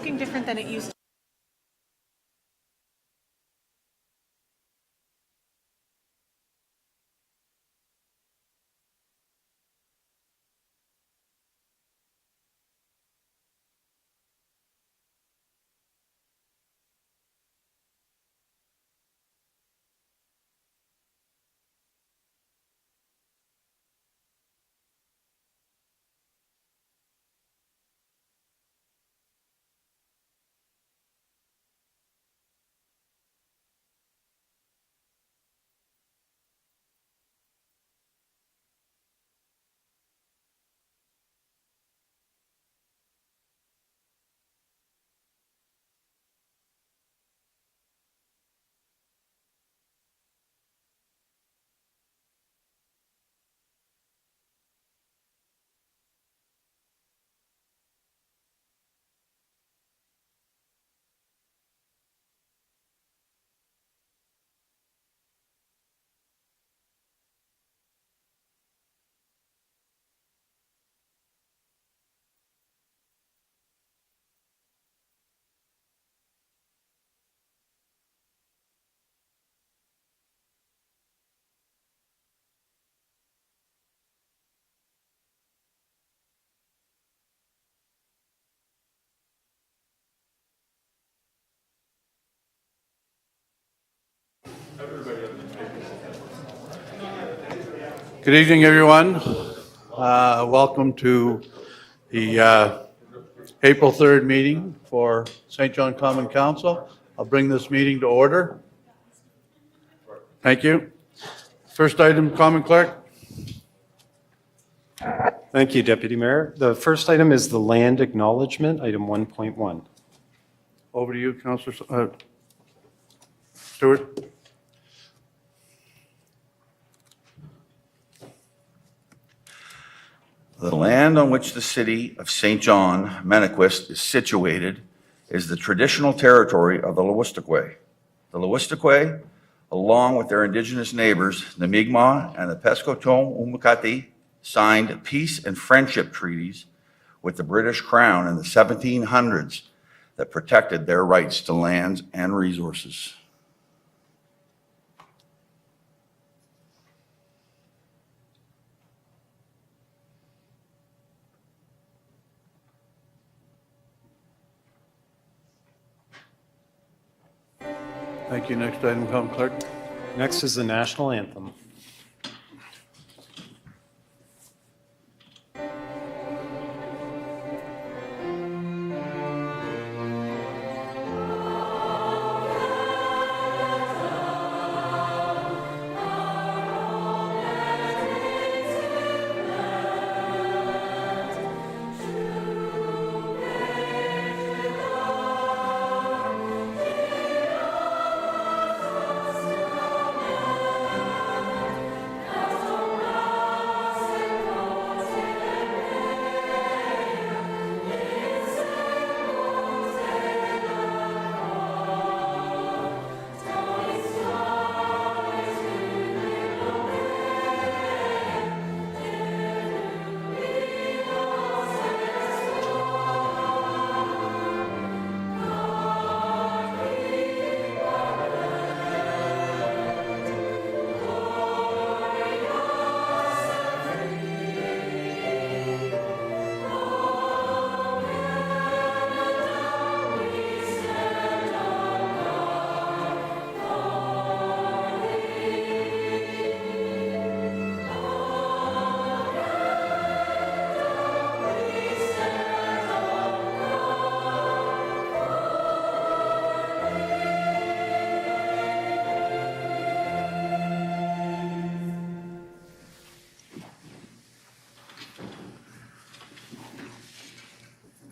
looking different than it used to. Good evening, everyone. Welcome to the April 3rd meeting for St. John Common Council. I'll bring this meeting to order. Thank you. First item, Common Clerk. Thank you, Deputy Mayor. The first item is the land acknowledgement, item 1.1. Over to you, Councillor Stewart. The land on which the city of St. John, Manequist is situated is the traditional territory of the Lewis-Tokwe. The Lewis-Tokwe, along with their indigenous neighbors, the Mi'kmaq and the Pescatone-Umikati, signed peace and friendship treaties with the British Crown in the 1700s that protected their rights to lands and resources. Thank you. Next item, Common Clerk. Next is the national anthem.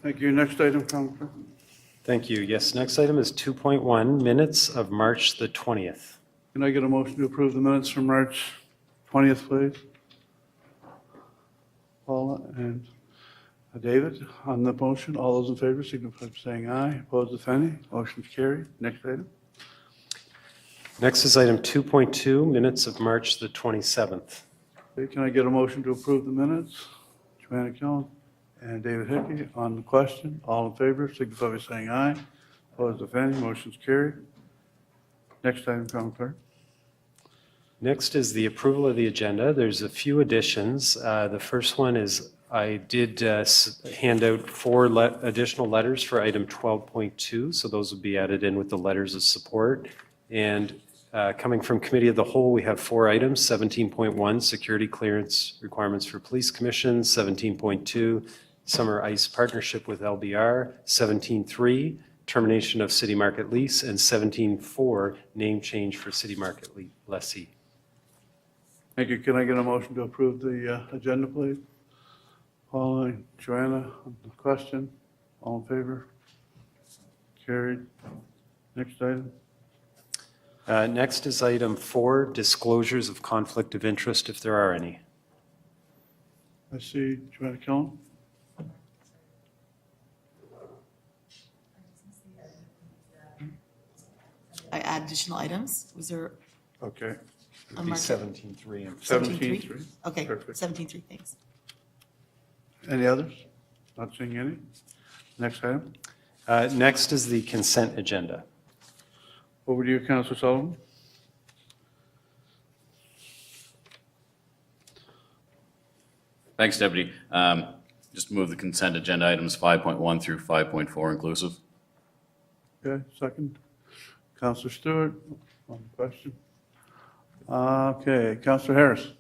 Thank you. Next item, Common Clerk. Thank you. Yes, next item is 2.1, minutes of March the 20th. Can I get a motion to approve the minutes from March 20th, please? Paula and David on the motion. All those in favor signify by saying aye. Opposed, if any. Motion's carried. Next item. Next is item 2.2, minutes of March the 27th. Okay, can I get a motion to approve the minutes? Joanna Killen and David Hickey on the question. All in favor, signify by saying aye. Opposed, if any, motion's carried. Next item, Common Clerk. Next is the approval of the agenda. There's a few additions. The first one is I did hand out 4 additional letters for item 12.2, so those will be added in with the letters of support. And coming from Committee of the Whole, we have 4 items: 17.1, security clearance requirements for police commissions; 17.2, summer ice partnership with LBR; 17.3, termination of city market lease; and 17.4, name change for city market lessee. Thank you. Can I get a motion to approve the agenda, please? Paula and Joanna on the question. All in favor? Carried. Next item. Next is item 4, disclosures of conflict of interest, if there are any. I see Joanna Killen. I add additional items. Was there Okay. a Be mark? 17.3 and 17.3. Okay, Perfect. 17.3, thanks. Any others? Not seeing any. Next item. Next is the consent agenda. Over to you, Councillor Sullivan. Thanks, Deputy. Just move the consent agenda items 5.1 through 5.4 inclusive. Okay, second. Councillor Stewart on the question. Okay, Councillor Harris.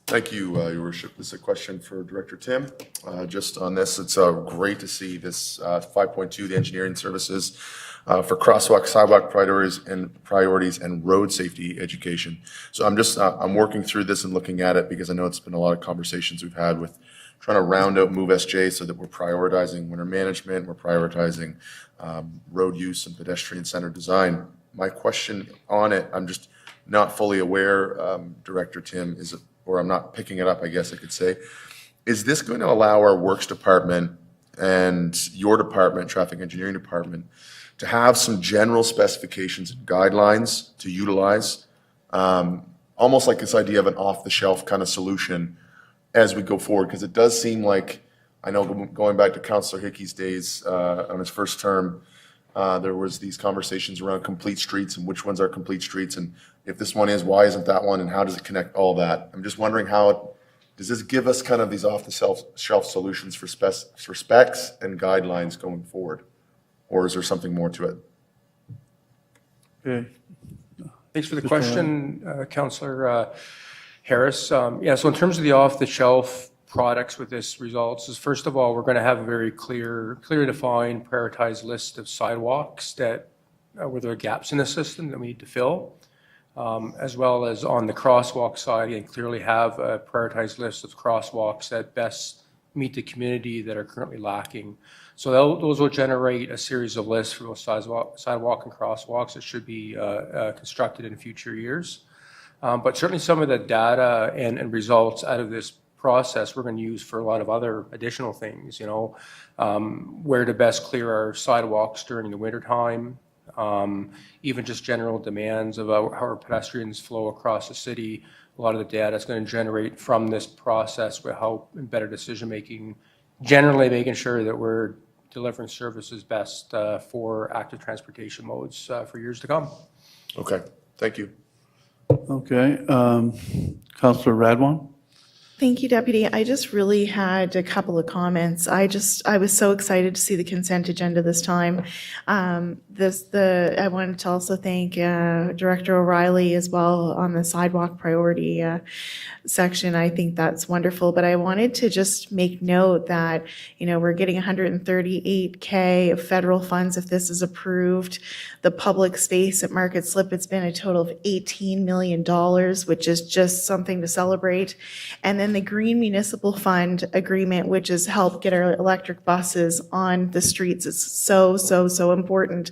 Thank you, Your Worship. This is a question for Director Tim. Just on this, it's great to see this 5.2, the engineering services for crosswalk, sidewalk priorities and road safety education. So I'm working through this and looking at it because I know it's been a lot of conversations we've had with trying to round out Move SJ so that we're prioritizing winter management, we're prioritizing road use and pedestrian center design. My question on it, I'm just not fully aware, Director Tim, or I'm not picking it up, I guess I could say. Is this going to allow our works department and your department, traffic engineering department, to have some general specifications and guidelines to utilize, almost like this idea of an off-the-shelf kind of solution as we go forward? Because it does seem like, I know going back to Councillor Hickey's days on his first term, there was these conversations around complete streets and which ones are complete streets, and if this one is, why isn't that one, and how does it connect all that? I'm just wondering does this give us kind of these off-the-shelf solutions for specs and guidelines going forward? Or is there something more to it? Okay. Thanks for the question, Councillor Harris. Yeah, so in terms of the off-the-shelf products with this results is, first of all, we're going to have a very clearly defined, prioritized list of sidewalks that where there are gaps in the system that we need to fill, as well as on the crosswalk side, and clearly have a prioritized list of crosswalks that best meet the community that are currently lacking. So those will generate a series of lists for both sidewalk and crosswalks that should be constructed in future years. But certainly some of the data and results out of this process we're going to use for a lot of other additional things, where to best clear our sidewalks during the wintertime, even just general demands of how our pedestrians flow across the city. A lot of the data is going to generate from this process will help in better decision-making, generally making sure that we're delivering services best for active transportation modes for years to come. Okay, thank you. Okay, Councillor Radwan. Thank you, Deputy. I just really had a couple of comments. I was so excited to see the consent agenda this time. I wanted to also thank Director O'Reilly as well on the sidewalk priority section. I think that's wonderful. But I wanted to just make note that, we're getting $138K of federal funds if this is approved. The public space at Market Slip, it's been a total of $18 million, which is just something to celebrate. And then the Green Municipal Fund agreement, which has helped get our electric buses on the streets, is so, so, so important.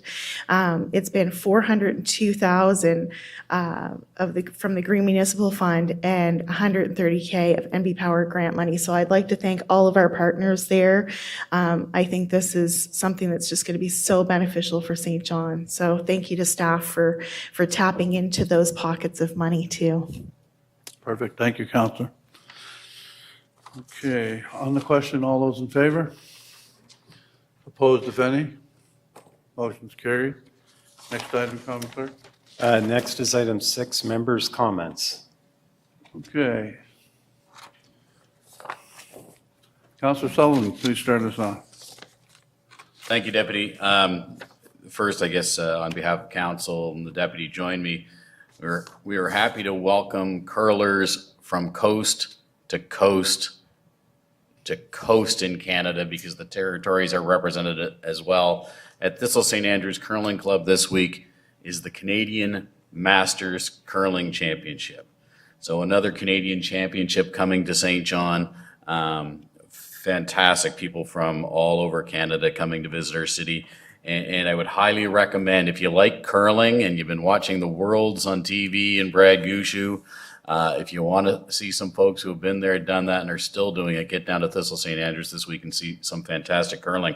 It's been $402,000 from the Green Municipal Fund and $130K of NB Power grant money. So I'd like to thank all of our partners there. I think this is something that's just going to be so beneficial for St. John. So thank you to staff for tapping into those pockets of money too. Perfect. Thank you, Councillor. Okay, on the question, all those in favor? Opposed, if any? Motion's carried. Next item, Common Clerk. Next is item 6, members' comments. Okay. Counselor Sullivan, please start us off. Thank you, Deputy. First, I guess, on behalf of council and the deputy join me, we are happy to welcome curlers from coast to coast to coast in Canada, because the territories are represented as well. At Thistle St. Andrews Curling Club this week is the Canadian Masters Curling Championship. So another Canadian championship coming to St. John. Fantastic people from all over Canada coming to visit our city. And I would highly recommend, if you like curling and you've been watching the Worlds on TV and Brad Gushu, if you want to see some folks who have been there, done that, and are still doing it, get down to Thistle St. Andrews this week and see some fantastic curling.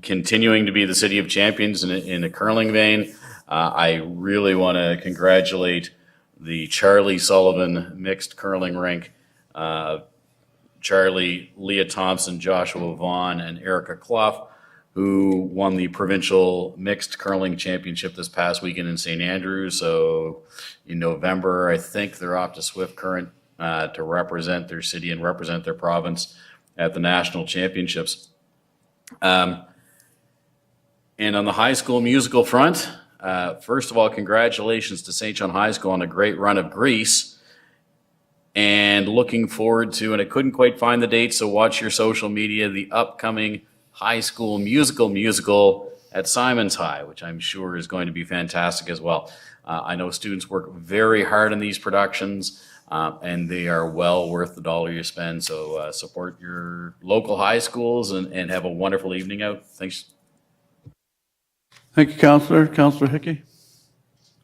Continuing to be the city of champions in a curling vein, I really want to congratulate the Charlie Sullivan mixed curling rink. Charlie, Leah Thompson, Joshua Vaughn, and Erica Clough, who won the provincial mixed curling championship this past weekend in St. Andrews. So in November, I think they're off to Swift Current to represent their city and represent their province at the national championships. And on the high school musical front, first of all, congratulations to St. John High School on a great run of Grease. And looking forward to, and I couldn't quite find the date, so watch your social media, the upcoming high school musical at Simon's High, which I'm sure is going to be fantastic as well. I know students work very hard on these productions, and they are well worth the dollar you spend. So support your local high schools and have a wonderful evening out. Thanks. Thank you, Counselor. Counselor Hickey.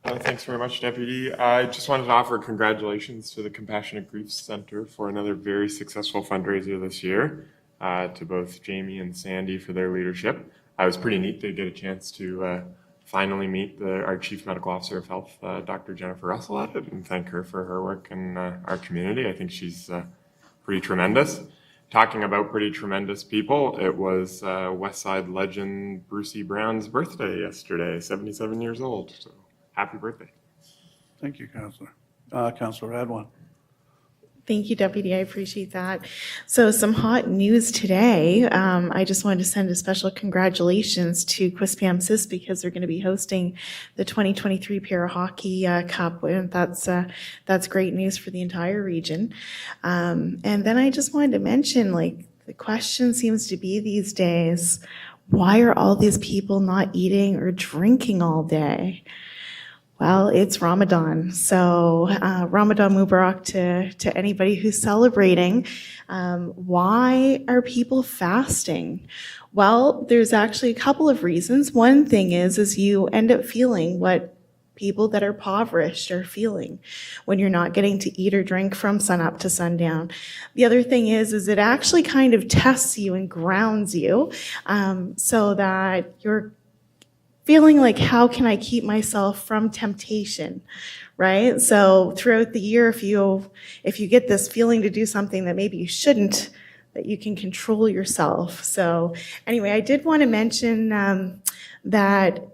Thanks very much, Deputy. I just wanted to offer congratulations to the Compassionate Grief Center for another very successful fundraiser this year, to both Jamie and Sandy for their leadership. It was pretty neat to get a chance to finally meet our Chief Medical Officer of Health, Dr. Jennifer Russell, at it, and thank her for her work in our community. I think she's pretty tremendous. Talking about pretty tremendous people, it was West Side legend Brucey Brown's birthday yesterday, 77 years old. So happy birthday. Thank you, Counselor. Counselor Radwan. Thank you, Deputy. I appreciate that. So some hot news today. I just wanted to send a special congratulations to Quispamsis because they're going to be hosting the 2023 Para Hockey Cup. And that's great news for the entire region. And then I just wanted to mention, like, the question seems to be these days, why are all these people not eating or drinking all day? Well, it's Ramadan. So Ramadan Mubarak to anybody who's celebrating. Why are people fasting? Well, there's actually a couple of reasons. One thing is you end up feeling what people that are impoverished are feeling when you're not getting to eat or drink from sunup to sundown. The other thing is it actually kind of tests you and grounds you so that you're feeling like, how can I keep myself from temptation, right? So throughout the year, if you get this feeling to do something that maybe you shouldn't, that you can control yourself. So anyway, I did want to mention that,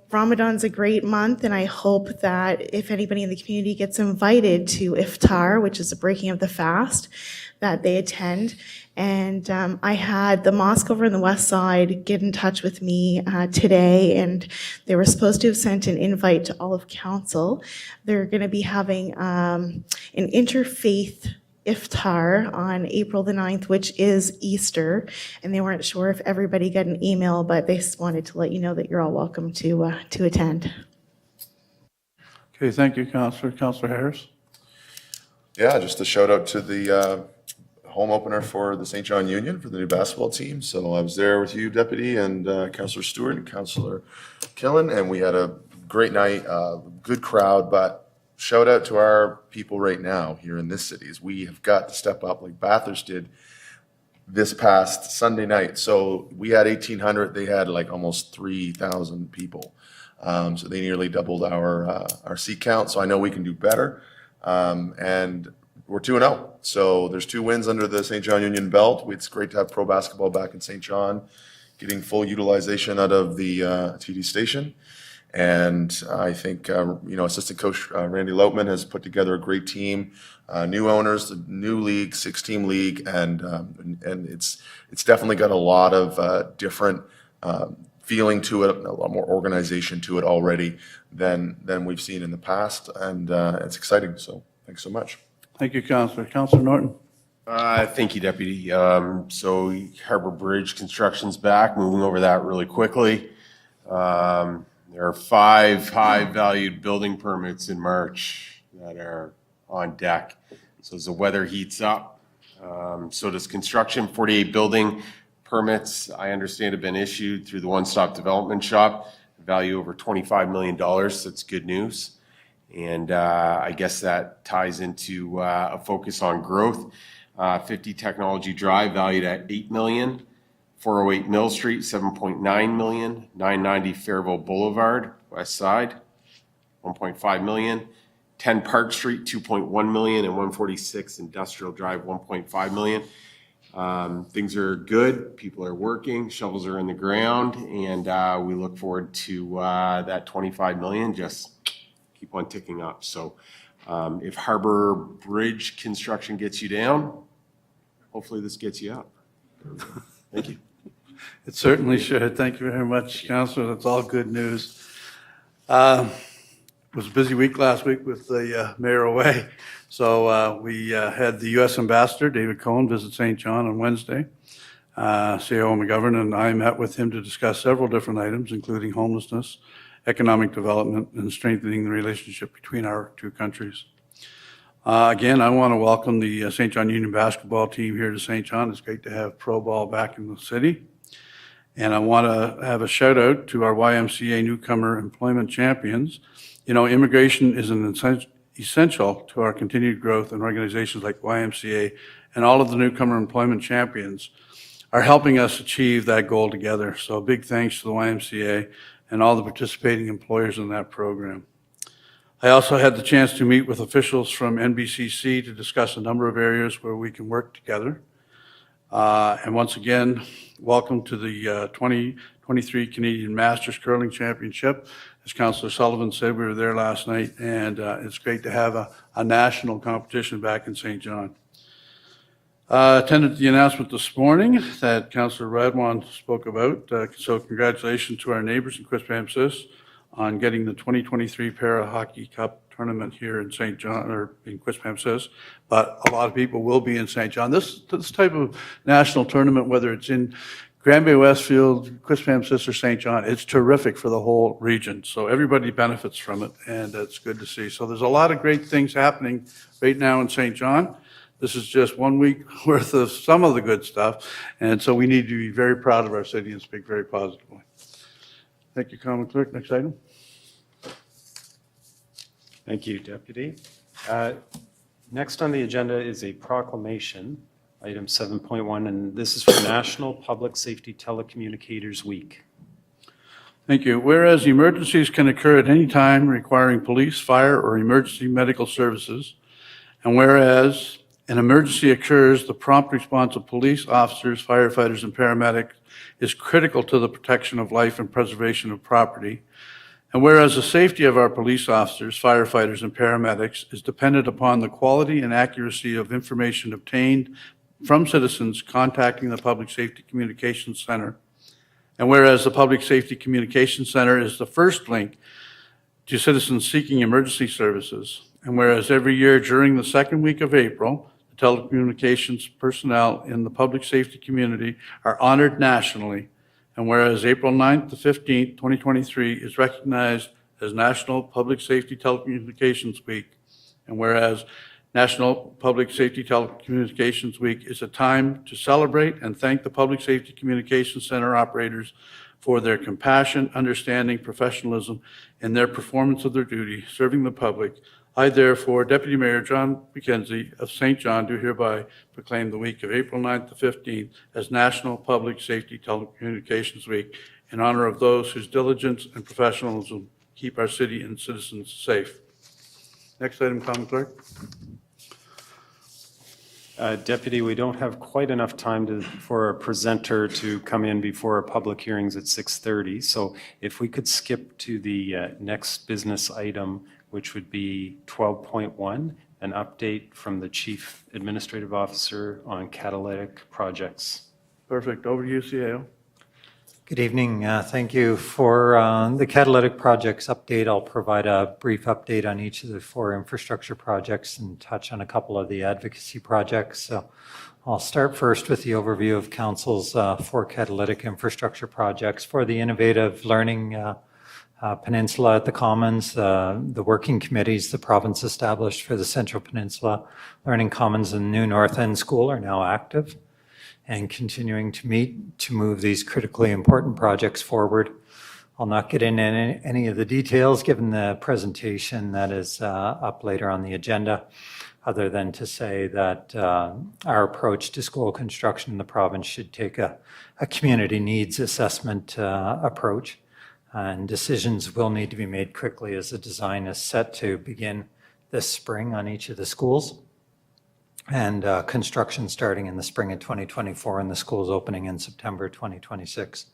Ramadan's a great month, and I hope that if anybody in the community gets invited to Iftar, which is the breaking of the fast, that they attend. And I had the mosque over in the west side get in touch with me today, and they were supposed to have sent an invite to all of council. They're going to be having an interfaith iftar on April the 9th, which is Easter, and they weren't sure if everybody got an email, but they just wanted to let you know that you're all welcome to attend. Okay, thank you, Counselor. Counselor Harris. Yeah, just a shout out to the home opener for the St. John Union for the new basketball team. So I was there with you, Deputy, and Councillor Stewart and Councillor Killen, and we had a great night, good crowd, but shout out to our people right now here in this city. We have got to step up like Bathurst did this past Sunday night. So we had 1,800, they had like almost 3,000 people. So they nearly doubled our seat count. So I know we can do better. And we're 2-0. So there's 2 wins under the St. John Union belt. It's great to have pro basketball back in St. John, getting full utilization out of the TD station. And I think, assistant coach Randy Lautman has put together a great team, new owners, the new league, 6-team league, and it's definitely got a lot of different feeling to it, a lot more organization to it already than we've seen in the past, and it's exciting. So thanks so much. Thank you, Councillor. Councillor Norton? Thank you, Deputy. So Harbor Bridge construction's back, moving over that really quickly. There are 5 high-valued building permits in March that are on deck. So as the weather heats up, so does construction. 48 building permits, I understand, have been issued through the One Stop Development Shop, value over $25 million. That's good news. And I guess that ties into a focus on growth. 50 Technology Drive, valued at $8 million. 408 Mill Street, $7.9 million. 990 Fairville Boulevard, west side, $1.5 million. 10 Park Street, $2.1 million. And 146 Industrial Drive, $1.5 million. Things are good. People are working. Shovels are in the ground. And we look forward to that $25 million just keep on ticking up. So if Harbor Bridge construction gets you down, hopefully this gets you up. Thank you. It certainly should. Thank you very much, Councillor. That's all good news. It was a busy week last week with the mayor away. So we had the U.S. Ambassador, David Cohen, visit St. John on Wednesday. CAO McGovern and I met with him to discuss several different items, including homelessness, economic development, and strengthening the relationship between our 2 countries. Again, I want to welcome the St. John Union basketball team here to St. John. It's great to have pro ball back in the city. And I want to have a shout out to our YMCA newcomer employment champions. You know, immigration is an essential to our continued growth, and organizations like YMCA and all of the newcomer employment champions are helping us achieve that goal together. So a big thanks to the YMCA and all the participating employers in that program. I also had the chance to meet with officials from NBCC to discuss a number of areas where we can work together. And once again, welcome to the 2023 Canadian Masters Curling Championship. As Councillor Sullivan said, we were there last night, and it's great to have a national competition back in St. John. Attended the announcement this morning that Councillor Radwan spoke about. So congratulations to our neighbors in Quispamsis on getting the 2023 Para Hockey Cup tournament here in St. John, or in Quispamsis, but a lot of people will be in St. John. This type of national tournament, whether it's in Granby, Westfield, Quispamsis, or St. John, it's terrific for the whole region. So everybody benefits from it, and it's good to see. So there's a lot of great things happening right now in St. John. This is just 1 week worth of some of the good stuff, and so we need to be very proud of our city and speak very positively. Thank you, Common Clerk. Next item. Thank you, Deputy. Next on the agenda is a proclamation, item 7.1, and this is for National Public Safety Telecommunicators Week. Thank you. Whereas emergencies can occur at any time requiring police, fire, or emergency medical services, and whereas an emergency occurs, the prompt response of police officers, firefighters, and paramedics is critical to the protection of life and preservation of property. And whereas the safety of our police officers, firefighters, and paramedics is dependent upon the quality and accuracy of information obtained from citizens contacting the Public Safety Communications Center. And whereas the Public Safety Communications Center is the first link to citizens seeking emergency services. And whereas every year during the second week of April, the telecommunications personnel in the public safety community are honored nationally. And whereas April 9th to 15th, 2023 is recognized as National Public Safety Telecommunications Week. And whereas National Public Safety Telecommunications Week is a time to celebrate and thank the Public Safety Communications Center operators for their compassion, understanding, professionalism, and their performance of their duty, serving the public, I therefore, Deputy Mayor John McKenzie of St. John, do hereby proclaim the week of April 9th to 15th as National Public Safety Telecommunications Week in honor of those whose diligence and professionalism keep our city and citizens safe. Next item, Common Clerk. Deputy, we don't have quite enough time for a presenter to come in before our public hearings at 6:30. So if we could skip to the next business item, which would be 12.1, an update from the Chief Administrative Officer on catalytic projects. Perfect. Over to you, CAO. Good evening. Thank you for the catalytic projects update. I'll provide a brief update on each of the 4 infrastructure projects and touch on a couple of the advocacy projects. So I'll start first with the overview of Council's 4 catalytic infrastructure projects for the Innovative Learning Peninsula at the Commons. The working committees the province established for the Central Peninsula Learning Commons and New North End School are now active and continuing to meet to move these critically important projects forward. I'll not get into any of the details given the presentation that is up later on the agenda, other than to say that our approach to school construction in the province should take a community needs assessment approach, and decisions will need to be made quickly as the design is set to begin this spring on each of the schools, and construction starting in the spring of 2024 and the schools opening in September 2026.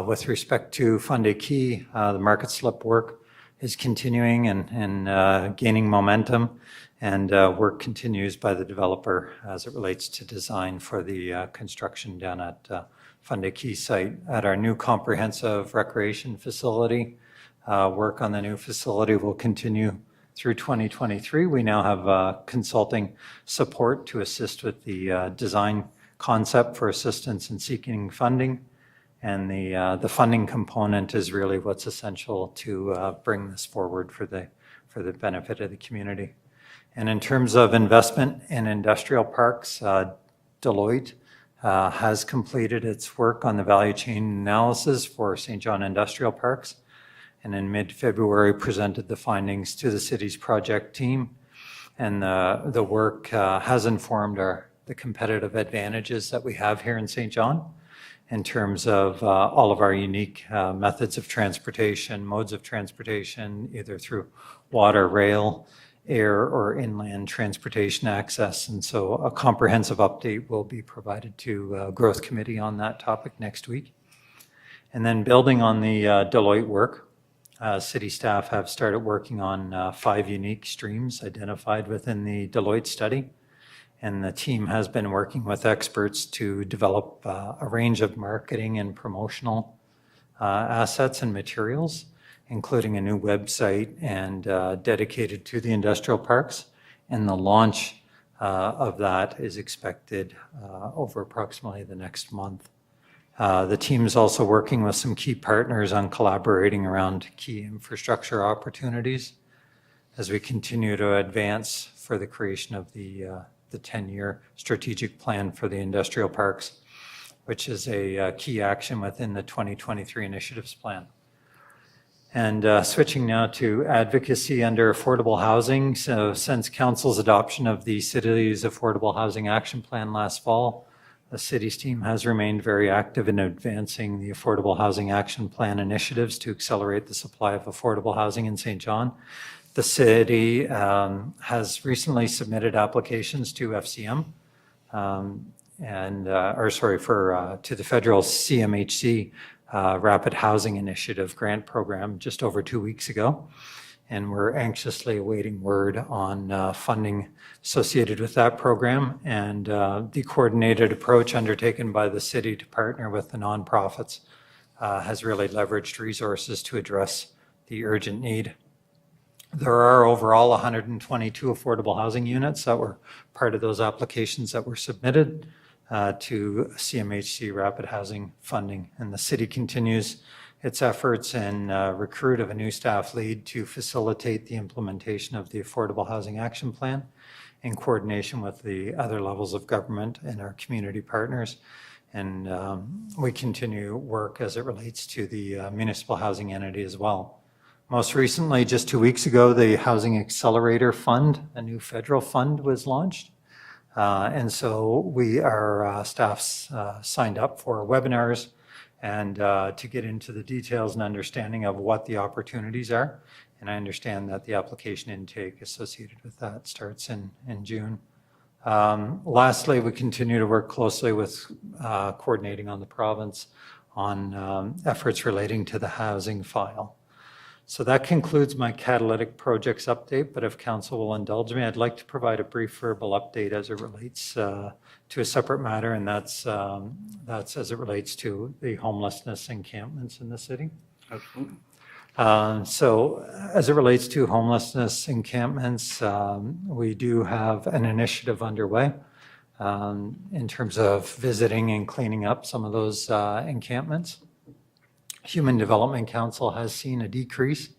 With respect to Fundy Key, the market slip work is continuing and gaining momentum, and work continues by the developer as it relates to design for the construction down at Fundy Key site. At our new comprehensive recreation facility, work on the new facility will continue through 2023. We now have consulting support to assist with the design concept for assistance in seeking funding. And the funding component is really what's essential to bring this forward for the benefit of the community. And in terms of investment in industrial parks, Deloitte has completed its work on the value chain analysis for St. John Industrial Parks, and in mid-February presented the findings to the city's project team. And the work has informed the competitive advantages that we have here in St. John in terms of all of our unique methods of transportation, modes of transportation, either through water, rail, air, or inland transportation access. And so a comprehensive update will be provided to Growth Committee on that topic next week. And then building on the Deloitte work, city staff have started working on 5 unique streams identified within the Deloitte study. And the team has been working with experts to develop a range of marketing and promotional assets and materials, including a new website and dedicated to the industrial parks. And the launch of that is expected over approximately the next month. The team is also working with some key partners on collaborating around key infrastructure opportunities as we continue to advance for the creation of the 10-year strategic plan for the industrial parks, which is a key action within the 2023 initiatives plan. And switching now to advocacy under affordable housing. So since Council's adoption of the city's affordable housing action plan last fall, the city's team has remained very active in advancing the Affordable Housing Action Plan initiatives to accelerate the supply of affordable housing in St. John. The city has recently submitted applications to FCM to the federal CMHC Rapid Housing Initiative grant program just over 2 weeks ago. And we're anxiously awaiting word on funding associated with that program, and the coordinated approach undertaken by the city to partner with the nonprofits has really leveraged resources to address the urgent need. There are overall 122 affordable housing units that were part of those applications that were submitted to CMHC Rapid Housing funding, and the city continues its efforts and recruit of a new staff lead to facilitate the implementation of the Affordable Housing Action Plan in coordination with the other levels of government and our community partners. And we continue work as it relates to the municipal housing entity as well. Most recently, just 2 weeks ago, the Housing Accelerator Fund, a new federal fund, was launched. And so our staff's signed up for webinars and to get into the details and understanding of what the opportunities are. And I understand that the application intake associated with that starts in June Lastly, we continue to work closely with coordinating on the province on efforts relating to the housing file. So that concludes my catalytic projects update, but if council will indulge me, I'd like to provide a brief verbal update as it relates to a separate matter, and that's as it relates to the homelessness encampments in the city. So as it relates to homelessness encampments, we do have an initiative underway in terms of visiting and cleaning up some of those encampments. Human Development Council has seen a decrease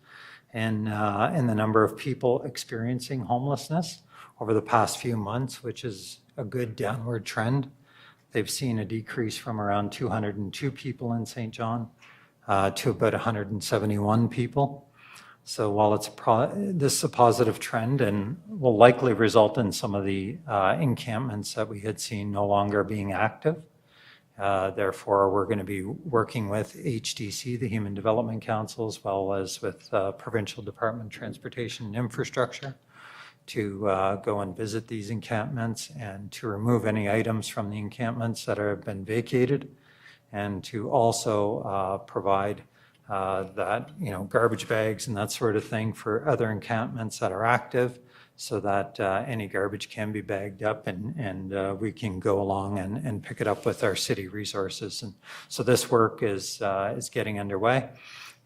in the number of people experiencing homelessness over the past few months, which is a good downward trend. They've seen a decrease from around 202 people in St. John to about 171 people. So while this is a positive trend and will likely result in some of the encampments that we had seen no longer being active, therefore, we're going to be working with HDC, the Human Development Council, as well as with Provincial Department of Transportation and Infrastructure to go and visit these encampments and to remove any items from the encampments that have been vacated, and to also provide that, garbage bags and that sort of thing for other encampments that are active, so that any garbage can be bagged up and we can go along and pick it up with our city resources. And so this work is getting underway,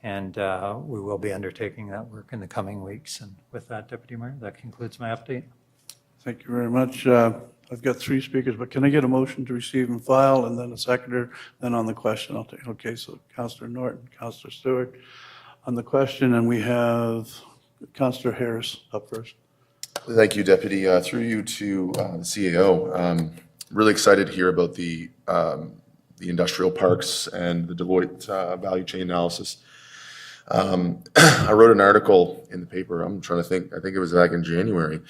and we will be undertaking that work in the coming weeks. And with that, Deputy Mayor, that concludes my update. Thank you very much. I've got 3 speakers, but can I get a motion to receive and file, and then a seconder, then on the question I'll take. Okay, so Councillor Norton, Councillor Stewart on the question, and we have Councillor Harris up first. Thank you, Deputy. Through you to the CAO. Really excited to hear about the industrial parks and the Deloitte value chain analysis. I wrote an article in the paper, I'm trying to think, I think it was back in January,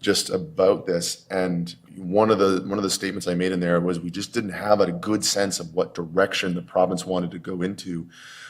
just about this. And one of the statements I made in there was we just didn't have a good sense of what direction the province wanted to go into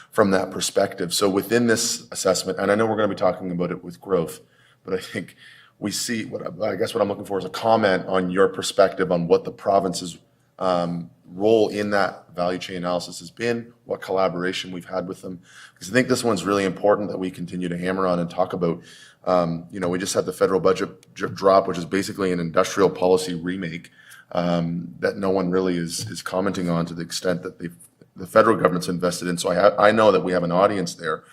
from that perspective. So within this assessment, and I know we're going to be talking about it with growth, but I think we see what I'm looking for is a comment on your perspective on what the province's role in that value chain analysis has been, what collaboration we've had with them. Because I think this one's really important that we continue to hammer on and talk about. We just had the federal budget drop, which is basically an industrial policy remake that no one really is commenting on to the extent that the federal government's invested in. So I know that we have an audience there,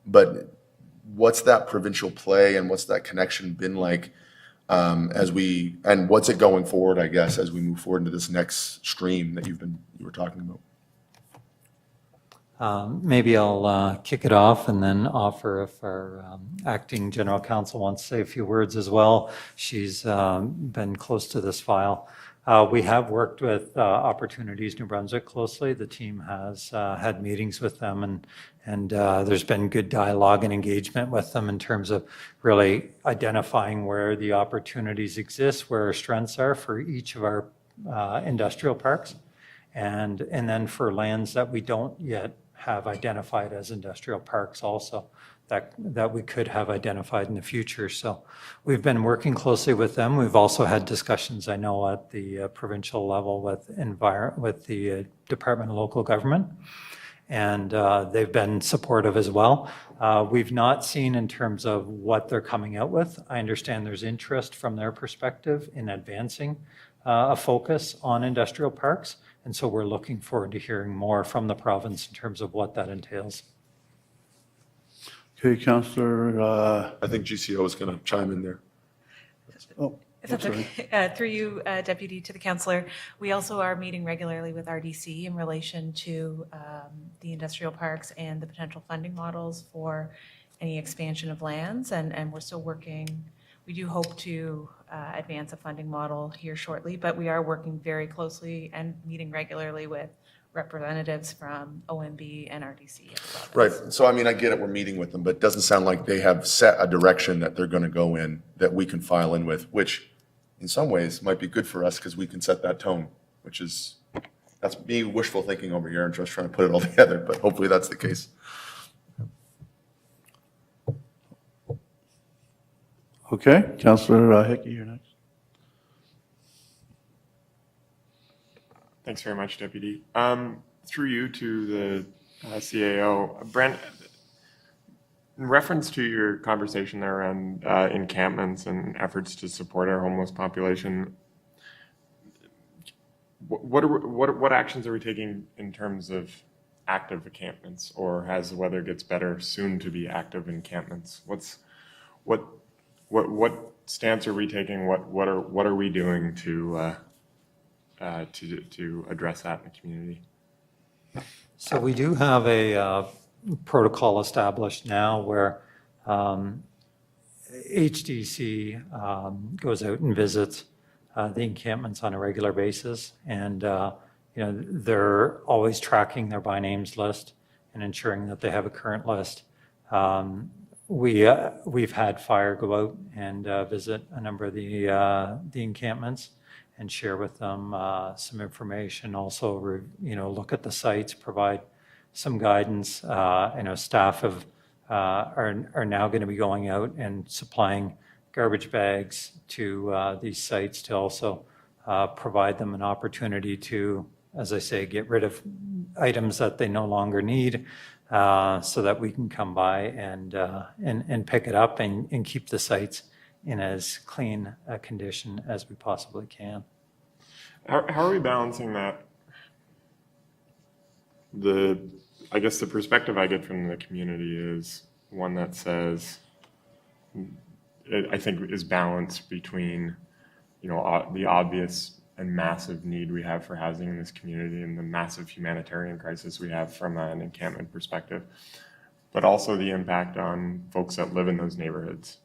but what's that provincial play and what's that connection been like and what's it going forward, I guess, as we move forward into this next stream that you were talking about? Maybe I'll kick it off and then offer if our acting general counsel wants to say a few words as well. She's been close to this file. We have worked with Opportunities New Brunswick closely. The team has had meetings with them, and there's been good dialogue and engagement with them in terms of really identifying where the opportunities exist, where our strengths are for each of our industrial parks, and then for lands that we don't yet have identified as industrial parks also, that we could have identified in the future. So we've been working closely with them. We've also had discussions, I know, at the provincial level with the Department of Local Government, and they've been supportive as well. We've not seen in terms of what they're coming out with. I understand there's interest from their perspective in advancing a focus on industrial parks, and so we're looking forward to hearing more from the province in terms of what that entails. Okay, Councillor. I think GCO is going to chime in there. Oh, If that's okay. Through you, Deputy, to the councillor, we also are meeting regularly with RDC in relation to the industrial parks and the potential funding models for any expansion of lands, and we're still working. We do hope to advance a funding model here shortly, but we are working very closely and meeting regularly with representatives from OMB and RDC. Right. So, I mean, I get it, we're meeting with them, but it doesn't sound like they have set a direction that they're going to go in that we can file in with, which in some ways might be good for us because we can set that tone, that's me wishful thinking over here and just trying to put it all together, but hopefully that's the case. Okay, Councillor Hickey, you're next. Thanks very much, Deputy. Through you to the CAO, Brent, in reference to your conversation there around encampments and efforts to support our homeless population, what actions are we taking in terms of active encampments, or as the weather gets better, soon to be active encampments? What stance are we taking? What are we doing to address that in the community? So we do have a protocol established now where HDC goes out and visits the encampments on a regular basis, and they're always tracking their by names list and ensuring that they have a current list. We've had fire go out and visit a number of the encampments and share with them some information. Also, look at the sites, provide some guidance. I know staff are now going to be going out and supplying garbage bags to these sites to also provide them an opportunity to, as I say, get rid of items that they no longer need, so that we can come by and pick it up and keep the sites in as clean a condition as we possibly can. How are we balancing that? I guess the perspective I get from the community is one that says, I think is balanced between, the obvious and massive need we have for housing in this community and the massive humanitarian crisis we have from an encampment perspective, but also the impact on folks that live in those neighborhoods.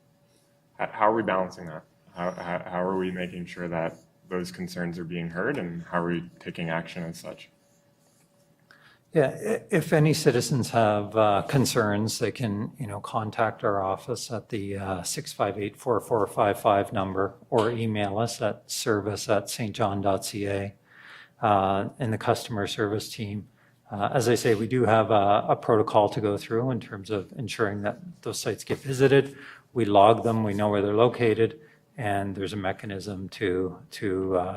How are we balancing that? How are we making sure that those concerns are being heard, and how are we taking action as such? Yeah, if any citizens have concerns, they can, contact our office at the 658-4455 number, or email us at service@stjohn.ca, and the customer service team. As I say, we do have a protocol to go through in terms of ensuring that those sites get visited. We log them, we know where they're located, and there's a mechanism to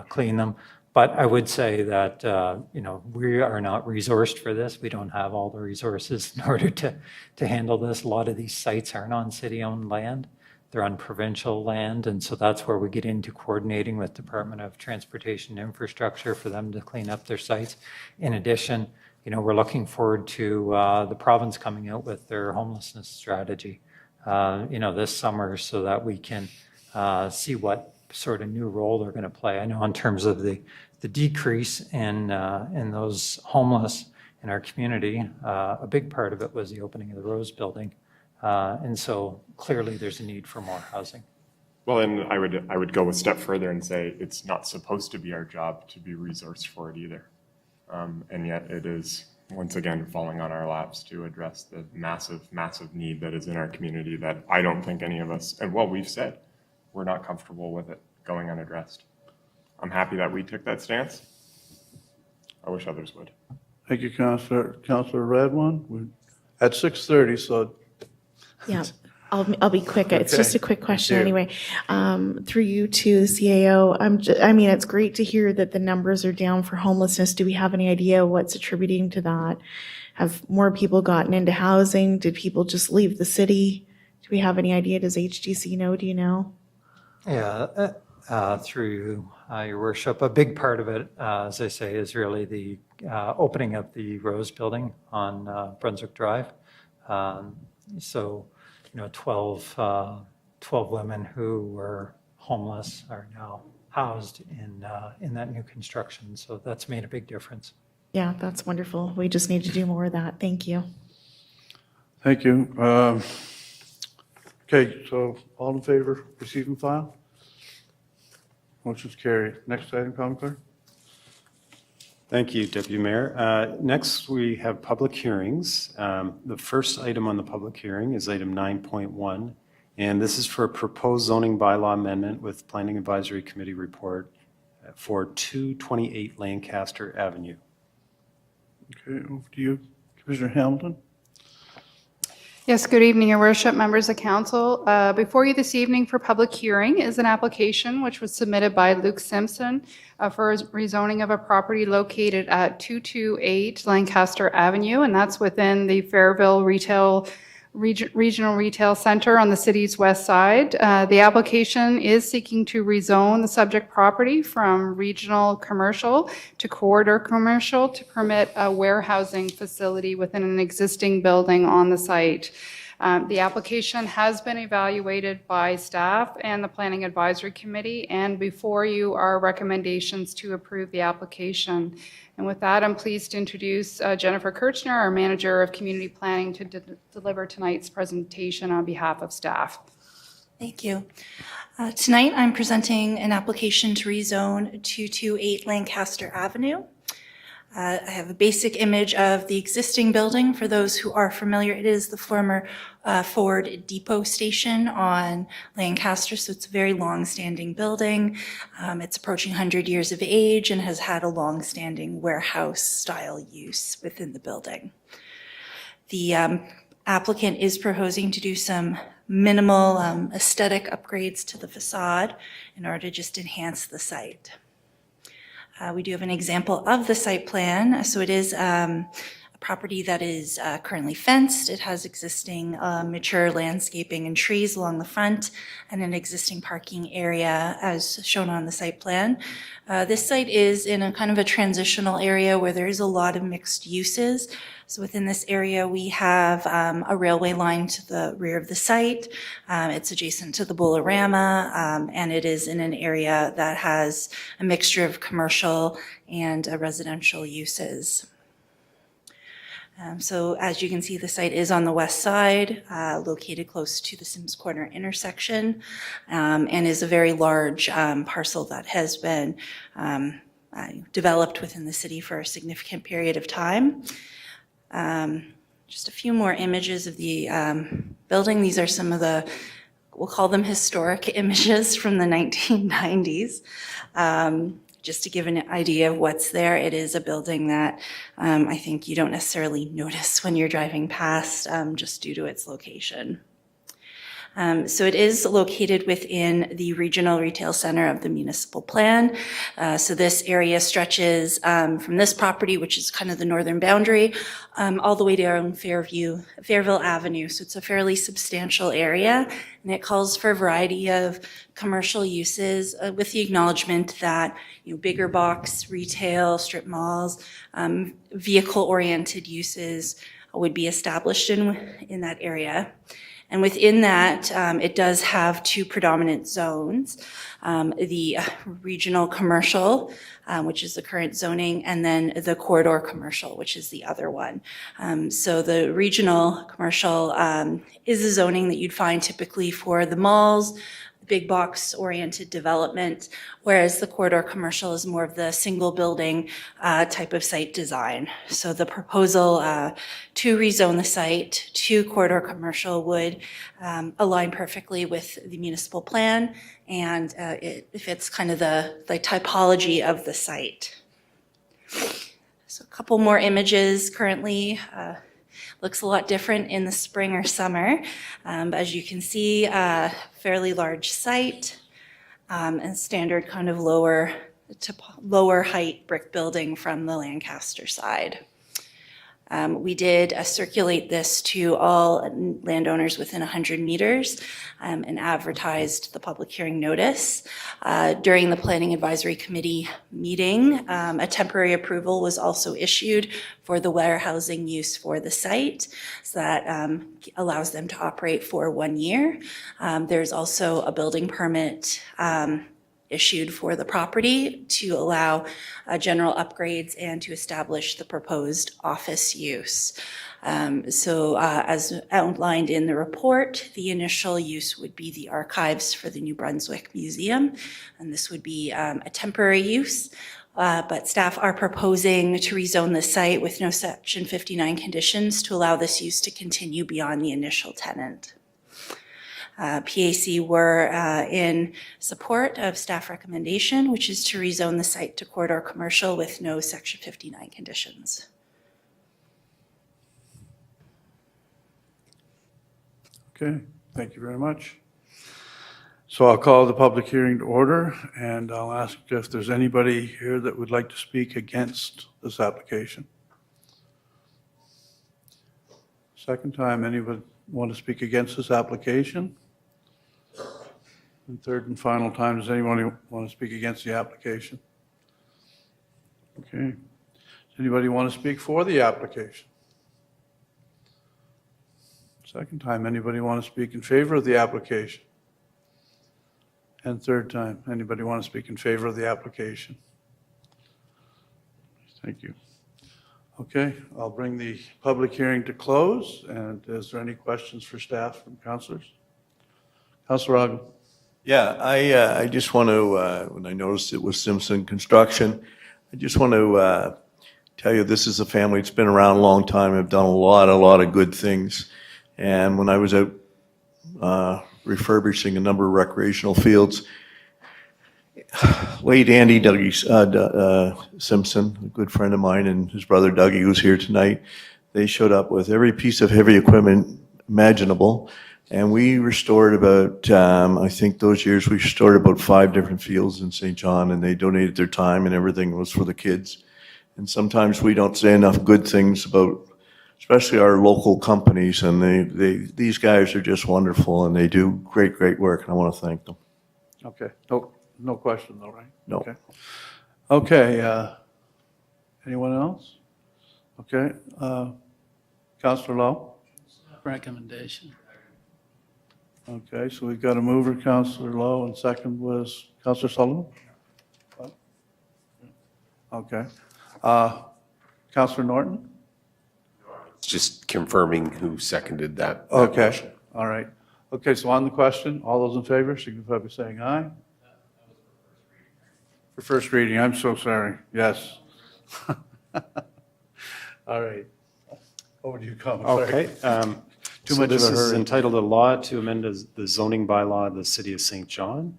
clean them. But I would say that, we are not resourced for this. We don't have all the resources in order to handle this. A lot of these sites aren't on city-owned land. They're on provincial land. And so that's where we get into coordinating with Department of Transportation and Infrastructure for them to clean up their sites. In addition, we're looking forward to the province coming out with their homelessness strategy, this summer, so that we can see what sort of new role they're going to play. I know in terms of the decrease in those homeless in our community, a big part of it was the opening of the Rose Building. And so clearly there's a need for more housing. Well, and I would go a step further and say it's not supposed to be our job to be resourced for it either. And yet it is, once again, falling on our laps to address the massive, massive need that is in our community that I don't think any of us, and we've said, we're not comfortable with it going unaddressed. I'm happy that we took that stance. I wish others would. Thank you, Councillor Radwan. We're at 6:30, so. Yeah, I'll be quick. It's Okay. just a quick question Thank you. anyway. Through you to the CAO, it's great to hear that the numbers are down for homelessness. Do we have any idea what's attributing to that? Have more people gotten into housing? Did people just leave the city? Do we have any idea? Does HDC know? Do you know? Yeah, through your worship, a big part of it, as I say, is really the opening of the Rose Building on Brunswick Drive. So, 12 women who were homeless are now housed in that new construction. So that's made a big difference. Yeah, that's wonderful. We just need to do more of that. Thank you. Thank you. Okay, so all in favor, receive and file? Motion's carried. Next item, Common Clerk. Thank you, Deputy Mayor. Next, we have public hearings. The first item on the public hearing is item 9.1, and this is for a proposed zoning bylaw amendment with Planning Advisory Committee report for 228 Lancaster Avenue. Okay, over to you, Commissioner Hamilton. Yes, good evening, Your Worship, members of council. Before you this evening for public hearing is an application which was submitted by Luke Simpson for rezoning of a property located at 228 Lancaster Avenue, and that's within the Fairville Regional Retail Center on the city's west side. The application is seeking to rezone the subject property from regional commercial to corridor commercial to permit a warehousing facility within an existing building on the site. The application has been evaluated by staff and the Planning Advisory Committee, and before you are recommendations to approve the application. And with that, I'm pleased to introduce Jennifer Kirchner, our Manager of Community Planning, to deliver tonight's presentation on behalf of staff. Thank you. Tonight, I'm presenting an application to rezone 228 Lancaster Avenue. I have a basic image of the existing building. For those who are familiar, it is the former Ford Depot station on Lancaster, so it's a very long-standing building. It's approaching 100 years of age and has had a long-standing warehouse-style use within the building. The applicant is proposing to do some minimal aesthetic upgrades to the facade in order to just enhance the site. We do have an example of the site plan. So it is a property that is currently fenced. It has existing mature landscaping and trees along the front and an existing parking area as shown on the site plan. This site is in a kind of a transitional area where there is a lot of mixed uses. So within this area, we have a railway line to the rear of the site. It's adjacent to the Bolorama, and it is in an area that has a mixture of commercial and residential uses. So as you can see, the site is on the west side, located close to the Sims Corner intersection, and is a very large parcel that has been developed within the city for a significant period of time. Just a few more images of the building. These are some of the, we'll call them historic images from the 1990s. Just to give an idea of what's there, it is a building that I think you don't necessarily notice when you're driving past just due to its location. So it is located within the regional retail center of the municipal plan. So this area stretches from this property, which is kind of the northern boundary, all the way down Fairville Avenue. So it's a fairly substantial area, and it calls for a variety of commercial uses with the acknowledgement that bigger box retail, strip malls, vehicle-oriented uses would be established in that area. And within that, it does have two predominant zones, the regional commercial, which is the current zoning, and then the corridor commercial, which is the other one. So the regional commercial is a zoning that you'd find typically for the malls, big box oriented development, whereas the corridor commercial is more of the single building type of site design. So the proposal to rezone the site to corridor commercial would align perfectly with the municipal plan, and it fits kind of the typology of the site. So a couple more images currently. Looks a lot different in the spring or summer. As you can see, fairly large site and standard kind of lower height brick building from the Lancaster side. We did circulate this to all landowners within 100 meters and advertised the public hearing notice. During the Planning Advisory Committee meeting, a temporary approval was also issued for the warehousing use for the site, so that allows them to operate for 1 year. There's also a building permit issued for the property to allow general upgrades and to establish the proposed office use. So as outlined in the report, the initial use would be the archives for the New Brunswick Museum, and this would be a temporary use. But staff are proposing to rezone the site with no Section 59 conditions to allow this use to continue beyond the initial tenant. PAC were in support of staff recommendation, which is to rezone the site to corridor commercial with no Section 59 conditions. Okay, thank you very much. So I'll call the public hearing to order, and I'll ask if there's anybody here that would like to speak against this application. Second time, anyone want to speak against this application? And third and final time, does anyone want to speak against the application? Okay. Does anybody want to speak for the application? Second time, anybody want to speak in favor of the application? And third time, anybody want to speak in favor of the application? Thank you. Okay, I'll bring the public hearing to close. And is there any questions for staff from councilors? Councilor Ogden. Yeah, I just want to, when I noticed it was Simpson Construction, I just want to tell you this is a family that's been around a long time. Have done a lot of good things. And when I was out refurbishing a number of recreational fields, late Andy Simpson, a good friend of mine, and his brother Dougie, who's here tonight, they showed up with every piece of heavy equipment imaginable. And we restored about, I think those years we restored about 5 different fields in St. John, and they donated their time, and everything was for the kids. And sometimes we don't say enough good things about, especially our local companies, and these guys are just wonderful, and they do great work, and I want to thank them. Okay, no question though, right? No. Okay. Okay, anyone else? Okay, Councilor Lowe? Recommendation. Okay, so we've got a mover, Councilor Lowe, and second was Councilor Sullivan? Okay. Councilor Norton? Just confirming who seconded that. Okay, motion. all right. Okay, so on the question, all those in favor signify by saying aye. For first reading, I'm so sorry, yes. All right. Over to you, Councilor. Okay. Too So much of this a is hurry. entitled "A Law to Amend the Zoning Bylaw of the City of St. John."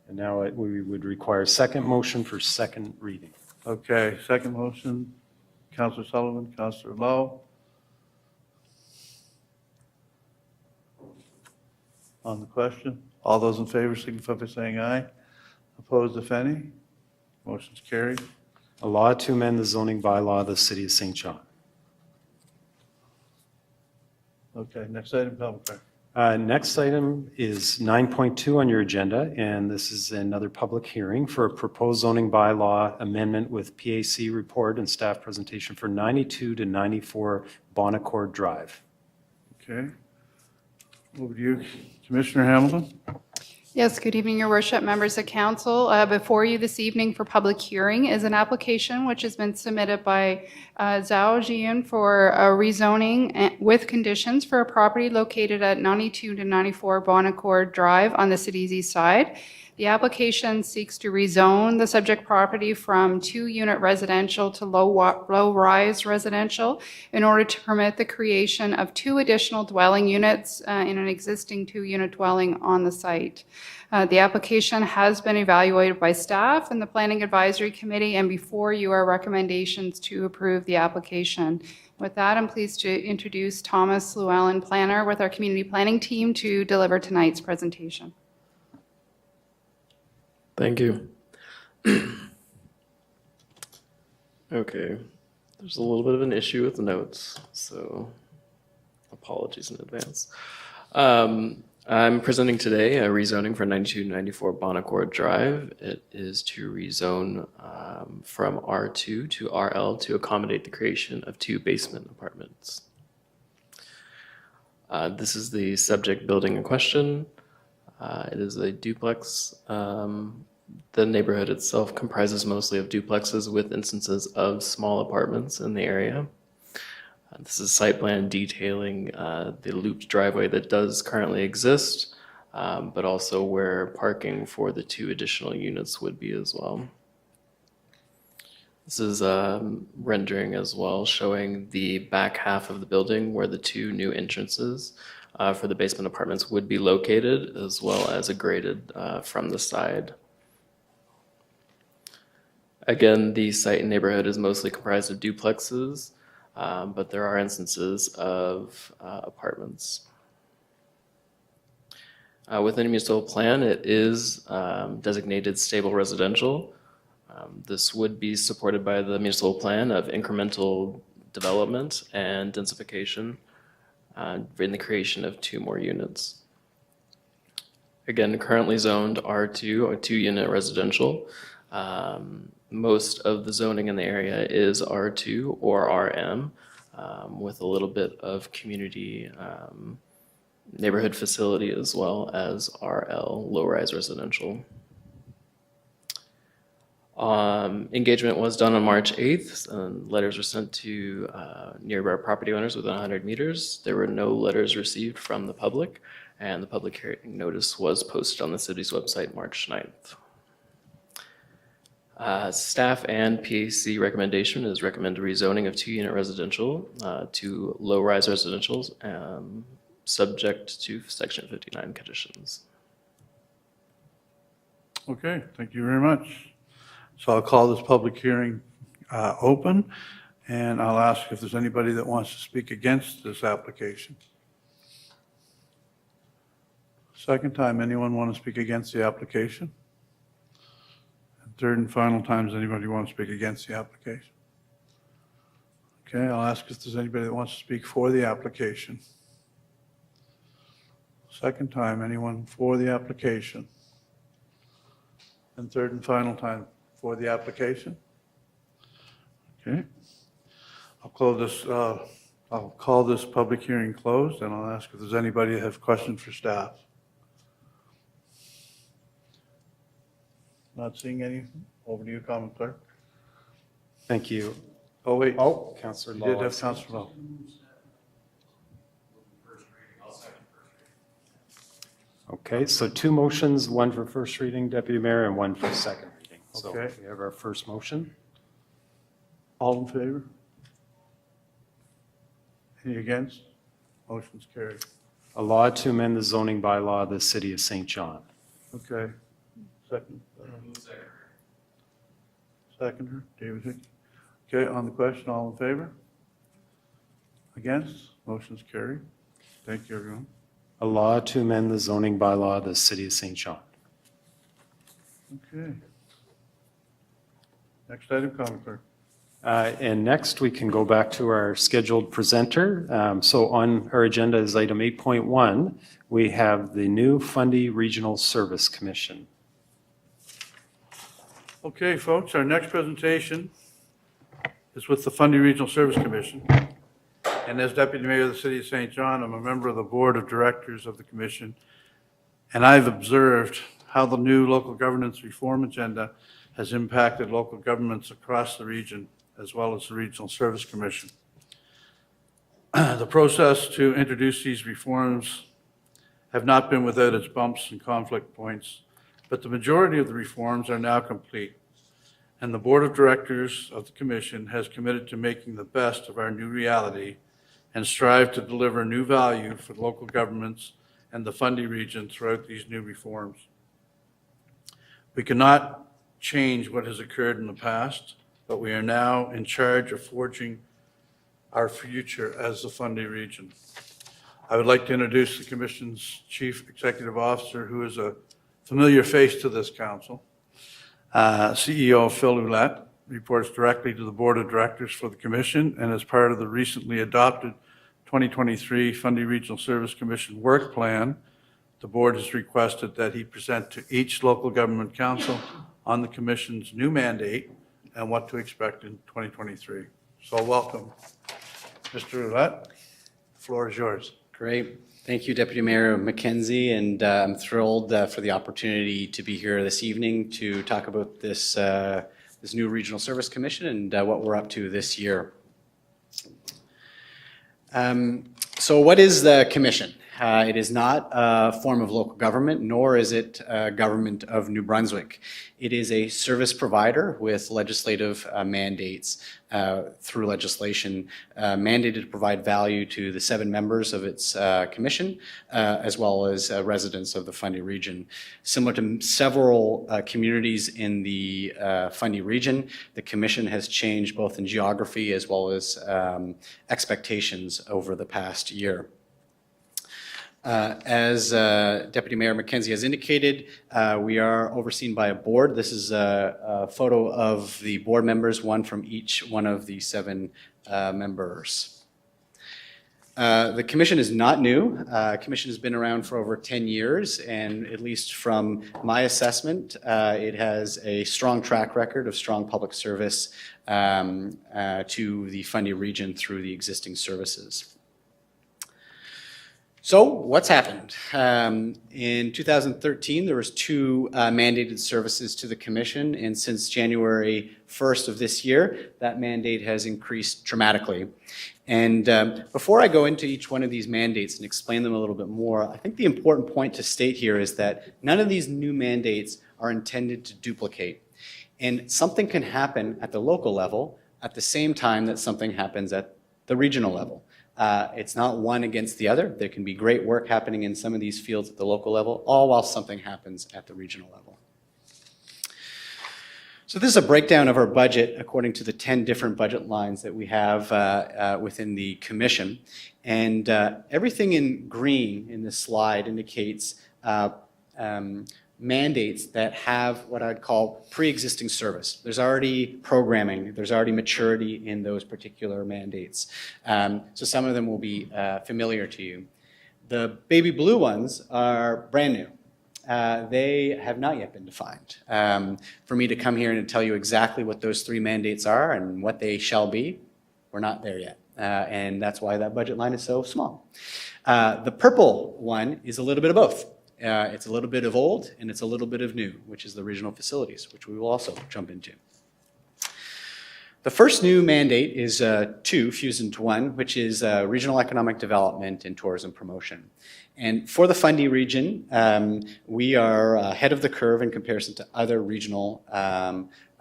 And now we would require second motion for second reading. Okay, second motion, Councilor Sullivan, Councilor Lowe. On the question, all those in favor signify by saying aye. Opposed, if any? Motion's carried. A law to amend the zoning bylaw of the City of St. John. Okay, next item, public comment. Next item is 9.2 on your agenda, and this is another public hearing for a proposed zoning bylaw amendment with PAC report and staff presentation for 92 to 94 Bonaccord Drive. Okay. Over to you, Commissioner Hamilton. Yes, good evening, Your Worship, members of council. Before you this evening for public hearing is an application which has been submitted by Zhao Jian for a rezoning with conditions for a property located at 92 to 94 Bonaccord Drive on the city's east side. The application seeks to rezone the subject property from 2-unit residential to low-rise residential in order to permit the creation of 2 additional dwelling units in an existing 2-unit dwelling on the site. The application has been evaluated by staff and the Planning Advisory Committee, and before you are recommendations to approve the application. With that, I'm pleased to introduce Thomas Llewellyn, planner with our community planning team, to deliver tonight's presentation. Thank you. Okay, there's a little bit of an issue with the notes, so apologies in advance. I'm presenting today a rezoning for 9294 Bonaccord Drive. It is to rezone from R2 to RL to accommodate the creation of 2 basement apartments. This is the subject building in question. It is a duplex. The neighborhood itself comprises mostly of duplexes with instances of small apartments in the area. This is site plan detailing the looped driveway that does currently exist, but also where parking for the 2 additional units would be as well. This is rendering as well, showing the back half of the building where the 2 new entrances for the basement apartments would be located, as well as a graded from the side. Again, the site and neighborhood is mostly comprised of duplexes, but there are instances of apartments. Within a municipal plan, it is designated stable residential. This would be supported by the municipal plan of incremental development and densification in the creation of 2 more units. Again, currently zoned R2 or 2-unit residential. Most of the zoning in the area is R2 or RM with a little bit of community neighborhood facility as well as RL, low-rise residential. Engagement was done on March 8th, and letters were sent to nearby property owners within 100 meters. There were no letters received from the public, and the public hearing notice was posted on the city's website March 9th. Staff and PAC recommendation is recommend rezoning of 2-unit residential to low-rise residentials, subject to Section 59 conditions. Okay, thank you very much. So I'll call this public hearing open, and I'll ask if there's anybody that wants to speak against this application. Second time, anyone want to speak against the application? And third and final time, does anybody want to speak against the application? Okay, I'll ask if there's anybody that wants to speak for the application. Second time, anyone for the application? And third and final time for the application? Okay. I'll call this public hearing closed, and I'll ask if there's anybody that has questions for staff. Not seeing any. Over to you, Common Clerk. Thank you. Oh, wait. Oh, Councillor You Law. did have Councillor Law. Okay, so 2 motions, 1 for first reading, Deputy Mayor, and 1 for second reading. So Okay. we have our first motion. All in favor? Any against? Motion's carried. A law to amend the zoning bylaw of the City of St. John. Okay. Second. Seconder, David Hickey. Okay, on the question, all in favor? Against? Motion's carried. Thank you, everyone. A law to amend the zoning bylaw of the City of St. John. Okay. Next item, Common Clerk. And next, we can go back to our scheduled presenter. So on our agenda is item 8.1. We have the new Fundy Regional Service Commission. Okay, folks, our next presentation is with the Fundy Regional Service Commission. And as Deputy Mayor of the City of St. John, I'm a member of the Board of Directors of the Commission, and I've observed how the new local governance reform agenda has impacted local governments across the region, as well as the Regional Service Commission. The process to introduce these reforms have not been without its bumps and conflict points, but the majority of the reforms are now complete, and the Board of Directors of the Commission has committed to making the best of our new reality and strive to deliver new value for local governments and the Fundy region throughout these new reforms. We cannot change what has occurred in the past, but we are now in charge of forging our future as the Fundy region. I would like to introduce the Commission's Chief Executive Officer, who is a familiar face to this council. CEO Phil Ouellette reports directly to the Board of Directors for the Commission, and as part of the recently adopted 2023 Fundy Regional Service Commission Work Plan, the Board has requested that he present to each local government council on the Commission's new mandate and what to expect in 2023. So welcome, Mr. Ouellette. The floor is yours. Great. Thank you, Deputy Mayor McKenzie, and I'm thrilled for the opportunity to be here this evening to talk about this new Regional Service Commission and what we're up to this year. So what is the Commission? It is not a form of local government, nor is it government of New Brunswick. It is a service provider with legislative mandates through legislation mandated to provide value to the 7 members of its commission, as well as residents of the Fundy region. Similar to several communities in the Fundy region, the commission has changed both in geography as well as expectations over the past year. As Deputy Mayor McKenzie has indicated, we are overseen by a board. This is a photo of the board members, one from each one of the 7 members. The commission is not new. Commission has been around for over 10 years, and at least from my assessment, it has a strong track record of strong public service to the Fundy region through the existing services. So what's happened? In 2013, there was 2 mandated services to the commission, and since January 1st of this year, that mandate has increased dramatically. And before I go into each one of these mandates and explain them a little bit more, I think the important point to state here is that none of these new mandates are intended to duplicate. And something can happen at the local level at the same time that something happens at the regional level. It's not one against the other. There can be great work happening in some of these fields at the local level, all while something happens at the regional level. So this is a breakdown of our budget according to the 10 different budget lines that we have within the commission. And everything in green in this slide indicates mandates that have what I'd call pre-existing service. There's already programming, there's already maturity in those particular mandates. So some of them will be familiar to you. The baby blue ones are brand new. They have not yet been defined. For me to come here and tell you exactly what those 3 mandates are and what they shall be, we're not there yet. And that's why that budget line is so small. The purple one is a little bit of both. It's a little bit of old and it's a little bit of new, which is the regional facilities, which we will also jump into. The first new mandate is 2 fused into 1, which is regional economic development and tourism promotion. And for the Fundy region, we are ahead of the curve in comparison to other regional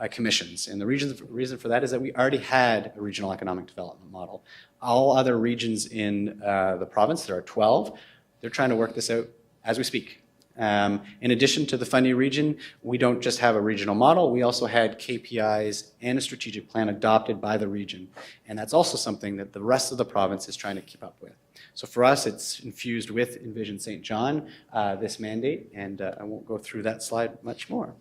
commissions. And the reason for that is that we already had a regional economic development model. All other regions in the province, there are 12, they're trying to work this out as we speak. In addition to the Fundy region, we don't just have a regional model, we also had KPIs and a strategic plan adopted by the region. And that's also something that the rest of the province is trying to keep up with. So for us, it's infused with Envision St. John, this mandate, and I won't go through that slide much more.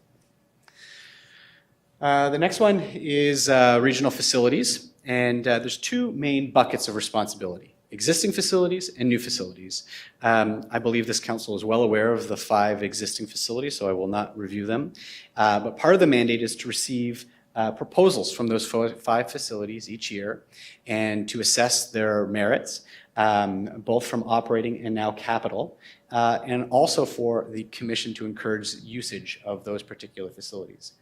The next one is regional facilities, and there's 2 main buckets of responsibility. Existing facilities and new facilities. I believe this council is well aware of the 5 existing facilities, so I will not review them. But part of the mandate is to receive proposals from those 5 facilities each year and to assess their merits, both from operating and now capital, and also for the commission to encourage usage of those particular facilities.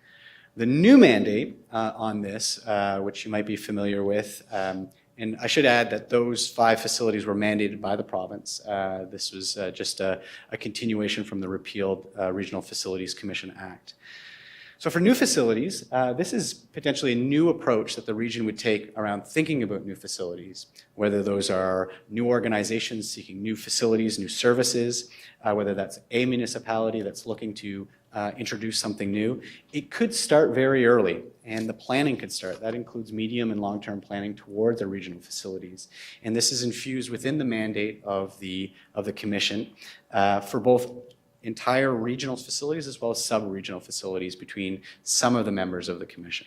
The new mandate on this, which you might be familiar with, and I should add that those 5 facilities were mandated by the province. This was just a continuation from the repealed Regional Facilities Commission Act. So for new facilities, this is potentially a new approach that the region would take around thinking about new facilities, whether those are new organizations seeking new facilities, new services, whether that's a municipality that's looking to introduce something new. It could start very early, and the planning could start. That includes medium and long-term planning towards the regional facilities. And this is infused within the mandate of the commission for both entire regional facilities as well as sub-regional facilities between some of the members of the commission.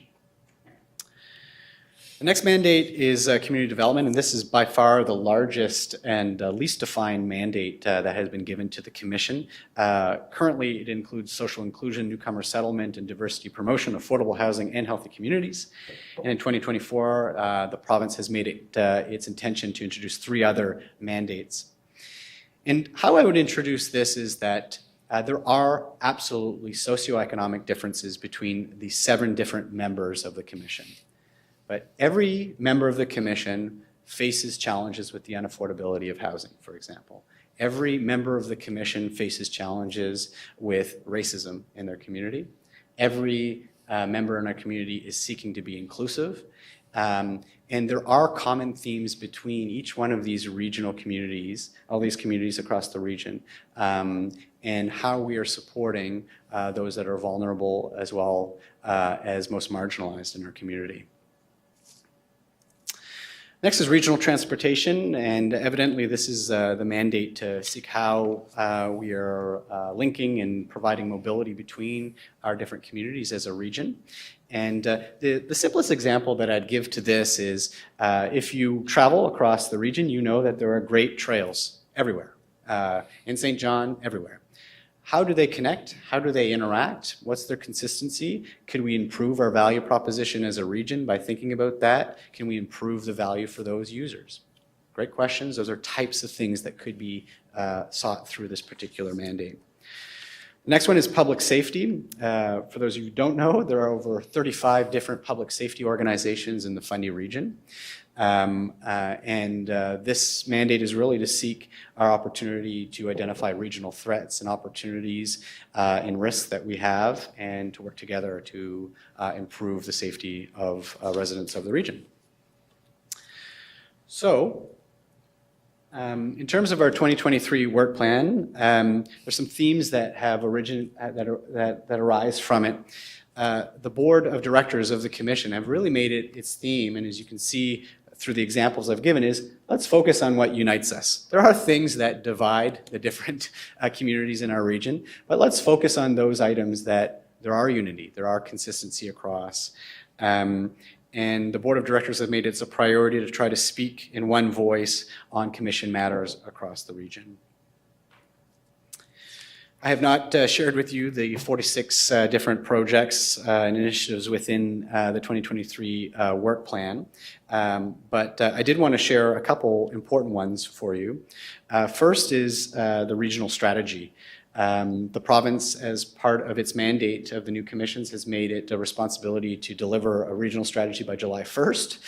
The next mandate is community development, and this is by far the largest and least defined mandate that has been given to the commission. Currently, it includes social inclusion, newcomer settlement, and diversity promotion, affordable housing, and healthy communities. And in 2024, the province has made it its intention to introduce 3 other mandates. And how I would introduce this is that there are absolutely socioeconomic differences between the 7 different members of the commission. But every member of the commission faces challenges with the unaffordability of housing, for example. Every member of the commission faces challenges with racism in their community. Every member in our community is seeking to be inclusive. And there are common themes between each one of these regional communities, all these communities across the region, and how we are supporting those that are vulnerable as well as most marginalized in our community. Next is regional transportation, and evidently this is the mandate to seek how we are linking and providing mobility between our different communities as a region. And the simplest example that I'd give to this is if you travel across the region, you know that there are great trails everywhere. In St. John, everywhere. How do they connect? How do they interact? What's their consistency? Could we improve our value proposition as a region by thinking about that? Can we improve the value for those users? Great questions. Those are types of things that could be sought through this particular mandate. The next one is public safety. For those of you who don't know, there are over 35 different public safety organizations in the Fundy region. This mandate is really to seek our opportunity to identify regional threats and opportunities and risks that we have, and to work together to improve the safety of residents of the region. So, in terms of our 2023 work plan, there's some themes that have that arise from it. The board of directors of the commission have really made it its theme, and as you can see through the examples I've given, is let's focus on what unites us. There are things that divide the different communities in our region, but let's focus on those items that there are unity, there are consistency across. And the board of directors have made it a priority to try to speak in one voice on commission matters across the region. I have not shared with you the 46 different projects and initiatives within the 2023 work plan, but I did want to share a couple important ones for you. First is the regional strategy. The province, as part of its mandate of the new commissions, has made it a responsibility to deliver a regional strategy by July 1st.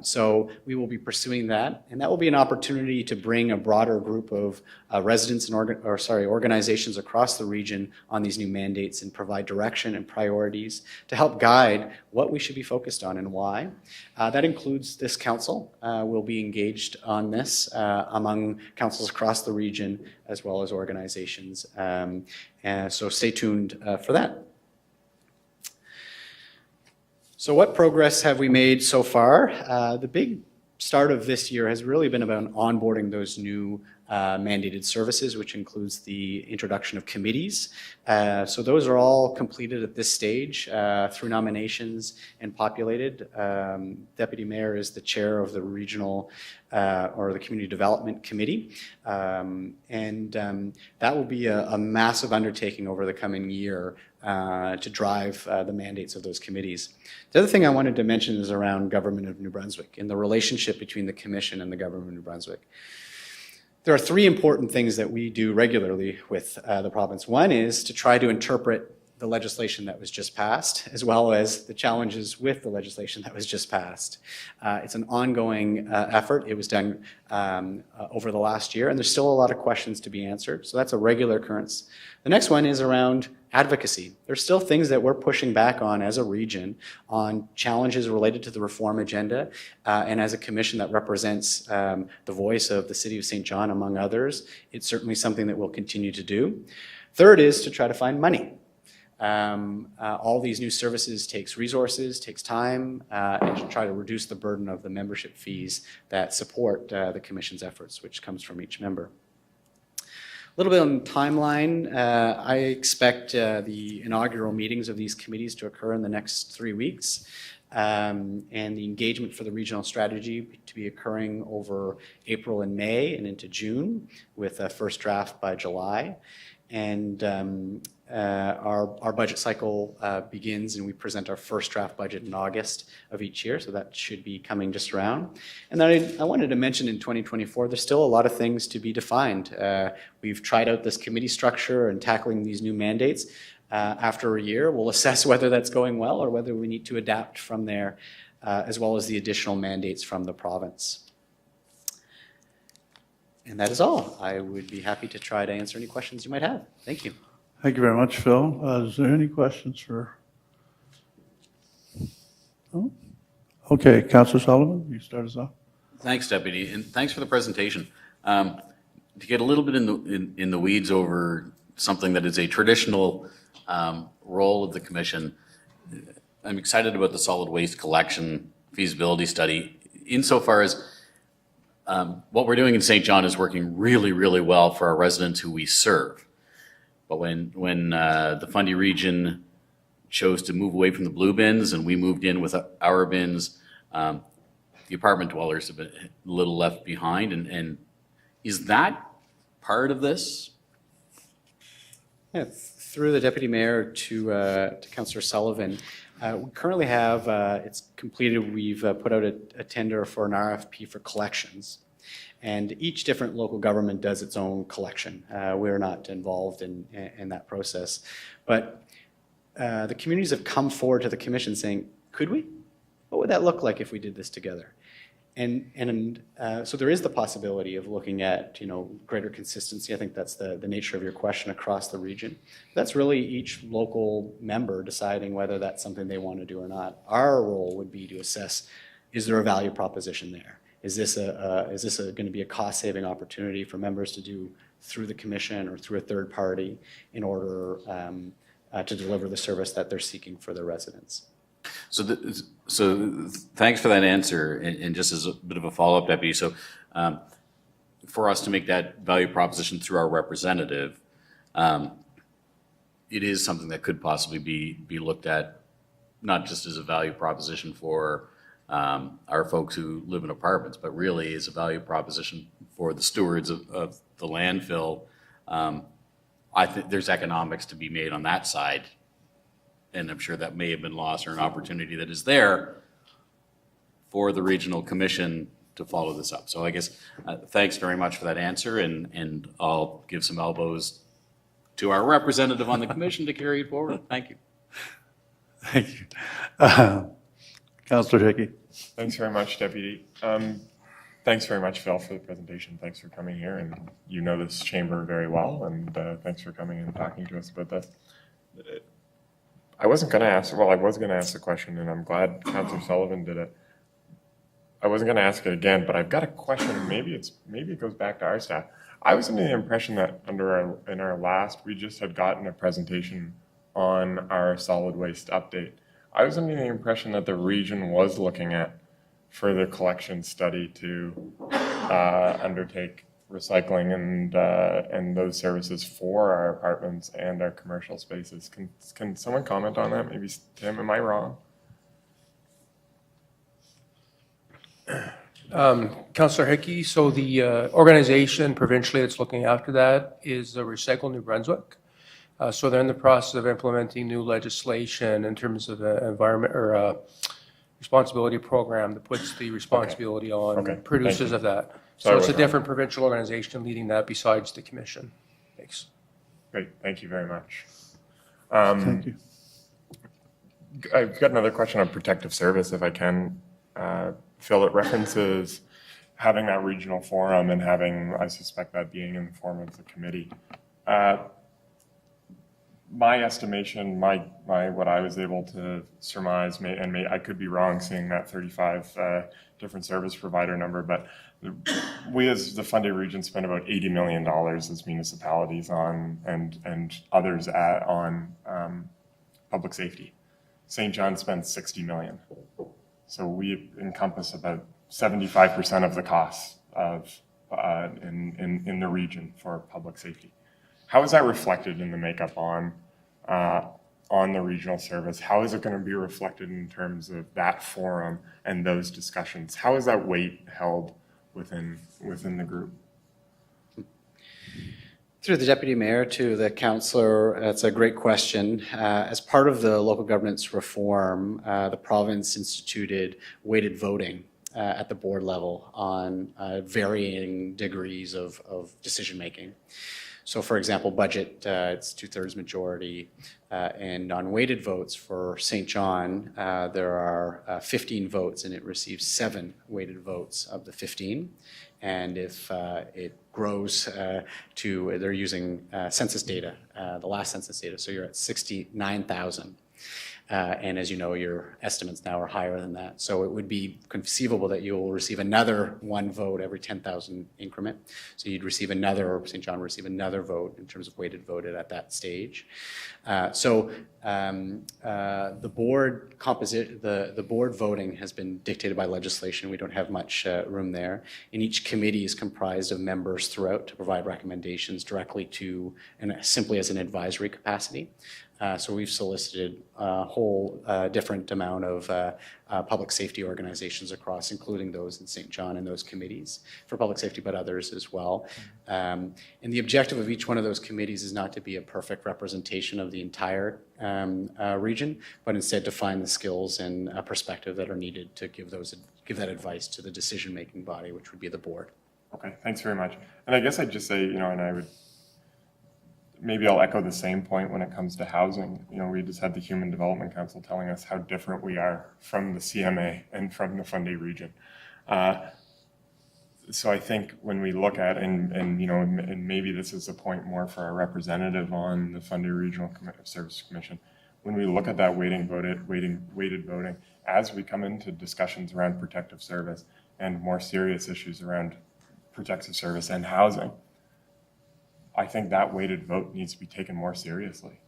So we will be pursuing that, and that will be an opportunity to bring a broader group of residents and organizations across the region on these new mandates and provide direction and priorities to help guide what we should be focused on and why. That includes this council. Will be engaged on this among councils across the region as well as organizations. So stay tuned for that. So what progress have we made so far? The big start of this year has really been about onboarding those new mandated services, which includes the introduction of committees. So those are all completed at this stage through nominations and populated. Deputy Mayor is the chair of the regional or the Community Development Committee. That will be a massive undertaking over the coming year to drive the mandates of those committees. The other thing I wanted to mention is around Government of New Brunswick and the relationship between the Commission and the Government of New Brunswick. There are three important things that we do regularly with the province. One is to try to interpret the legislation that was just passed, as well as the challenges with the legislation that was just passed. It's an ongoing effort. It was done over the last year, and there's still a lot of questions to be answered. So that's a regular occurrence. The next one is around advocacy. There's still things that we're pushing back on as a region on challenges related to the reform agenda, and as a commission that represents the voice of the City of St. John, among others, it's certainly something that we'll continue to do. Third is to try to find money. All these new services takes resources, takes time, and to try to reduce the burden of the membership fees that support the Commission's efforts, which comes from each member. A little bit on timeline. I expect the inaugural meetings of these committees to occur in the next 3 weeks, and the engagement for the regional strategy to be occurring over April and May and into June, with a first draft by July. And our budget cycle begins, and we present our first draft budget in August of each year, so that should be coming just around. And then I wanted to mention in 2024, there's still a lot of things to be defined. We've tried out this committee structure and tackling these new mandates. After a year, we'll assess whether that's going well or whether we need to adapt from there, as well as the additional mandates from the province. And that is all. I would be happy to try to answer any questions you might have. Thank you. Thank you very much, Phil. Is there any questions for? No? Okay, Councillor Sullivan, you start us off. Thanks, Deputy, and thanks for the presentation. To get a little bit in the weeds over something that is a traditional role of the Commission, I'm excited about the solid waste collection feasibility study. insofar as what we're doing in St. John is working really, really well for our residents who we serve. But when the Fundy region chose to move away from the blue bins and we moved in with our bins, the apartment dwellers have been a little left behind. And is that part of this? Yeah, through the deputy mayor to Councillor Sullivan, we currently have, it's completed, we've put out a tender for an RFP for collections. And each different local government does its own collection. We're not involved in that process. But the communities have come forward to the commission saying, could we? What would that look like if we did this together? And so there is the possibility of looking at, greater consistency. I think that's the nature of your question across the region. That's really each local member deciding whether that's something they want to do or not. Our role would be to assess, is there a value proposition there? Is this going to be a cost-saving opportunity for members to do through the commission or through a third party in order to deliver the service that they're seeking for their residents? So thanks for that answer. And just as a bit of a follow-up, Deputy, so for us to make that value proposition through our representative, it is something that could possibly be looked at, not just as a value proposition for our folks who live in apartments, but really is a value proposition for the stewards of the landfill. I think there's economics to be made on that side. And I'm sure that may have been lost or an opportunity that is there for the regional commission to follow this up. So I guess thanks very much for that answer, and I'll give some elbows to our representative on the commission to carry it forward. Thank you. Thank you. Councillor Hickey. Thanks very much, Deputy. Thanks very much, Phil, for the presentation. Thanks for coming here, and you know this chamber very well, and thanks for coming and talking to us about that. I was going to ask the question, and I'm glad Councillor Sullivan did it. I wasn't going to ask it again, but I've got a question. Maybe it goes back to our staff. I was under the impression that in our last, we just had gotten a presentation on our solid waste update. I was under the impression that the region was looking at further collection study to undertake recycling and those services for our apartments and our commercial spaces. Can someone comment on that? Maybe Tim, am I wrong? Councillor Hickey, so the organization provincially that's looking after that is Recycle New Brunswick. So they're in the process of implementing new legislation in terms of environment or responsibility program that puts the responsibility on producers of that. So it's a different provincial organization leading that besides the commission. Thanks. Great, thank you very much. Thank you. I've got another question on protective service, if I can. Phil, it references having that regional forum and having, I suspect that being in the form of the committee. My estimation, what I was able to surmise, I could be wrong seeing that 35 different service provider number, but we as the Fundy region spend about $80 million as municipalities on and others on public safety. St. John spends $60 million. So we encompass about 75% of the costs of in the region for public safety. How is that reflected in the makeup on the regional service? How is it going to be reflected in terms of that forum and those discussions? How is that weight held within the group? Through the deputy mayor to the councillor, that's a great question. As part of the local governance reform, the province instituted weighted voting at the board level on varying degrees of decision making. So for example, budget, it's 2/3 majority, and on weighted votes for St. John, there are 15 votes and it receives 7 weighted votes of the 15. And if it grows they're using census data, the last census data, so you're at 69,000. And as you know, your estimates now are higher than that. So it would be conceivable that you will receive another one vote every 10,000 increment. So you'd receive another, or St. John would receive another vote in terms of weighted voted at that stage. The board the board voting has been dictated by legislation. We don't have much room there. And each committee is comprised of members throughout to provide recommendations directly to, and simply as an advisory capacity. So we've solicited a whole different amount of public safety organizations across, including those in St. John and those committees for public safety, but others as well. And the objective of each one of those committees is not to be a perfect representation of the entire region, but instead to find the skills and perspective that are needed to give that advice to the decision-making body, which would be the board. Okay, thanks very much. And I guess I'd just say, and maybe I'll echo the same point when it comes to housing. We just had the Human Development Council telling us how different we are from the CMA and from the Fundy region. So I think when we look at, and maybe this is a point more for our representative on the Fundy Regional Service Commission, when we look at that weighted voting, as we come into discussions around protective service and more serious issues around protective service and housing, I think that weighted vote needs to be taken more seriously.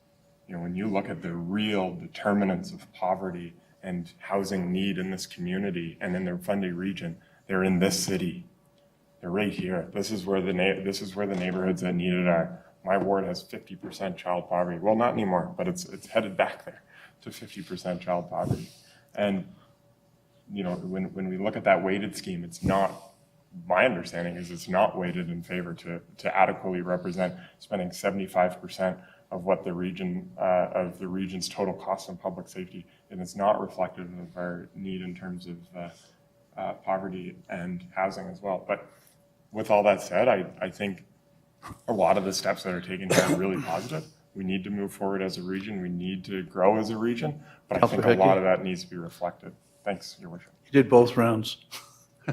When you look at the real determinants of poverty and housing need in this community and in the Fundy region, they're in this city. They're right here. This is where the neighborhoods that need it are. My ward has 50% child poverty. Well, not anymore, but it's headed back there to 50% child poverty. And when we look at that weighted scheme, it's not. My understanding is it's not weighted in favor to adequately represent spending 75% of what the region's total cost on public safety, and it's not reflective of our need in terms of poverty and housing as well. But with all that said, I think a lot of the steps that are taken here are really positive. We need to move forward as a region. We need to grow as a region, but I think a lot of that needs to be reflected. Thanks, Your Worship. You did both rounds.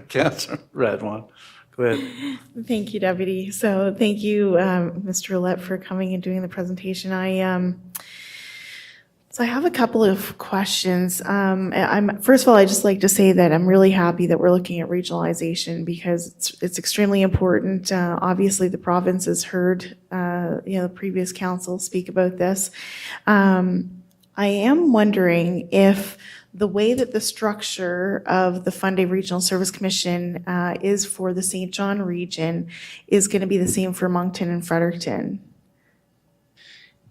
Councillor Radwan, go ahead. Thank you, Deputy. So thank you, Mr. Roulette, for coming and doing the presentation. So I have a couple of questions. First of all, I'd just like to say that I'm really happy that we're looking at regionalization because it's extremely important. Obviously, the province has heard, the previous council speak about this. I am wondering if the way that the structure of the Fundy Regional Service Commission is for the St. John region is going to be the same for Moncton and Fredericton.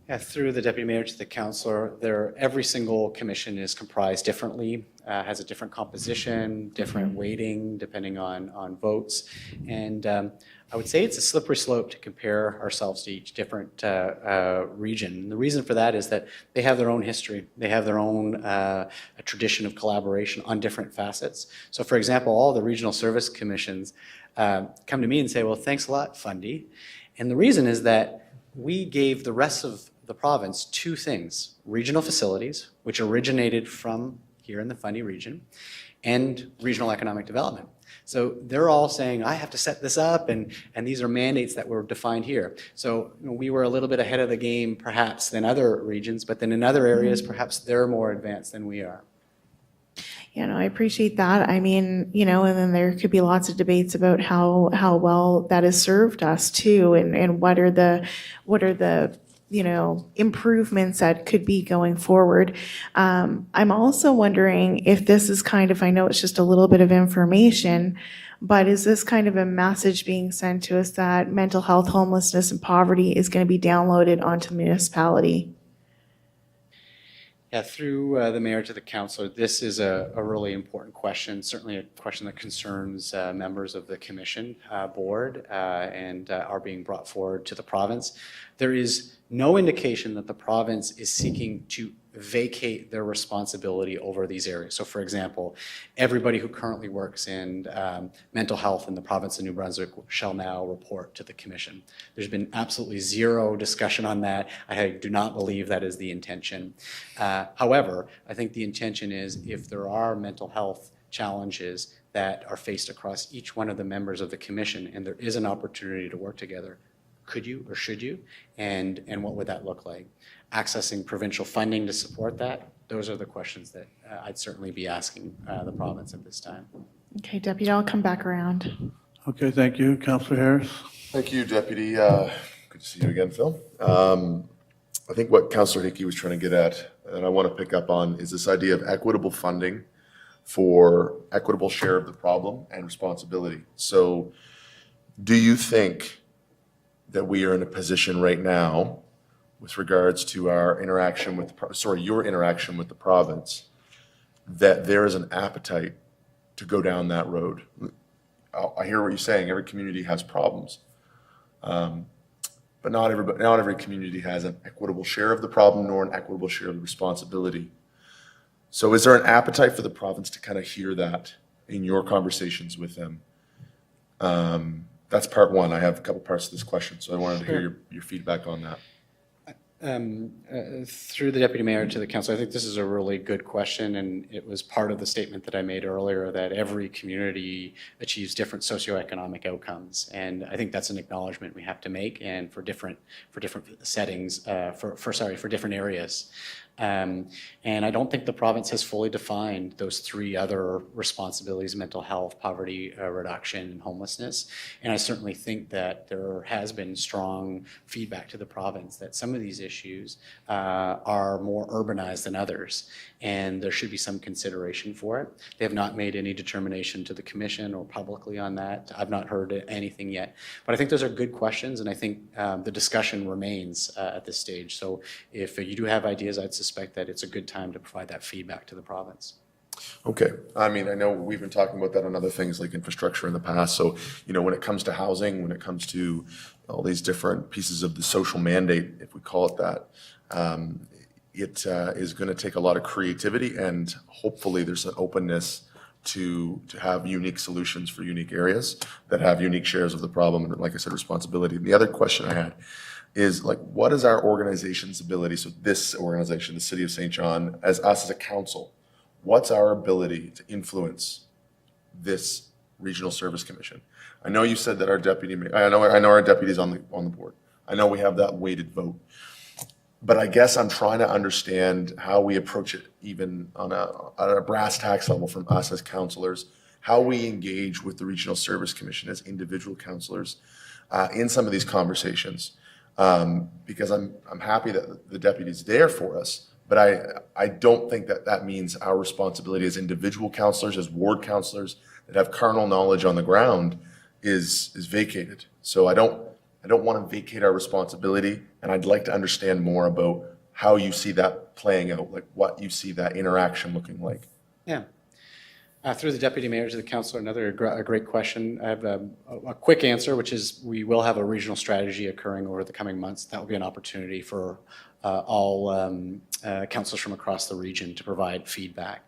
Yeah, through the Deputy Mayor to the Councillor, every single commission is comprised differently, has a different composition, different weighting depending on votes. And I would say it's a slippery slope to compare ourselves to each different region. And the reason for that is that they have their own history. They have their own a tradition of collaboration on different facets. So for example, all the regional service commissions come to me and say, well, thanks a lot, Fundy. And the reason is that we gave the rest of the province two things: regional facilities, which originated from here in the Fundy region, and regional economic development. So they're all saying, I have to set this up, and these are mandates that were defined here. So we were a little bit ahead of the game, perhaps, than other regions, but then in other areas, perhaps they're more advanced than we are. Yeah, no, I appreciate that. I mean, and then there could be lots of debates about how well that has served us too, and what are the improvements that could be going forward. I'm also wondering if this is I know it's just a little bit of information, but is this kind of a message being sent to us that mental health, homelessness, and poverty is going to be downloaded onto the municipality? Yeah, through the mayor to the councillor, this is a really important question, certainly a question that concerns members of the commission board and are being brought forward to the province. There is no indication that the province is seeking to vacate their responsibility over these areas. So for example, everybody who currently works in mental health in the province of New Brunswick shall now report to the commission. There's been absolutely zero discussion on that. I do not believe that is the intention. However, I think the intention is if there are mental health challenges that are faced across each one of the members of the commission and there is an opportunity to work together, could you or should you? And what would that look like? Accessing provincial funding to support that? those are the questions that I'd certainly be asking the province at this time. Okay, Deputy, I'll come back around. Okay, thank you. Councillor Harris? Thank you, Deputy. Good to see you again, Phil. I think what Councillor Hickey was trying to get at, and I want to pick up on, is this idea of equitable funding for equitable share of the problem and responsibility. So do you think that we are in a position right now with regards to our interaction with, your interaction with the province, that there is an appetite to go down that road? I hear what you're saying. Every community has problems. But not every community has an equitable share of the problem nor an equitable share of the responsibility. So is there an appetite for the province to kind of hear that in your conversations with them? That's part one. I have a couple parts to this question, so I wanted to hear your feedback on that. Through the Deputy Mayor to the Council, I think this is a really good question, and it was part of the statement that I made earlier that every community achieves different socioeconomic outcomes, and I think that's an acknowledgement we have to make, and for different settings, for different areas. And I don't think the province has fully defined those three other responsibilities: mental health, poverty reduction, and homelessness. And I certainly think that there has been strong feedback to the province that some of these issues are more urbanized than others, and there should be some consideration for it. They have not made any determination to the Commission or publicly on that. I've not heard anything yet. But I think those are good questions, and I think the discussion remains at this stage. So if you do have ideas, I'd suspect that it's a good time to provide that feedback to the province. Okay. I mean, I know we've been talking about that on other things like infrastructure in the past. So, when it comes to housing, when it comes to all these different pieces of the social mandate, if we call it that, it is going to take a lot of creativity, and hopefully there's an openness to have unique solutions for unique areas that have unique shares of the problem and, like I said, responsibility. And the other question I had is, what is our organization's ability, so this organization, the City of St. John, as us as a council, what's our ability to influence this Regional Service Commission? I know you said that our deputy, I know our deputy's on the board. I know we have that weighted vote. But I guess I'm trying to understand how we approach it, even on a brass tacks level, from us as councillors, how we engage with the Regional Service Commission as individual councillors in some of these conversations. Because I'm happy that the deputy's there for us, but I don't think that means our responsibility as individual councillors, as ward councillors that have carnal knowledge on the ground is vacated. So I don't want to vacate our responsibility, and I'd like to understand more about how you see that playing out, like what you see that interaction looking like. Yeah. Through the Deputy Mayor to the Council, a great question. I have a quick answer, which is we will have a regional strategy occurring over the coming months. That will be an opportunity for all councillors from across the region to provide feedback.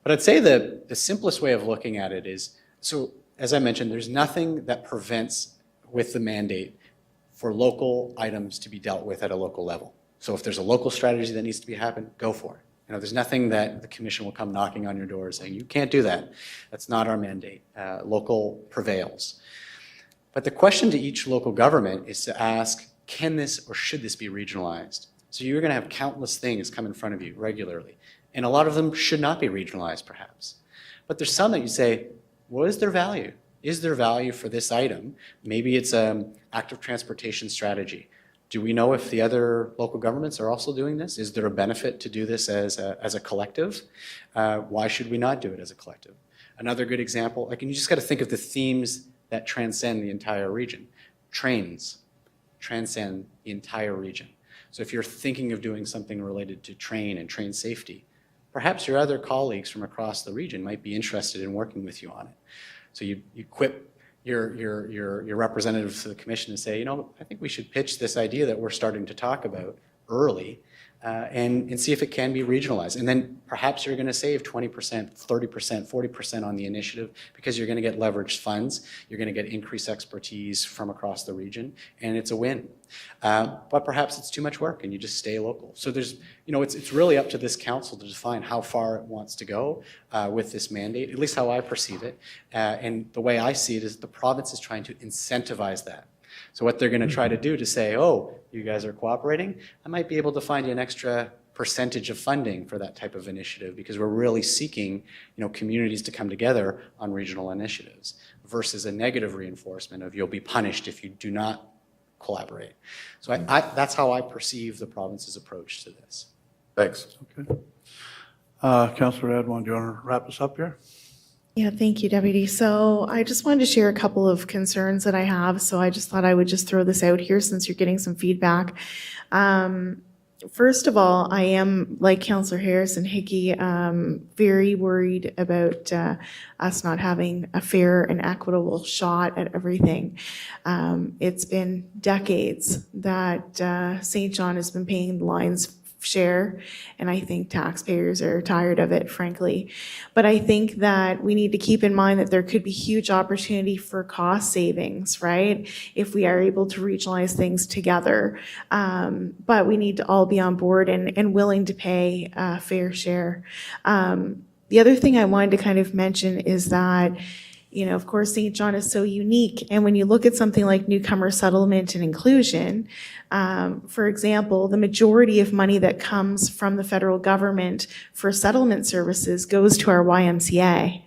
But I'd say the simplest way of looking at it is, so as I mentioned, there's nothing that prevents with the mandate for local items to be dealt with at a local level. So if there's a local strategy that needs to be happen, go for it. There's nothing that the Commission will come knocking on your door saying, you can't do that. That's not our mandate. Local prevails. But the question to each local government is to ask, can this or should this be regionalized? So you're going to have countless things come in front of you regularly. And a lot of them should not be regionalized, perhaps. But there's some that you say, what is their value? Is there value for this item? Maybe it's an active transportation strategy. Do we know if the other local governments are also doing this? Is there a benefit to do this as a collective? Why should we not do it as a collective? Another good example, you just got to think of the themes that transcend the entire region. Trains transcend the entire region. So if you're thinking of doing something related to train and train safety, perhaps your other colleagues from across the region might be interested in working with you on it. So you equip your representatives to the Commission and say, I think we should pitch this idea that we're starting to talk about early and see if it can be regionalized. And then perhaps you're going to save 20%, 30%, 40% on the initiative because you're going to get leveraged funds, you're going to get increased expertise from across the region, and it's a win. But perhaps it's too much work and you just stay local. So there's, it's really up to this council to define how far it wants to go with this mandate, at least how I perceive it. And the way I see it is the province is trying to incentivize that. So what they're going to try to do to say, oh, you guys are cooperating, I might be able to find you an extra percentage of funding for that type of initiative, because we're really seeking, communities to come together on regional initiatives versus a negative reinforcement of you'll be punished if you do not collaborate. So that's how I perceive the province's approach to this. Thanks. Okay. Councillor Edwin, do you want to wrap us up here? Yeah, thank you, Deputy. So I just wanted to share a couple of concerns that I have. So I just thought I would just throw this out here since you're getting some feedback. First of all, I am, like Councillor Harris and Hickey, very worried about us not having a fair and equitable shot at everything. It's been decades that St. John has been paying the Lions share, and I think taxpayers are tired of it, frankly. But I think that we need to keep in mind that there could be huge opportunity for cost savings, right? If we are able to regionalize things together. But we need to all be on board and willing to pay a fair share. The other thing I wanted to kind of mention is that of course, St. John is so unique. And when you look at something like newcomer settlement and inclusion, for example, the majority of money that comes from the federal government for settlement services goes to our YMCA.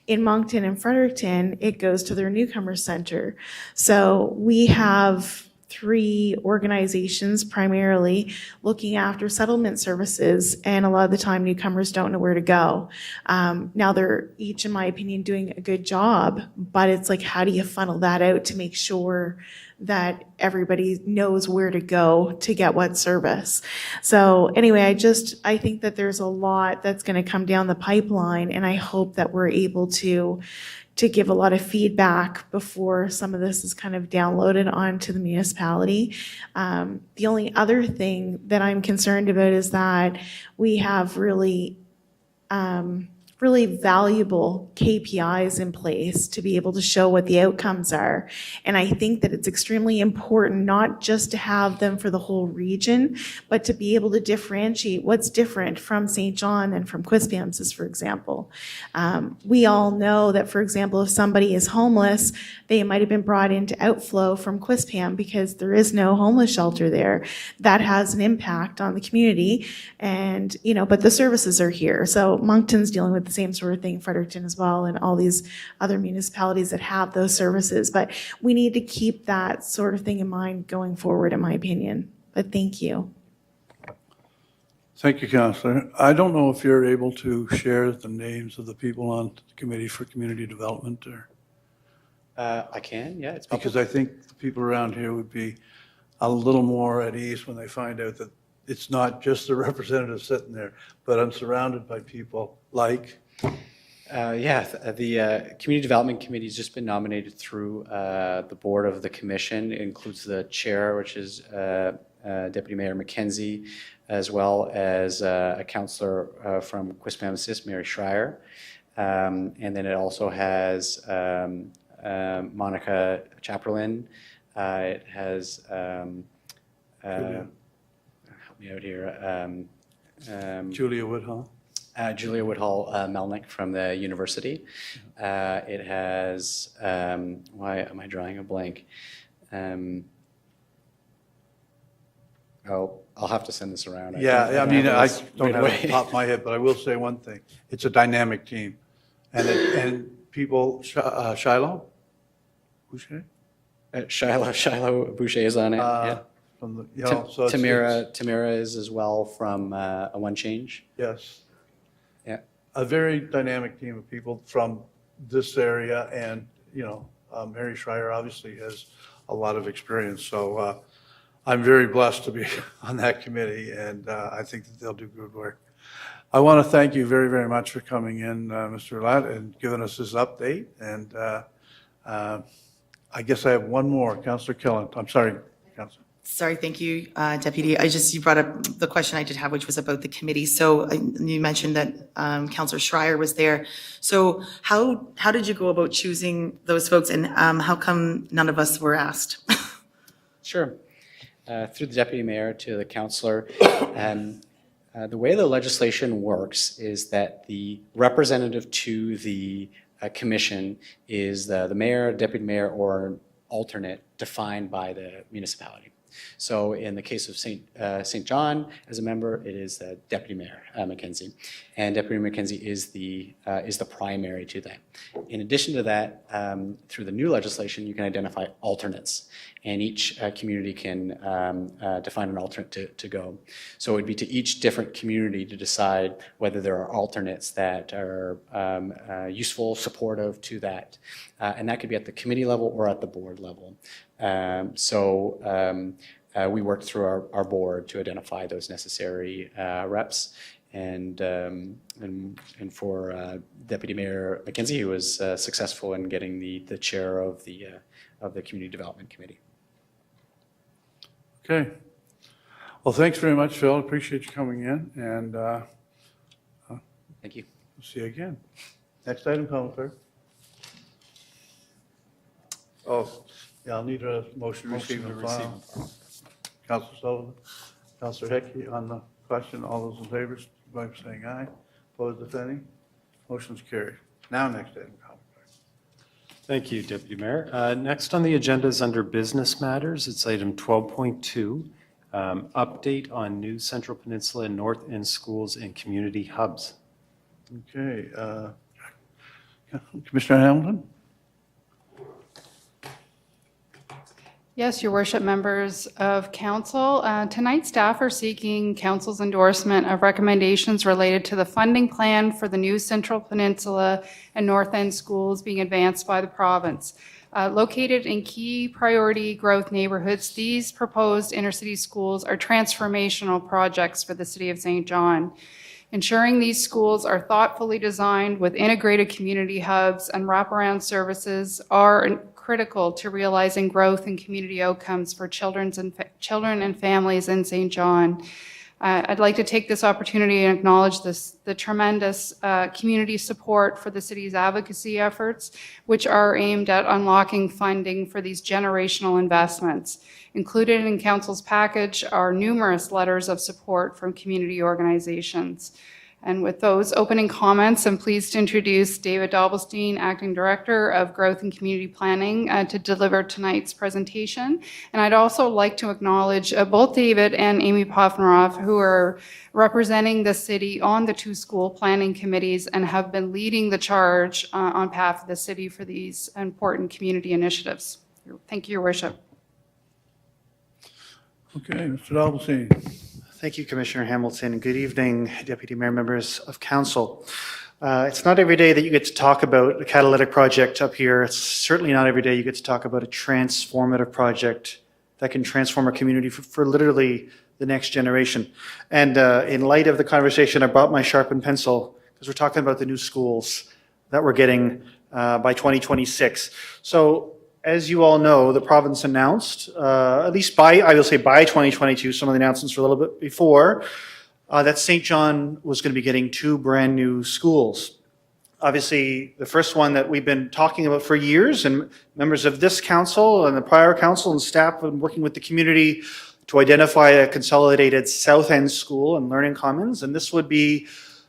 In Moncton and Fredericton, it goes to their newcomer center. So we have 3 organizations primarily looking after settlement services, and a lot of the time newcomers don't know where to go. Now they're each, in my opinion, doing a good job, but it's like, how do you funnel that out to make sure that everybody knows where to go to get what service? So anyway, I think that there's a lot that's going to come down the pipeline, and I hope that we're able to give a lot of feedback before some of this is kind of downloaded onto the municipality. The only other thing that I'm concerned about is that we have really valuable KPIs in place to be able to show what the outcomes are. And I think that it's extremely important not just to have them for the whole region, but to be able to differentiate what's different from St. John and from Quispamsis, for example. We all know that, for example, if somebody is homeless, they might have been brought into outflow from Quispam because there is no homeless shelter there. That has an impact on the community, and but the services are here. So Moncton's dealing with the same sort of thing, Fredericton as well, and all these other municipalities that have those services. But we need to keep that sort of thing in mind going forward, in my opinion. But thank you. Thank you, Councillor. I don't know if you're able to share the names of the people on the Committee for Community Development, or I can, yeah. It's public. because I think the people around here would be a little more at ease when they find out that it's not just the representative sitting there, but I'm surrounded by people like. The Community Development Committee has just been nominated through the board of the commission. It includes the chair, which is Deputy Mayor McKenzie, as well as a councillor from Quispamsis, Mary Schreier. And then it also has Monica Chaperlin. It has, help me out here, Julia Woodhull. Julia Woodhull Melnick from the university. It has, why am I drawing a blank? I'll have to send this around. Yeah, I mean, I don't have it right off the top of my head, but I will say one thing. It's a dynamic team. And people, Shiloh? Boucher? Shiloh Boucher is on it, yeah. From the, so Tamira is as well from a One Change. Yes. Yeah. A very dynamic team of people from this area, and, Mary Schreier obviously has a lot of experience. So I'm very blessed to be on that committee, and I think that they'll do good work. I want to thank you very, very much for coming in, Mr. Latt, and giving us this update. And I guess I have one more. Councillor Killen. I'm sorry, Councillor. Sorry, thank you, Deputy. You brought up the question I did have, which was about the committee. So you mentioned that Councillor Schreier was there. So how did you go about choosing those folks, and how come none of us were asked? Sure. Through the Deputy Mayor to the councillor, the way the legislation works is that the representative to the commission is the mayor, deputy mayor, or alternate defined by the municipality. So in the case of St. John, as a member, it is Deputy Mayor Mackenzie, and Deputy Mayor Mackenzie is the primary to that. In addition to that, through the new legislation, you can identify alternates, and each community can define an alternate to go. So it would be to each different community to decide whether there are alternates that are useful, supportive to that. And that could be at the committee level or at the board level. We worked through our board to identify those necessary reps. And for Deputy Mayor Mackenzie, he was successful in getting the chair of the Community Development Committee. Okay. Well, thanks very much, Phil. Appreciate you coming in, and thank you. See you again. Next item, Common Clerk. Oh, yeah, I'll need a motion to receive and file. Councilor Sullivan, Councilor Hickey on the question. All those in favor, by saying aye. Opposed, if any. Motion's carried. Now, next item, Common Clerk. Thank you, Deputy Mayor. Next on the agenda is under business matters. It's item 12.2, update on new Central Peninsula and North End schools and community hubs. Okay. Commissioner Hamilton? Yes, Your Worship, members of council. Tonight, staff are seeking council's endorsement of recommendations related to the funding plan for the new Central Peninsula and North End schools being advanced by the province. Located in key priority growth neighborhoods, these proposed intercity schools are transformational projects for the City of St. John. Ensuring these schools are thoughtfully designed with integrated community hubs and wraparound services are critical to realizing growth and community outcomes for children and families in St. John. I'd like to take this opportunity and acknowledge the tremendous community support for the city's advocacy efforts, which are aimed at unlocking funding for these generational investments. Included in Council's package are numerous letters of support from community organizations. And with those opening comments, I'm pleased to introduce David Dobbelstein, Acting Director of Growth and Community Planning, to deliver tonight's presentation. And I'd also like to acknowledge both David and Amy Poffenroff, who are representing the city on the two school planning committees and have been leading the charge on behalf of the city for these important community initiatives. Thank you, Your Worship. Okay, Mr. Dobbelstein. Thank you, Commissioner Hamilton, and good evening, Deputy Mayor, members of Council. It's not every day that you get to talk about a catalytic project up here. It's certainly not every day you get to talk about a transformative project that can transform our community for literally the next generation. And in light of the conversation, I brought my sharpened pencil because we're talking about the new schools that we're getting by 2026. So, as you all know, the province announced, at least by 2022, some of the announcements were a little bit before, that St. John was going to be getting 2 brand new schools. Obviously, the first one that we've been talking about for years, and members of this council and the prior council and staff have been working with the community to identify a consolidated South End school and learning commons, and this would be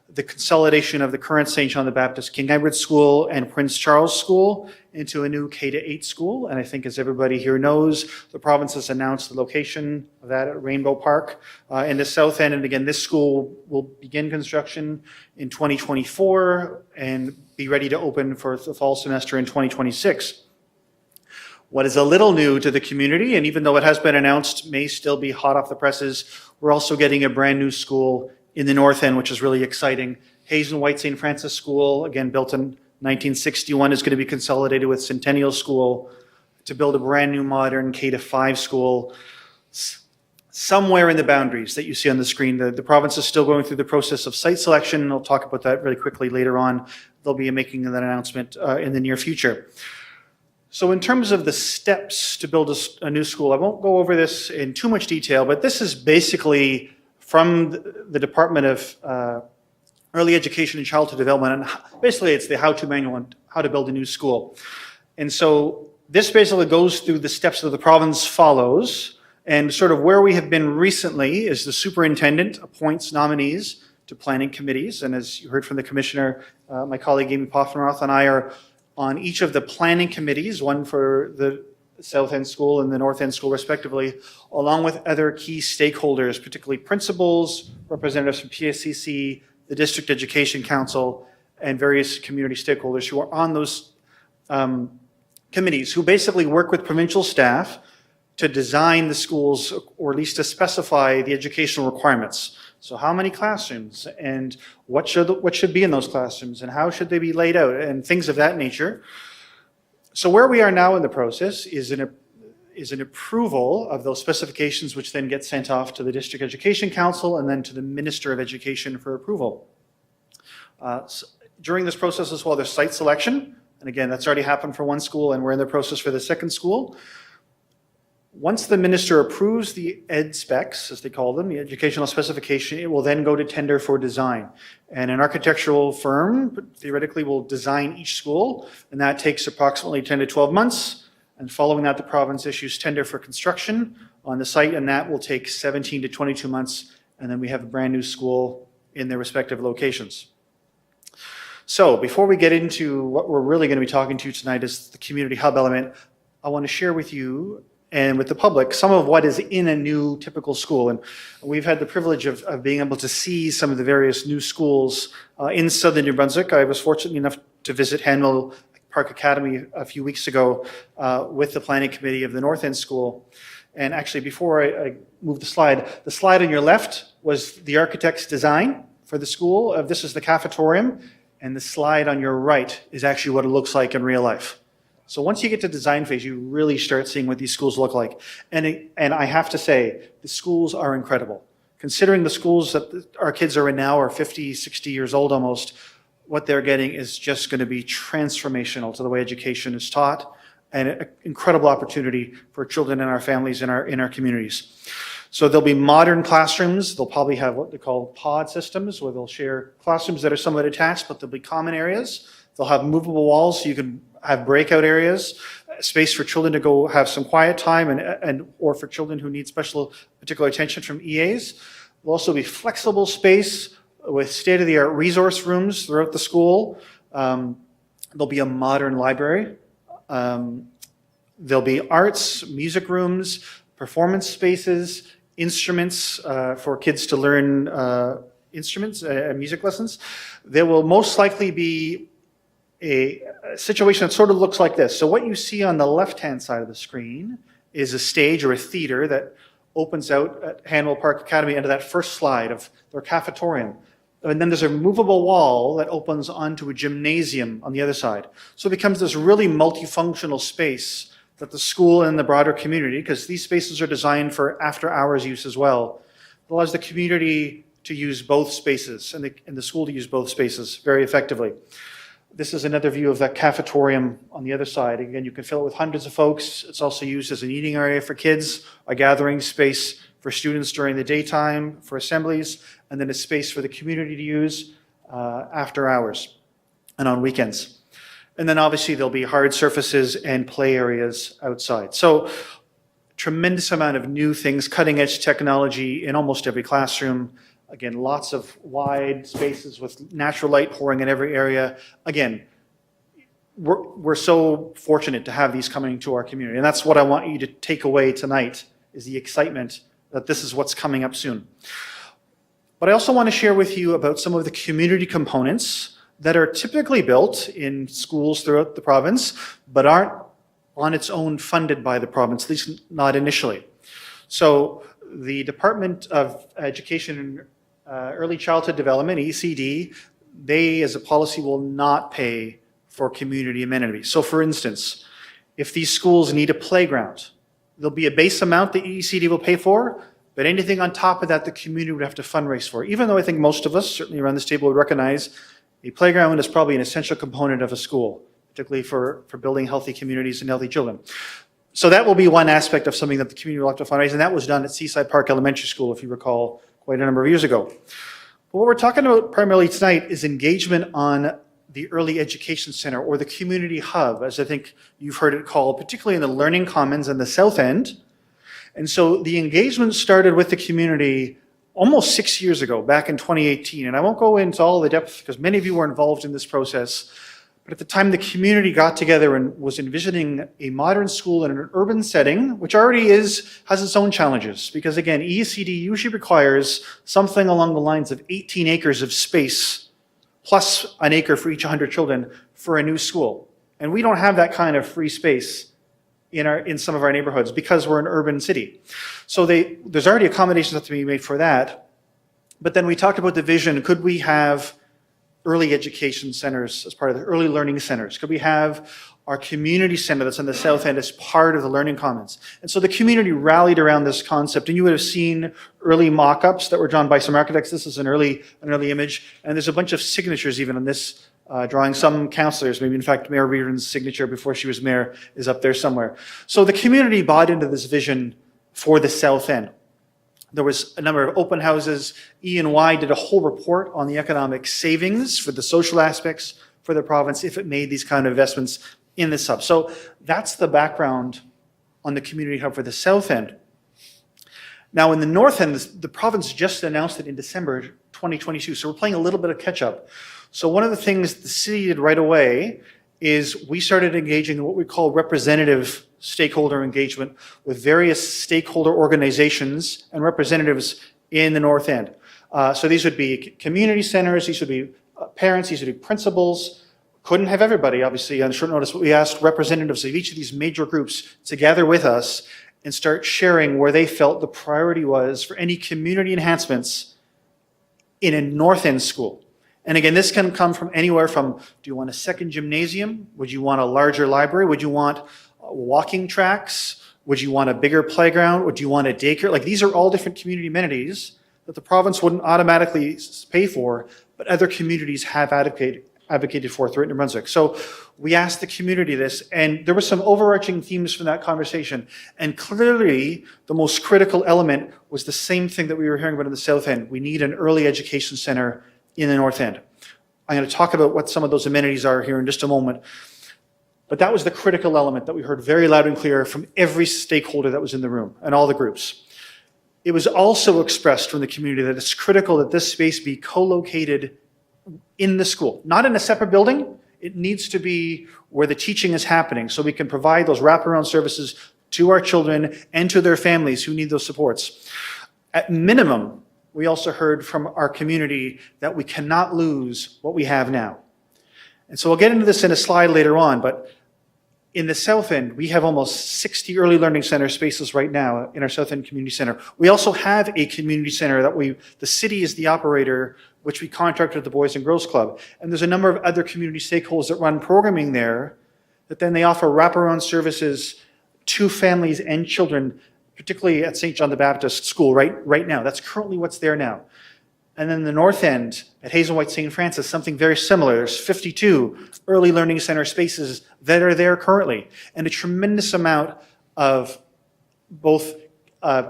the consolidation of the current St. John the Baptist King Edward School and Prince Charles School into a new K-8 school. And I think, as everybody here knows, the province has announced the location of that at Rainbow Park in the South End. And again, this school will begin construction in 2024 and be ready to open for the fall semester in 2026. What is a little new to the community, and even though it has been announced, may still be hot off the presses, we're also getting a brand new school in the North End, which is really exciting. Hazen White St. Francis School, again built in 1961, is going to be consolidated with Centennial School to build a brand new modern K-5 school somewhere in the boundaries that you see on the screen. The province is still going through the process of site selection, and I'll talk about that really quickly later on. They'll be making that announcement in the near future. So in terms of the steps to build a new school, I won't go over this in too much detail, but this is basically from the Department of Early Education and Childhood Development, and basically it's the how-to manual on how to build a new school. And so this basically goes through the steps that the province follows, and sort of where we have been recently is the superintendent appoints nominees to planning committees, and as you heard from the commissioner, my colleague Amy Poffenroth and I are on each of the planning committees, one for the the South End School and the North End School respectively, along with other key stakeholders, particularly principals, representatives from PSCC, the District Education Council, and various community stakeholders who are on those committees, who basically work with provincial staff to design the schools, or at least to specify the educational requirements. So how many classrooms, and what should be in those classrooms, and how should they be laid out, and things of that nature. So where we are now in the process is an approval of those specifications, which then get sent off to the District Education Council and then to the Minister of Education for approval. During this process as well, there's site selection. And again, that's already happened for one school, and we're in the process for the second school. Once the minister approves the ed specs, as they call them, the educational specification, it will then go to tender for design. And an architectural firm theoretically will design each school, and that takes approximately 10 to 12 months. And following that, the province issues tender for construction on the site, and that will take 17 to 22 months. And then we have a brand new school in their respective locations. So before we get into what we're really going to be talking to tonight is the community hub element, I want to share with you and with the public some of what is in a new typical school. And we've had the privilege of being able to see some of the various new schools in southern New Brunswick. I was fortunate enough to visit Hanwell Park Academy a few weeks ago with the planning committee of the North End School. And actually, before I move the slide on your left was the architect's design for the school. This is the cafetorium. And the slide on your right is actually what it looks like in real life. So once you get to design phase, you really start seeing what these schools look like. And I have to say, the schools are incredible. Considering the schools that our kids are in now are 50, 60 years old almost, what they're getting is just going to be transformational to the way education is taught, and an incredible opportunity for children and our families in our communities. So there'll be modern classrooms. They'll probably have what they call pod systems, where they'll share classrooms that are somewhat attached, but there'll be common areas. They'll have movable walls, so you can have breakout areas, space for children to go have some quiet time, and or for children who need particular attention from EAs. There'll also be flexible space with state-of-the-art resource rooms throughout the school. There'll be a modern library. There'll be arts, music rooms, performance spaces, instruments for kids to learn instruments, music lessons. There will most likely be a situation that sort of looks like this. So what you see on the left-hand side of the screen is a stage or a theater that opens out at Hanwell Park Academy into that first slide of their cafetorium. And then there's a movable wall that opens onto a gymnasium on the other side. So it becomes this really multifunctional space that the school and the broader community, because these spaces are designed for after-hours use as well, allows the community to use both spaces and the school to use both spaces very effectively. This is another view of that cafetorium on the other side. Again, you can fill it with hundreds of folks. It's also used as an eating area for kids, a gathering space for students during the daytime, for assemblies, and then a space for the community to use after hours and on weekends. And then obviously there'll be hard surfaces and play areas outside. So tremendous amount of new things, cutting edge technology in almost every classroom. Again, lots of wide spaces with natural light pouring in every area. Again, we're so fortunate to have these coming to our community. And that's what I want you to take away tonight, is the excitement that this is what's coming up soon. But I also want to share with you about some of the community components that are typically built in schools throughout the province, but aren't on its own funded by the province, at least not initially. So the Department of Education and Early Childhood Development, ECD, they as a policy will not pay for community amenities. So for instance, if these schools need a playground, there'll be a base amount that ECD will pay for, but anything on top of that, the community would have to fundraise for. Even though I think most of us, certainly around this table, would recognize a playground is probably an essential component of a school, particularly for building healthy communities and healthy children. So that will be one aspect of something that the community will have to fundraise, and that was done at Seaside Park Elementary School, if you recall, quite a number of years ago. But what we're talking about primarily tonight is engagement on the Early Education Center, or the Community Hub, as I think you've heard it called, particularly in the Learning Commons and the South End. And so the engagement started with the community almost 6 years ago, back in 2018. And I won't go into all the depth because many of you were involved in this process. But at the time, the community got together and was envisioning a modern school in an urban setting, which already has its own challenges. Because again, ESCD usually requires something along the lines of 18 acres of space, plus an acre for each 100 children for a new school. And we don't have that kind of free space in some of our neighborhoods because we're an urban city. So there's already accommodations that have to be made for that. But then we talked about the vision. Could we have early education centers as part of the early learning centers? Could we have our community center that's on the south end as part of the learning commons? And so the community rallied around this concept, and you would have seen early mock-ups that were drawn by some architects. This is an early image, and there's a bunch of signatures even on this drawing. Some councillors, maybe in fact Mayor Reardon's signature before she was mayor is up there somewhere. So the community bought into this vision for the south end. There was a number of open houses. E&Y did a whole report on the economic savings for the social aspects for the province if it made these kind of investments in this hub. So that's the background on the community hub for the south end. Now in the north end, the province just announced it in December 2022. So we're playing a little bit of catch up. So one of the things the city did right away is we started engaging in what we call representative stakeholder engagement with various stakeholder organizations and representatives in the north end. So these would be community centers, these would be parents, these would be principals. Couldn't have everybody, obviously, on short notice, but we asked representatives of each of these major groups to gather with us and start sharing where they felt the priority was for any community enhancements in a north end school. And again, this can come from anywhere from, do you want a second gymnasium? Would you want a larger library? Would you want walking tracks? Would you want a bigger playground? Would you want a daycare? Like, these are all different community amenities that the province wouldn't automatically pay for, but other communities have advocated for throughout New Brunswick. So we asked the community this, and there were some overarching themes from that conversation. And clearly, the most critical element was the same thing that we were hearing about in the south end. We need an early education center in the north end. I'm going to talk about what some of those amenities are here in just a moment. But that was the critical element that we heard very loud and clear from every stakeholder that was in the room and all the groups. It was also expressed from the community that it's critical that this space be co-located in the school, not in a separate building. It needs to be where the teaching is happening so we can provide those wraparound services to our children and to their families who need those supports. At minimum, we also heard from our community that we cannot lose what we have now. And so we'll get into this in a slide later on, but in the south end, we have almost 60 early learning center spaces right now in our south end community center. We also have a community center that the city is the operator, which we contract with the Boys and Girls Club. And there's a number of other community stakeholders that run programming there that then they offer wraparound services to families and children, particularly at St. John the Baptist School right now. That's currently what's there now. And then the north end at Hazel White St. Francis, something very similar. There's 52 early learning center spaces that are there currently, and a tremendous amount of both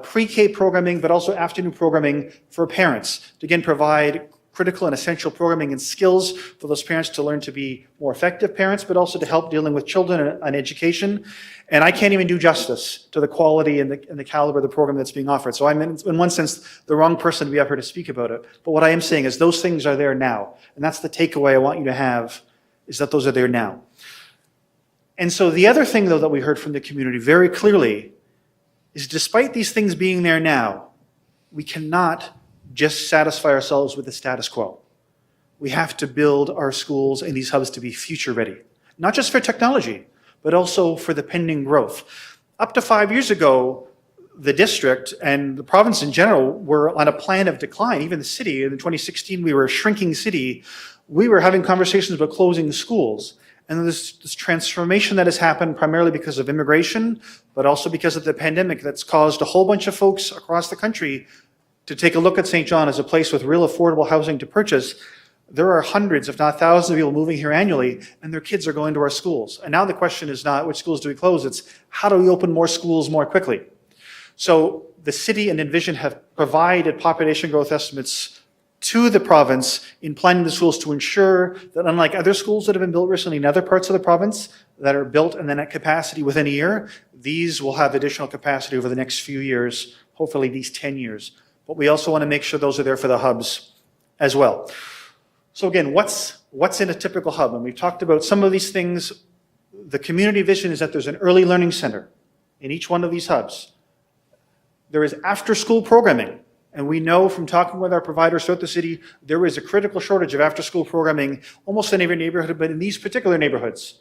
pre-K programming, but also afternoon programming for parents to again provide critical and essential programming and skills for those parents to learn to be more effective parents, but also to help dealing with children and education. And I can't even do justice to the quality and the caliber of the program that's being offered. So I'm in one sense the wrong person to be up here to speak about it. But what I am saying is those things are there now. And that's the takeaway I want you to have, is that those are there now. And so the other thing, though, that we heard from the community very clearly is despite these things being there now, we cannot just satisfy ourselves with the status quo. We have to build our schools and these hubs to be future ready, not just for technology, but also for the pending growth. Up to 5 years ago, the district and the province in general were on a plan of decline. Even the city, in 2016, we were a shrinking city. We were having conversations about closing schools. And this transformation that has happened primarily because of immigration, but also because of the pandemic that's caused a whole bunch of folks across the country to take a look at St. John as a place with real affordable housing to purchase. There are hundreds, if not thousands of people moving here annually, and their kids are going to our schools. And now the question is not which schools do we close, it's how do we open more schools more quickly? So the city and Envision have provided population growth estimates to the province in planning the schools to ensure that unlike other schools that have been built recently in other parts of the province that are built and then at capacity within a year, these will have additional capacity over the next few years, hopefully these 10 years. But we also want to make sure those are there for the hubs as well. So again, what's in a typical hub? And we've talked about some of these things. The community vision is that there's an early learning center in each one of these hubs. There is after-school programming. And we know from talking with our providers throughout the city, there is a critical shortage of after-school programming almost in every neighborhood, but in these particular neighborhoods.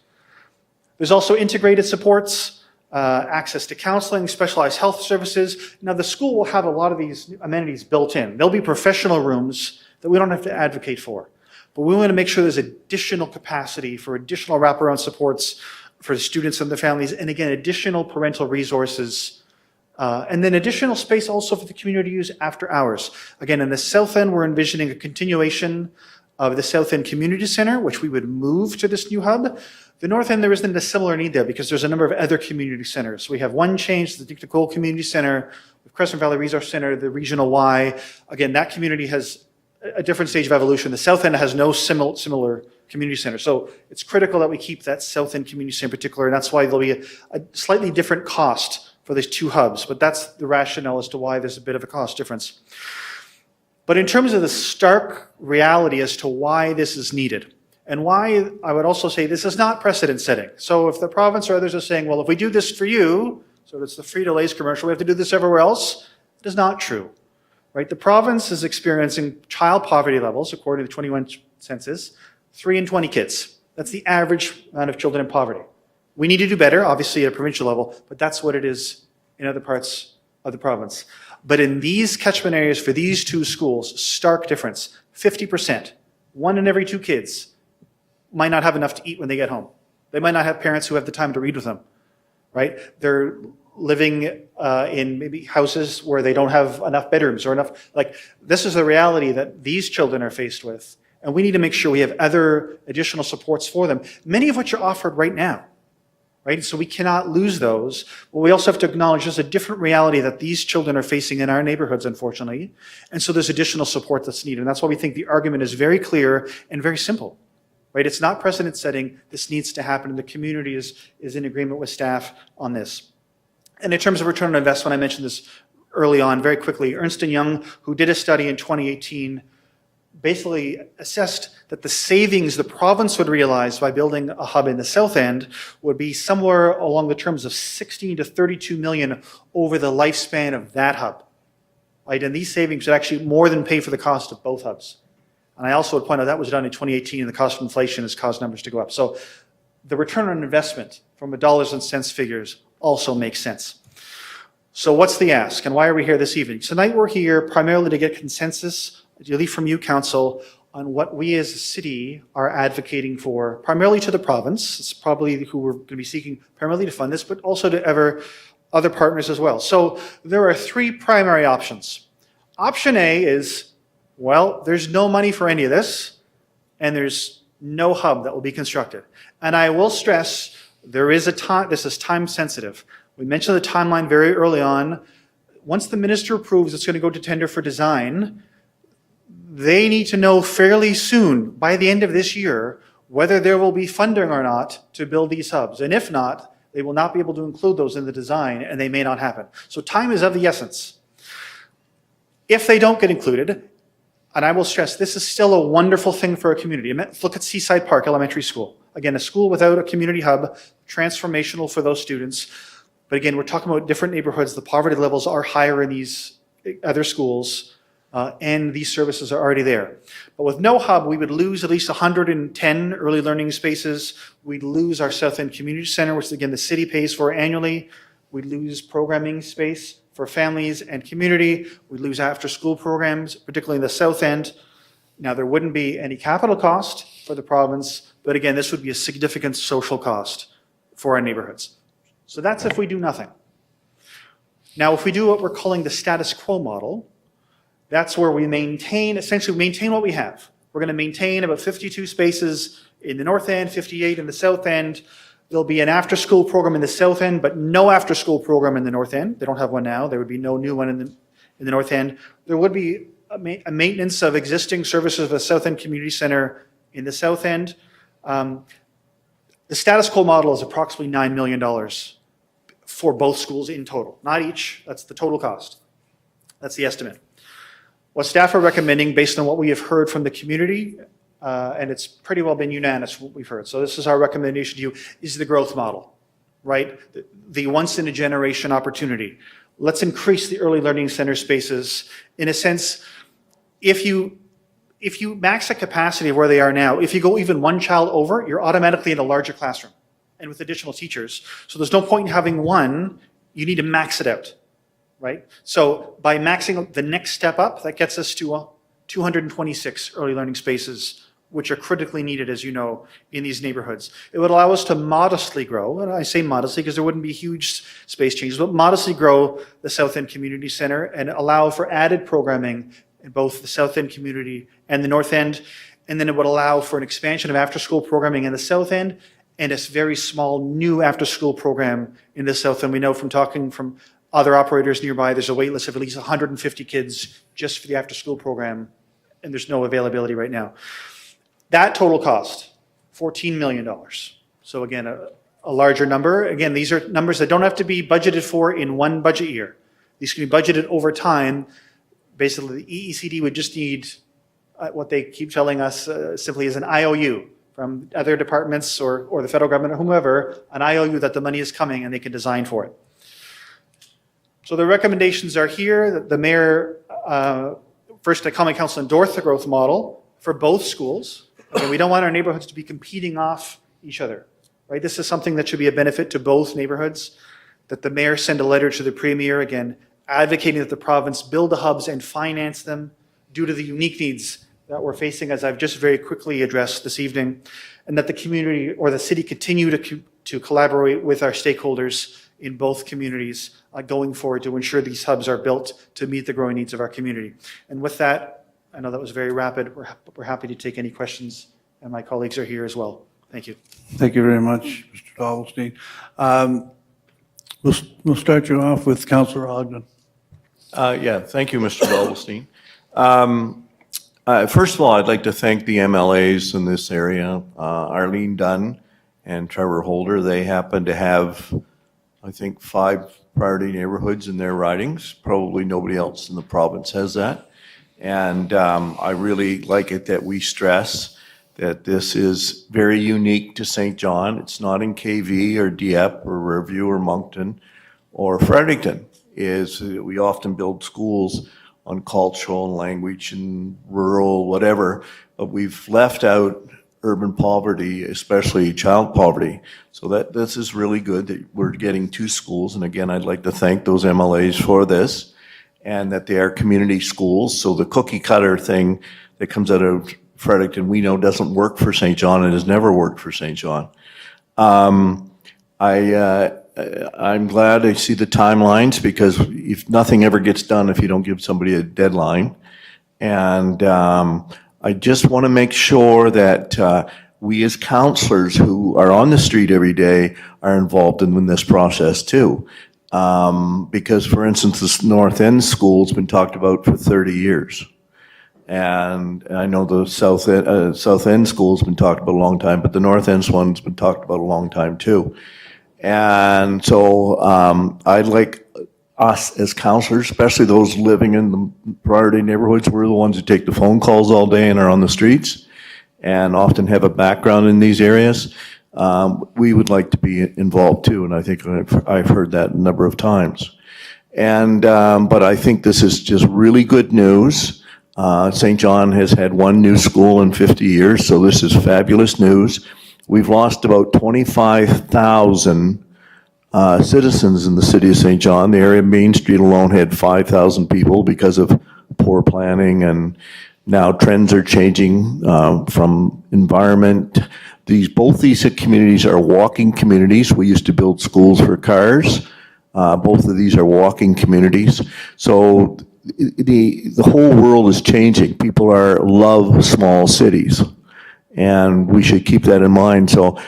There's also integrated supports, access to counseling, specialized health services. Now, the school will have a lot of these amenities built in. There'll be professional rooms that we don't have to advocate for. But we want to make sure there's additional capacity for additional wraparound supports for the students and their families, and again, additional parental resources. And then additional space also for the community to use after hours. Again, in the south end, we're envisioning a continuation of the South End Community Center, which we would move to this new hub. The north end, there isn't a similar need there because there's a number of other community centers. We have one change, the Dick Cole Community Center, the Crescent Valley Resource Center, the Regional Y. Again, that community has a different stage of evolution. The south end has no similar community center. So it's critical that we keep that south end community center in particular, and that's why there'll be a slightly different cost for these two hubs, but that's the rationale as to why there's a bit of a cost difference. But in terms of the stark reality as to why this is needed, and why I would also say this is not precedent setting. So if the province or others are saying, well, if we do this for you, so it's the Frito-Lay's commercial, we have to do this everywhere else, it is not true, right? The province is experiencing child poverty levels, according to the 21 census, 3 in 20 kids. That's the average amount of children in poverty. We need to do better, obviously, at a provincial level, but that's what it is in other parts of the province. But in these catchment areas for these two schools, stark difference, 50%, 1 in every 2 kids might not have enough to eat when they get home. They might not have parents who have the time to read with them, right? They're living in maybe houses where they don't have enough bedrooms or enough, like, this is the reality that these children are faced with. And we need to make sure we have other additional supports for them, many of which are offered right now. Right? So we cannot lose those. But we also have to acknowledge there's a different reality that these children are facing in our neighborhoods, unfortunately. And so there's additional support that's needed. And that's why we think the argument is very clear and very simple. Right? It's not precedent setting. This needs to happen. And the community is in agreement with staff on this. And in terms of return on investment, I mentioned this early on very quickly. Ernst & Young, who did a study in 2018, basically assessed that the savings the province would realize by building a hub in the south end would be somewhere along the terms of 16 to 32 million over the lifespan of that hub. Right? And these savings would actually more than pay for the cost of both hubs. And I also would point out that was done in 2018, and the cost of inflation has caused numbers to go up. So the return on investment from a dollars and cents figures also makes sense. So what's the ask, and why are we here this evening? Tonight we're here primarily to get consensus, ideally from you, Council, on what we as a city are advocating for, primarily to the province. It's probably who we're going to be seeking primarily to fund this, but also to other partners as well. So there are 3 primary options. Option A is, well, there's no money for any of this, and there's no hub that will be constructed. And I will stress, there is a time, this is time sensitive. We mentioned the timeline very early on. Once the minister approves it's going to go to tender for design, they need to know fairly soon, by the end of this year, whether there will be funding or not to build these hubs. And if not, they will not be able to include those in the design, and they may not happen. So time is of the essence. If they don't get included, and I will stress, this is still a wonderful thing for a community. Look at Seaside Park Elementary School. Again, a school without a community hub, transformational for those students. But again, we're talking about different neighborhoods. The poverty levels are higher in these other schools. And these services are already there. But with no hub, we would lose at least 110 early learning spaces. We'd lose our South End Community Center, which again the city pays for annually. We'd lose programming space for families and community. We'd lose after-school programs, particularly in the South End. Now, there wouldn't be any capital cost for the province, but again, this would be a significant social cost for our neighborhoods. So that's if we do nothing. Now, if we do what we're calling the status quo model, that's where we essentially maintain what we have. We're going to maintain about 52 spaces in the north end, 58 in the south end. There'll be an after-school program in the south end, but no after-school program in the north end. They don't have one now. There would be no new one in the north end. There would be a maintenance of existing services of the South End Community Center in the south end. The status quo model is approximately $9 million for both schools in total. Not each, that's the total cost. That's the estimate. What staff are recommending, based on what we have heard from the community, and it's pretty well been unanimous, what we've heard. So this is our recommendation to you, is the growth model, right? The once-in-a-generation opportunity. Let's increase the early learning center spaces. In a sense, if you max the capacity of where they are now, if you go even one child over, you're automatically in a larger classroom and with additional teachers. So there's no point in having one, you need to max it out, right? So by maxing the next step up, that gets us to 226 early learning spaces, which are critically needed, as you know, in these neighborhoods. It would allow us to modestly grow, and I say modestly because there wouldn't be huge space changes, but modestly grow the South End Community Center and allow for added programming in both the South End community and the North End. And then it would allow for an expansion of after-school programming in the South End and a very small new after-school program in the South End. We know from talking from other operators nearby, there's a wait list of at least 150 kids just for the after-school program, and there's no availability right now. That total cost, $14 million. So again, a larger number. Again, these are numbers that don't have to be budgeted for in one budget year. These can be budgeted over time. Basically, the EECD would just need what they keep telling us simply is an IOU from other departments or the federal government or whomever, an IOU that the money is coming and they can design for it. So the recommendations are here. The mayor, first, the Common Council endorsed the growth model for both schools. Okay, we don't want our neighborhoods to be competing off each other, right? This is something that should be a benefit to both neighborhoods, that the mayor send a letter to the premier, again, advocating that the province build the hubs and finance them due to the unique needs that we're facing, as I've just very quickly addressed this evening, and that the community or the city continue to collaborate with our stakeholders in both communities going forward to ensure these hubs are built to meet the growing needs of our community. And with that, I know that was very rapid. We're happy to take any questions, and my colleagues are here as well. Thank you. Thank you very much, Mr. Dovelstein. We'll start you off with Councillor Ogden. Yeah, thank you, Mr. Dovelstein. First of all, I'd like to thank the MLAs in this area, Arlene Dunn and Trevor Holder. They happen to have, I think, 5 priority neighborhoods in their ridings. Probably nobody else in the province has that. And I really like it that we stress that this is very unique to St. John. It's not in KV or Dieppe or Riverview or Moncton or Fredericton. We often build schools on cultural and language and rural, whatever, but we've left out urban poverty, especially child poverty. So this is really good that we're getting 2 schools. And again, I'd like to thank those MLAs for this, and that they are community schools. So the cookie cutter thing that comes out of Fredericton, we know doesn't work for St. John and has never worked for St. John. I'm glad I see the timelines, because if nothing ever gets done if you don't give somebody a deadline. And I just want to make sure that we as counselors who are on the street every day are involved in this process too. Because, for instance, this North End school's been talked about for 30 years. And I know the South End school's been talked about a long time, but the North End one's been talked about a long time too. And so I'd like us as counselors, especially those living in the priority neighborhoods, we're the ones who take the phone calls all day and are on the streets and often have a background in these areas. We would like to be involved too, and I think I've heard that a number of times. And but I think this is just really good news. St. John has had 1 new school in 50 years, so this is fabulous news. We've lost about 25,000 citizens in the city of St. John. The area of Main Street alone had 5,000 people because of poor planning, and now trends are changing from environment. Both these communities are walking communities. We used to build schools for cars. Both of these are walking communities. So the whole world is changing. People love small cities, and we should keep that in mind. So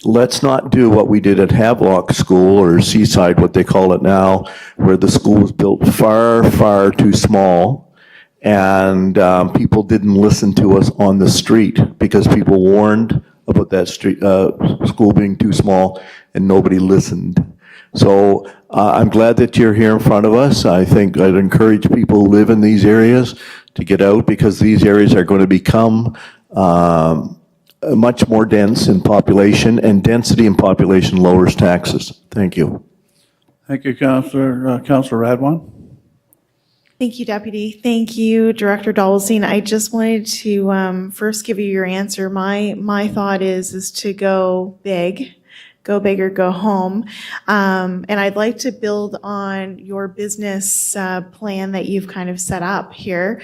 let's not do what we did at Havelock School, or Seaside, what they call it now, where the school was built far, far too small, and people didn't listen to us on the street because people warned about that school being too small, and nobody listened. So I'm glad that you're here in front of us. I think I'd encourage people who live in these areas to get out, because these areas are going to become much more dense in population, and density in population lowers taxes. Thank you. Thank you, Councillor. Councillor Radwan? Thank you, Deputy. Thank you, Director Dolstein. I just wanted to first give you your answer. My thought is to go big or go home. And I'd like to build on your business plan that you've kind of set up here.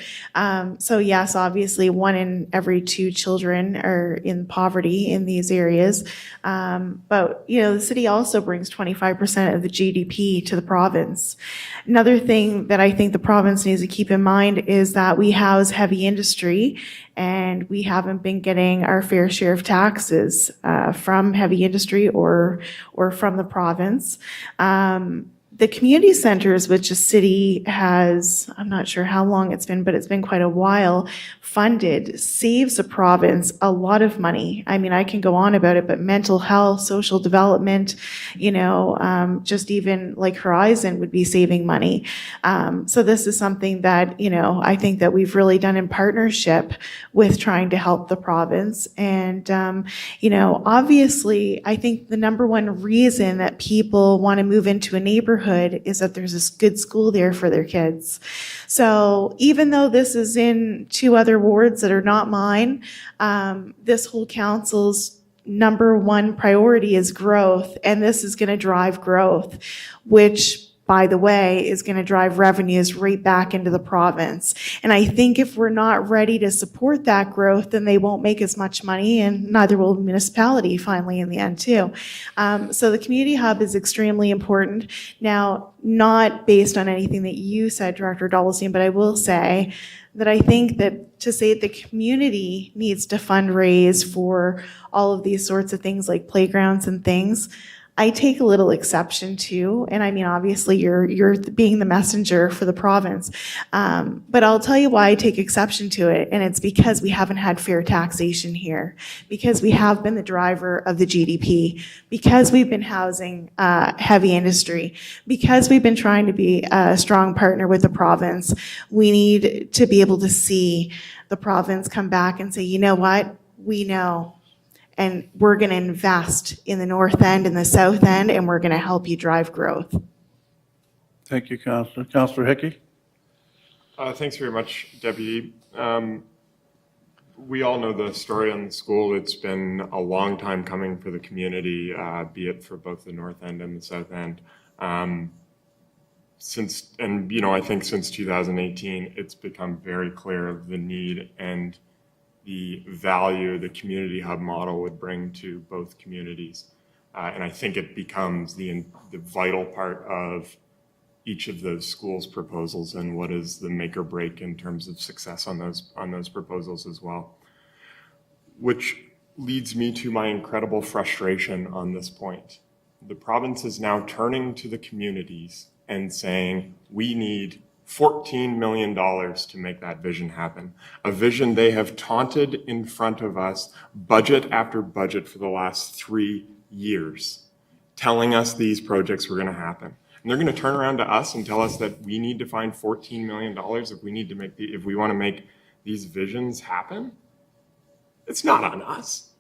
So yes, obviously 1 in every 2 children are in poverty in these areas. But, you know, the city also brings 25% of the GDP to the province. Another thing that I think the province needs to keep in mind is that we house heavy industry, and we haven't been getting our fair share of taxes from heavy industry or from the province. The community centers, which the city has, I'm not sure how long it's been, but it's been quite a while, funded, saves the province a lot of money. I mean, I can go on about it, but mental health, social development, you know, just even like Horizon would be saving money. So this is something that, you know, I think that we've really done in partnership with trying to help the province. And, you know, obviously, I think the number one reason that people want to move into a neighborhood is that there's this good school there for their kids. So even though this is in 2 other wards that are not mine, this whole council's number one priority is growth, and this is going to drive growth, which, by the way, is going to drive revenues right back into the province. And I think if we're not ready to support that growth, then they won't make as much money, and neither will the municipality finally in the end too. So the community hub is extremely important. Now, not based on anything that you said, Director Dolstein, but I will say that I think that to say the community needs to fundraise for all of these sorts of things like playgrounds and things, I take a little exception to, and I mean, obviously you're being the messenger for the province, but I'll tell you why I take exception to it, and it's because we haven't had fair taxation here, because we have been the driver of the GDP, because we've been housing heavy industry, because we've been trying to be a strong partner with the province. We need to be able to see the province come back and say, you know what, we know. And we're going to invest in the north end and the south end, and we're going to help you drive growth. Thank you, Councillor. Councillor Hickey? Thanks very much, Deputy. We all know the story on the school. It's been a long time coming for the community, be it for both the north end and the south end. I think since 2018, it's become very clear the need and the value the community hub model would bring to both communities. And I think it becomes the vital part of each of those schools' proposals and what is the make or break in terms of success on those proposals as well. Which leads me to my incredible frustration on this point. The province is now turning to the communities and saying, we need $14 million to make that vision happen. A vision they have taunted in front of us budget after budget for the last 3 years, telling us these projects were going to happen. And they're going to turn around to us and tell us that we need to find $14 million if we want to make these visions happen. It's not on us.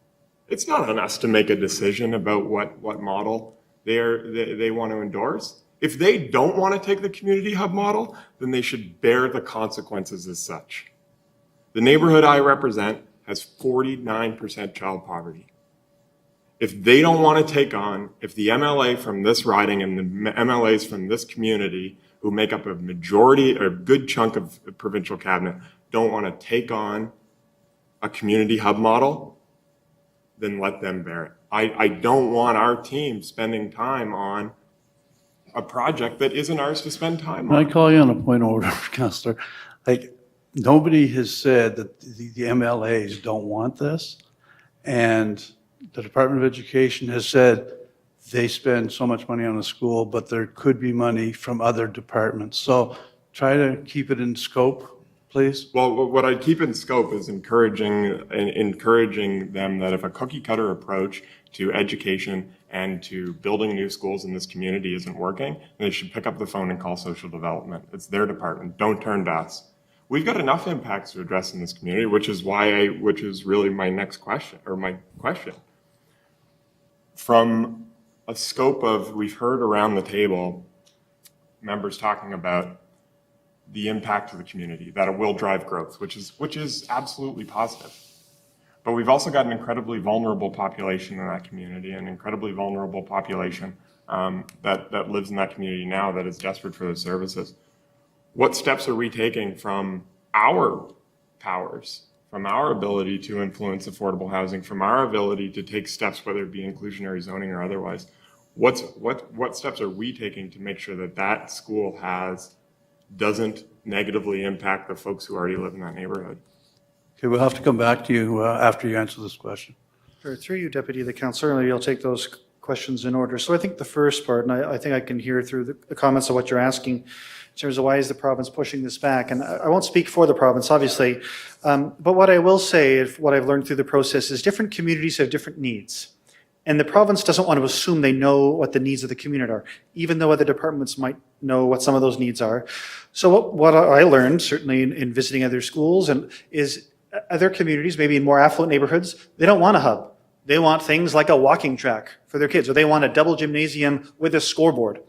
It's not on us to make a decision about what model they want to endorse. If they don't want to take the community hub model, then they should bear the consequences as such. The neighborhood I represent has 49% child poverty. If they don't want to take on, if the MLA from this riding and the MLAs from this community, who make up a majority or a good chunk of the provincial cabinet, don't want to take on a community hub model, then let them bear it. I don't want our team spending time on a project that isn't ours to spend time on. Can I call you on a point of order, Councillor? Like, nobody has said that the MLAs don't want this, and the Department of Education has said they spend so much money on the school, but there could be money from other departments. So try to keep it in scope, please. Well, what I'd keep in scope is encouraging them that if a cookie cutter approach to education and to building new schools in this community isn't working, they should pick up the phone and call social development. It's their department. Don't turn to us. we've got enough impacts to address in this community, which is really my next question, or my question. From a scope of, we've heard around the table, members talking about the impact to the community, that it will drive growth, which is absolutely positive. But we've also got an incredibly vulnerable population in that community, an incredibly vulnerable population that lives in that community now that is desperate for those services. What steps are we taking from our powers, from our ability to influence affordable housing, from our ability to take steps, whether it be inclusionary zoning or otherwise? What steps are we taking to make sure that that school doesn't negatively impact the folks who already live in that neighborhood? Okay, we'll have to come back to you after you answer this question. Sure. Through you, Deputy the Councillor, maybe I'll take those questions in order. So I think the first part, and I think I can hear through the comments of what you're asking in terms of why is the province pushing this back. And I won't speak for the province, obviously, but what I will say, what I've learned through the process is different communities have different needs. And the province doesn't want to assume they know what the needs of the community are, even though other departments might know what some of those needs are. So what I learned, certainly in visiting other schools, is other communities, maybe in more affluent neighborhoods, they don't want a hub. They want things like a walking track for their kids, or they want a double gymnasium with a scoreboard.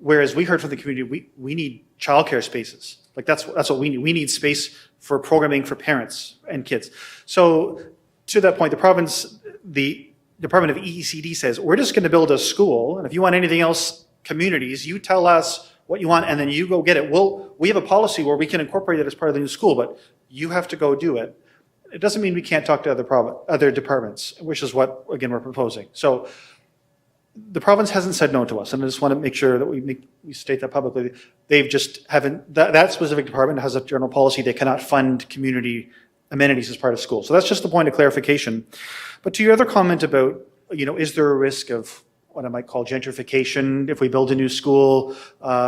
Whereas we heard from the community, we need childcare spaces. That's what we need. We need space for programming for parents and kids. So to that point, the Department of EECD says, we're just going to build a school, and if you want anything else, communities, you tell us what you want, and then you go get it. We have a policy where we can incorporate it as part of the new school, but you have to go do it. It doesn't mean we can't talk to other departments, which is what, again, we're proposing. So the province hasn't said no to us, and I just want to make sure that we state that publicly. They've just haven't, that specific department has a general policy they cannot fund community amenities as part of school. So that's just the point of clarification. But to your other comment about, is there a risk of what I might call gentrification if we build a new school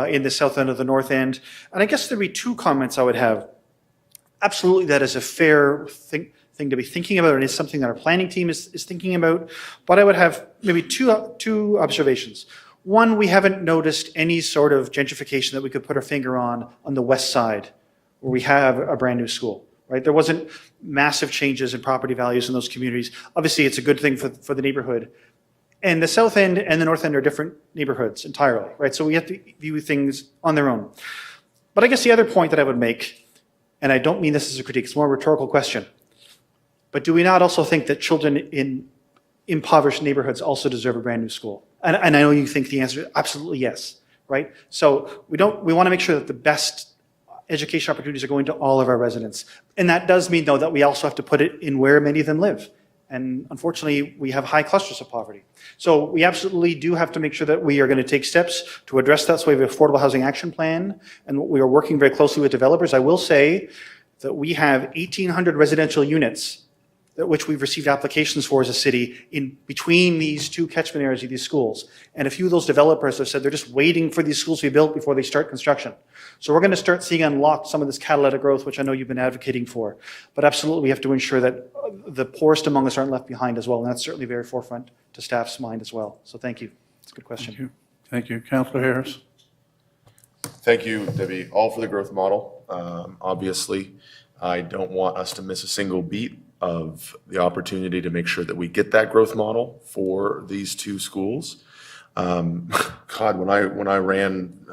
in the south end or the north end? And I guess there'd be two comments I would have. Absolutely, that is a fair thing to be thinking about, and it's something that our planning team is thinking about. But I would have maybe two observations. One, we haven't noticed any sort of gentrification that we could put our finger on the west side, where we have a brand new school. Right? There wasn't massive changes in property values in those communities. Obviously, it's a good thing for the neighborhood. And the south end and the north end are different neighborhoods entirely, right? So we have to view things on their own. But I guess the other point that I would make, and I don't mean this as a critique, it's more a rhetorical question, but do we not also think that children in impoverished neighborhoods also deserve a brand new school? And I know you think the answer is absolutely yes, right? So we want to make sure that the best education opportunities are going to all of our residents. And that does mean, though, that we also have to put it in where many of them live. And unfortunately, we have high clusters of poverty. So we absolutely do have to make sure that we are going to take steps to address that. So we have an affordable housing action plan, and we are working very closely with developers. I will say that we have 1,800 residential units which we've received applications for as a city in between these two catchment areas of these schools. And a few of those developers have said they're just waiting for these schools to be built before they start construction. So we're going to start seeing unlocked some of this catalytic growth, which I know you've been advocating for. But absolutely, we have to ensure that the poorest among us aren't left behind as well. And that's certainly very forefront to staff's mind as well. So thank you. It's a good question. Thank you. Councillor Harris. Thank you, Debbie. All for the growth model. Obviously, I don't want us to miss a single beat of the opportunity to make sure that we get that growth model for these two schools. God, when I ran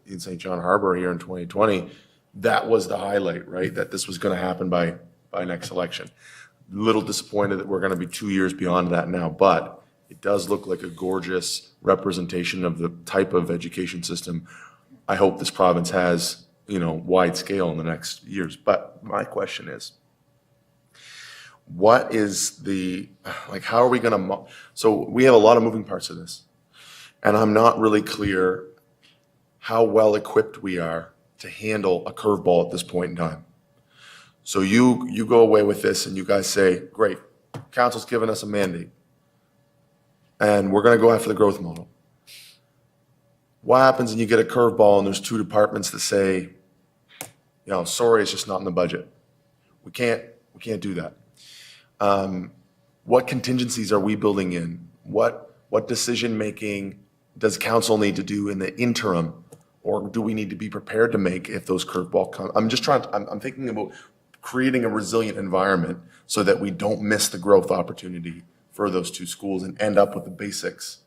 in St. John Harbor here in 2020, that was the highlight, right? That this was going to happen by next election. Little disappointed that we're going to be 2 years beyond that now, but it does look like a gorgeous representation of the type of education system I hope this province has, wide scale in the next years. But my question is, what is how are we going to, so we have a lot of moving parts of this, and I'm not really clear how well equipped we are to handle a curveball at this point in time. So you go away with this and you guys say, great, council's given us a mandate and we're going to go after the growth model. What happens when you get a curveball and there's two departments that say, sorry, it's just not in the budget. We can't do that. What contingencies are we building in? What decision making does council need to do in the interim or do we need to be prepared to make if those curveball come? I'm just trying, I'm thinking about creating a resilient environment so that we don't miss the growth opportunity for those two schools and end up with the basics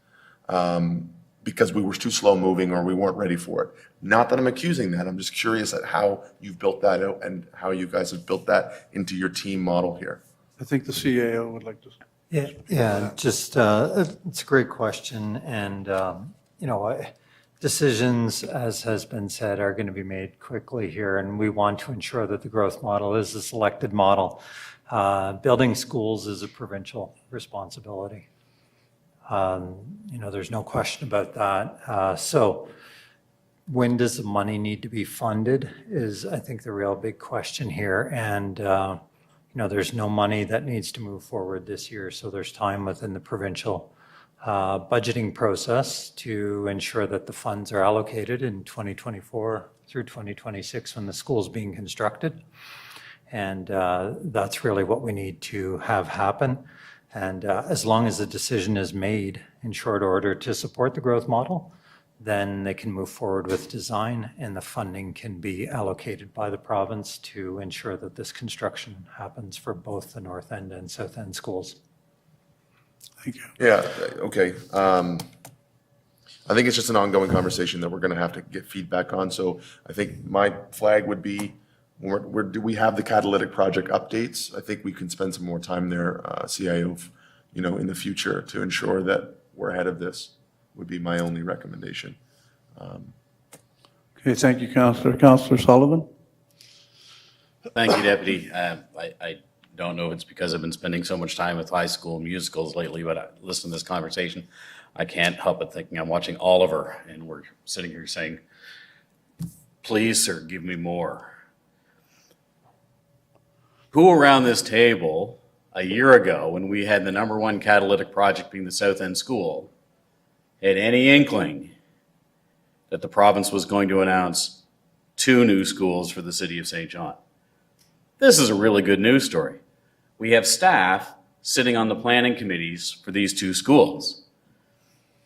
because we were too slow moving or we weren't ready for it. Not that I'm accusing that, I'm just curious at how you've built that out and how you guys have built that into your team model here. I think the CAO would like to. Yeah, just, it's a great question, and, decisions, as has been said, are going to be made quickly here, and we want to ensure that the growth model is a selected model. Building schools is a provincial responsibility. There's no question about that. So when does the money need to be funded is, I think, the real big question here, and there's no money that needs to move forward this year, so there's time within the provincial budgeting process to ensure that the funds are allocated in 2024 through 2026 when the school's being constructed. And that's really what we need to have happen. And as long as the decision is made in short order to support the growth model, then they can move forward with design and the funding can be allocated by the province to ensure that this construction happens for both the North End and South End schools. Thank you. Yeah, okay. I think it's just an ongoing conversation that we're going to have to get feedback on. So I think my flag would be, do we have the catalytic project updates? I think we can spend some more time there, CIO, in the future to ensure that we're ahead of this would be my only recommendation. Okay, thank you, Councillor. Councillor Sullivan? Thank you, Deputy. I don't know if it's because I've been spending so much time with high school musicals lately, but I listen to this conversation, I can't help but thinking I'm watching Oliver, and we're sitting here saying, please, sir, give me more. Who around this table a year ago, when we had the #1 catalytic project being the South End School, had any inkling that the province was going to announce 2 new schools for the city of St. John? This is a really good news story. We have staff sitting on the planning committees for these 2 schools.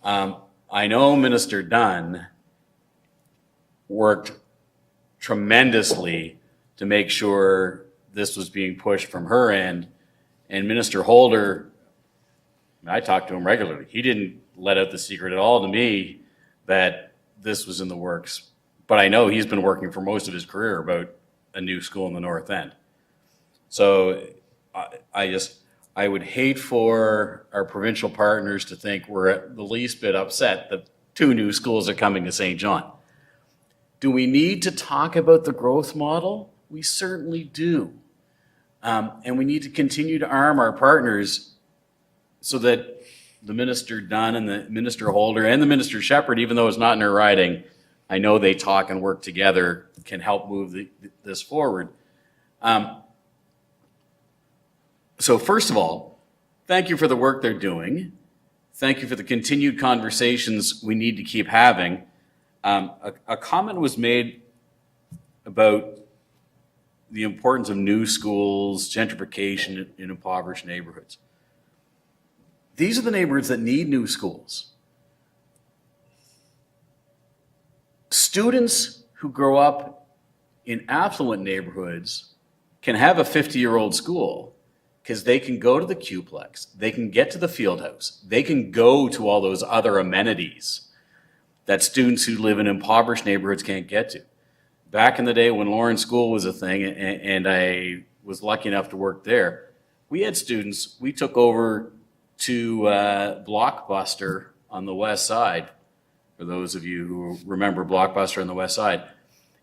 I know Minister Dunn worked tremendously to make sure this was being pushed from her end, and Minister Holder, I talked to him regularly, he didn't let out the secret at all to me that this was in the works. But I know he's been working for most of his career about a new school in the North End. So I would hate for our provincial partners to think we're at the least bit upset that 2 new schools are coming to St. John. Do we need to talk about the growth model? We certainly do. And we need to continue to arm our partners so that the Minister Dunn and the Minister Holder and the Minister Shepherd, even though it's not in her riding, I know they talk and work together, can help move this forward. So first of all, thank you for the work they're doing. Thank you for the continued conversations we need to keep having. A comment was made about the importance of new schools, gentrification in impoverished neighborhoods. These are the neighborhoods that need new schools. Students who grow up in affluent neighborhoods can have a 50-year-old school because they can go to the Qplex, they can get to the field house, they can go to all those other amenities that students who live in impoverished neighborhoods can't get to. Back in the day when Lawrence School was a thing, and I was lucky enough to work there, we had students, we took over to Blockbuster on the west side, for those of you who remember Blockbuster on the west side.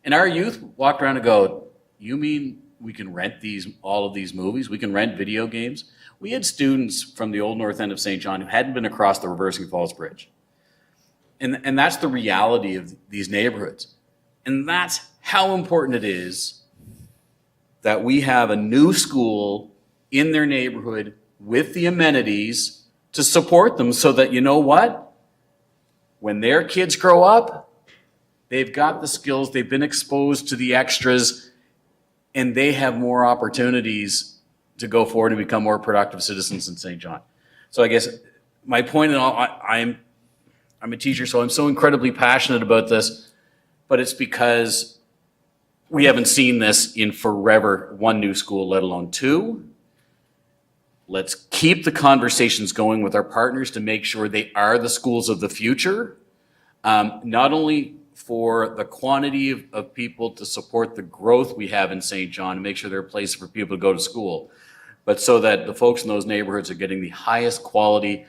And our youth walked around and go, you mean we can rent all of these movies? We can rent video games? We had students from the old North End of St. John who hadn't been across the Reversing Falls Bridge. And that's the reality of these neighborhoods. And that's how important it is that we have a new school in their neighborhood with the amenities to support them so that, you know what? When their kids grow up, they've got the skills, they've been exposed to the extras, and they have more opportunities to go forward and become more productive citizens in St. John. So I guess my point in all, I'm a teacher, so I'm so incredibly passionate about this, but it's because we haven't seen this in forever, one new school, let alone two. Let's keep the conversations going with our partners to make sure they are the schools of the future, not only for the quantity of people to support the growth we have in St. John, to make sure they're a place for people to go to school, but so that the folks in those neighborhoods are getting the highest quality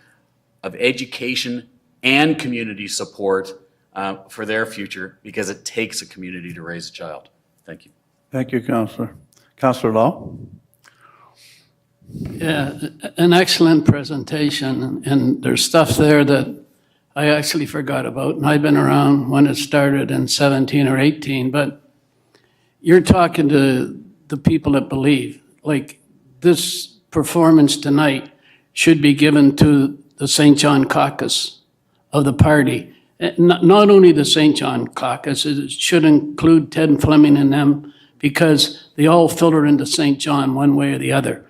of education and community support for their future, because it takes a community to raise a child. Thank you. Thank you, Councillor. Councillor Law? Yeah, an excellent presentation, and there's stuff there that I actually forgot about, and I've been around when it started in 17 or 18, but you're talking to the people that believe, like this performance tonight should be given to the St. John caucus of the party. Not only the St. John caucus, it should include Ted Fleming and them, because they all filter into St. John one way or the other.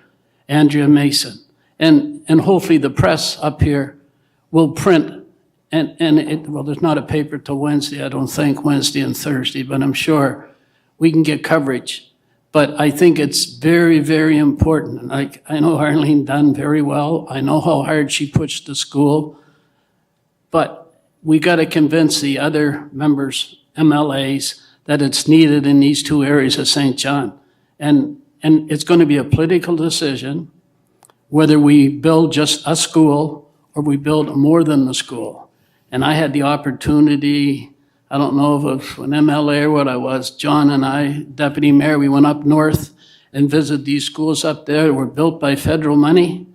Andrea Mason. And hopefully the press up here will print, well, there's not a paper till Wednesday, I don't think, Wednesday and Thursday, but I'm sure we can get coverage. But I think it's very, very important. Like, I know Arlene done very well. I know how hard she pushed the school. But we got to convince the other members, MLAs, that it's needed in these two areas of St. John. And it's going to be a political decision whether we build just a school or we build more than the school. And I had the opportunity, I don't know if it was an MLA or what I was, John and I, Deputy Mayor, we went up north and visited these schools up there that were built by federal money.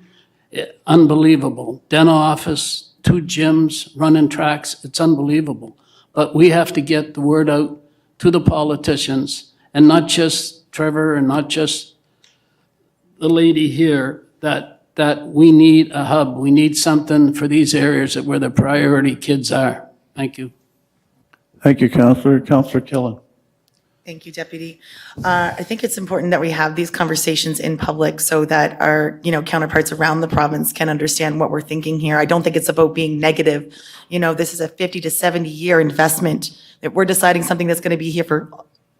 Unbelievable. Dental office, 2 gyms, running tracks, it's unbelievable. But we have to get the word out to the politicians, and not just Trevor and not just the lady here, that we need a hub. We need something for these areas that where the priority kids are. Thank you. Thank you, Councillor. Councillor Killen? Thank you, Deputy. I think it's important that we have these conversations in public so that our, counterparts around the province can understand what we're thinking here. I don't think it's about being negative. This is a 50 to 70 year investment that we're deciding something that's going to be here for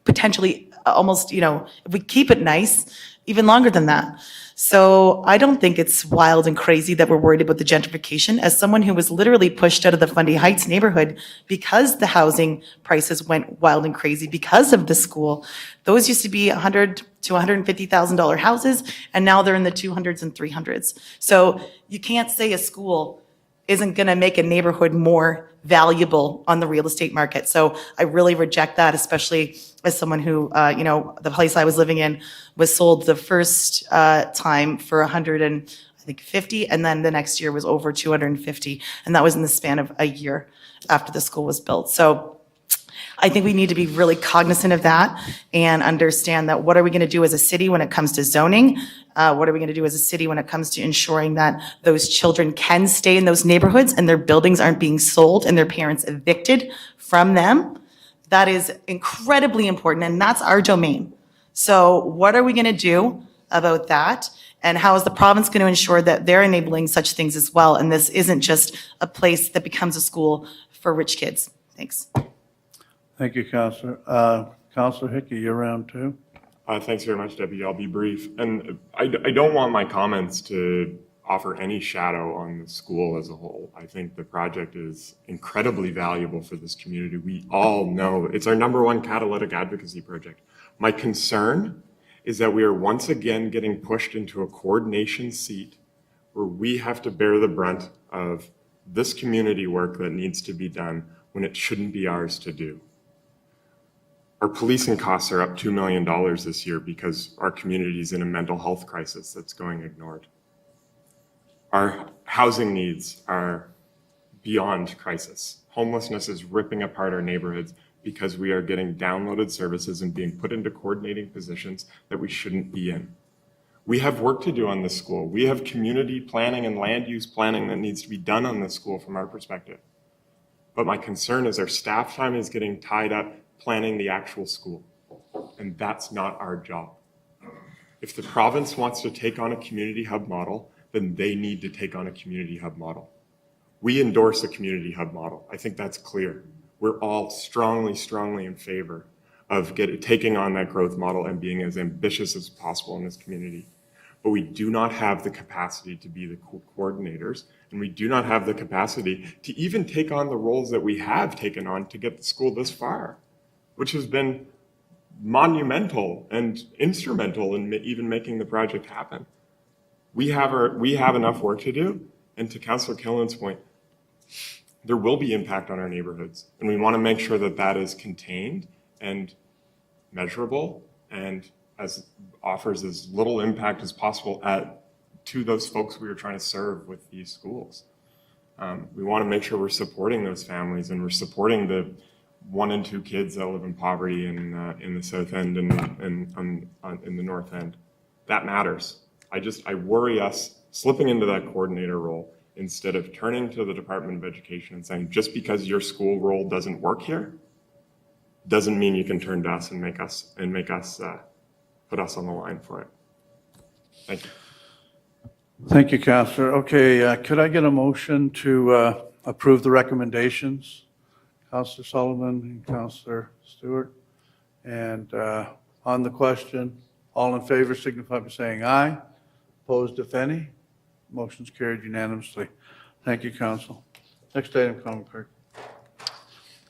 potentially almost, if we keep it nice, even longer than that. So I don't think it's wild and crazy that we're worried about the gentrification. As someone who was literally pushed out of the Fundy Heights neighborhood because the housing prices went wild and crazy because of the school, those used to be $100,000 to $150,000 houses, and now they're in the 200s and 300s. So you can't say a school isn't going to make a neighborhood more valuable on the real estate market. So I really reject that, especially as someone who, the place I was living in was sold the first time for $150, and then the next year was over $250, and that was in the span of a year after the school was built. So I think we need to be really cognizant of that and understand that what are we going to do as a city when it comes to zoning? What are we going to do as a city when it comes to ensuring that those children can stay in those neighborhoods and their buildings aren't being sold and their parents evicted from them? That is incredibly important, and that's our domain. So what are we going to do about that? And how is the province going to ensure that they're enabling such things as well? And this isn't just a place that becomes a school for rich kids. Thanks. Thank you, Councillor. Councillor Hickey, you're round 2. Thanks very much, Deputy. I'll be brief. And I don't want my comments to offer any shadow on the school as a whole. I think the project is incredibly valuable for this community. We all know it's our #1 catalytic advocacy project. My concern is that we are once again getting pushed into a coordination seat where we have to bear the brunt of this community work that needs to be done when it shouldn't be ours to do. Our policing costs are up $2 million this year because our community is in a mental health crisis that's going ignored. Our housing needs are beyond crisis. Homelessness is ripping apart our neighborhoods because we are getting downloaded services and being put into coordinating positions that we shouldn't be in. We have work to do on this school. We have community planning and land use planning that needs to be done on this school from our perspective. But my concern is our staff time is getting tied up planning the actual school, and that's not our job. If the province wants to take on a community hub model, then they need to take on a community hub model. We endorse a community hub model. I think that's clear. we're all strongly, strongly in favor of taking on that growth model and being as ambitious as possible in this community. But we do not have the capacity to be the coordinators, and we do not have the capacity to even take on the roles that we have taken on to get the school this far, which has been monumental and instrumental in even making the project happen. We have enough work to do, and to Councillor Killen's point, there will be impact on our neighborhoods, and we want to make sure that that is contained and measurable and offers as little impact as possible to those folks we are trying to serve with these schools. We want to make sure we're supporting those families, and we're supporting the 1 and 2 kids that live in poverty in the South End and in the North End. That matters. I worry us slipping into that coordinator role instead of turning to the Department of Education and saying, just because your school role doesn't work here, doesn't mean you can turn to us and make us put us on the line for it. Thank you. Thank you, Councillor. Okay, could I get a motion to approve the recommendations? Councillor Sullivan and Councillor Stewart. And on the question, all in favor signify by saying aye. Opposed, if any. Motion's carried unanimously. Thank you, Council. Next item, Common Clerk.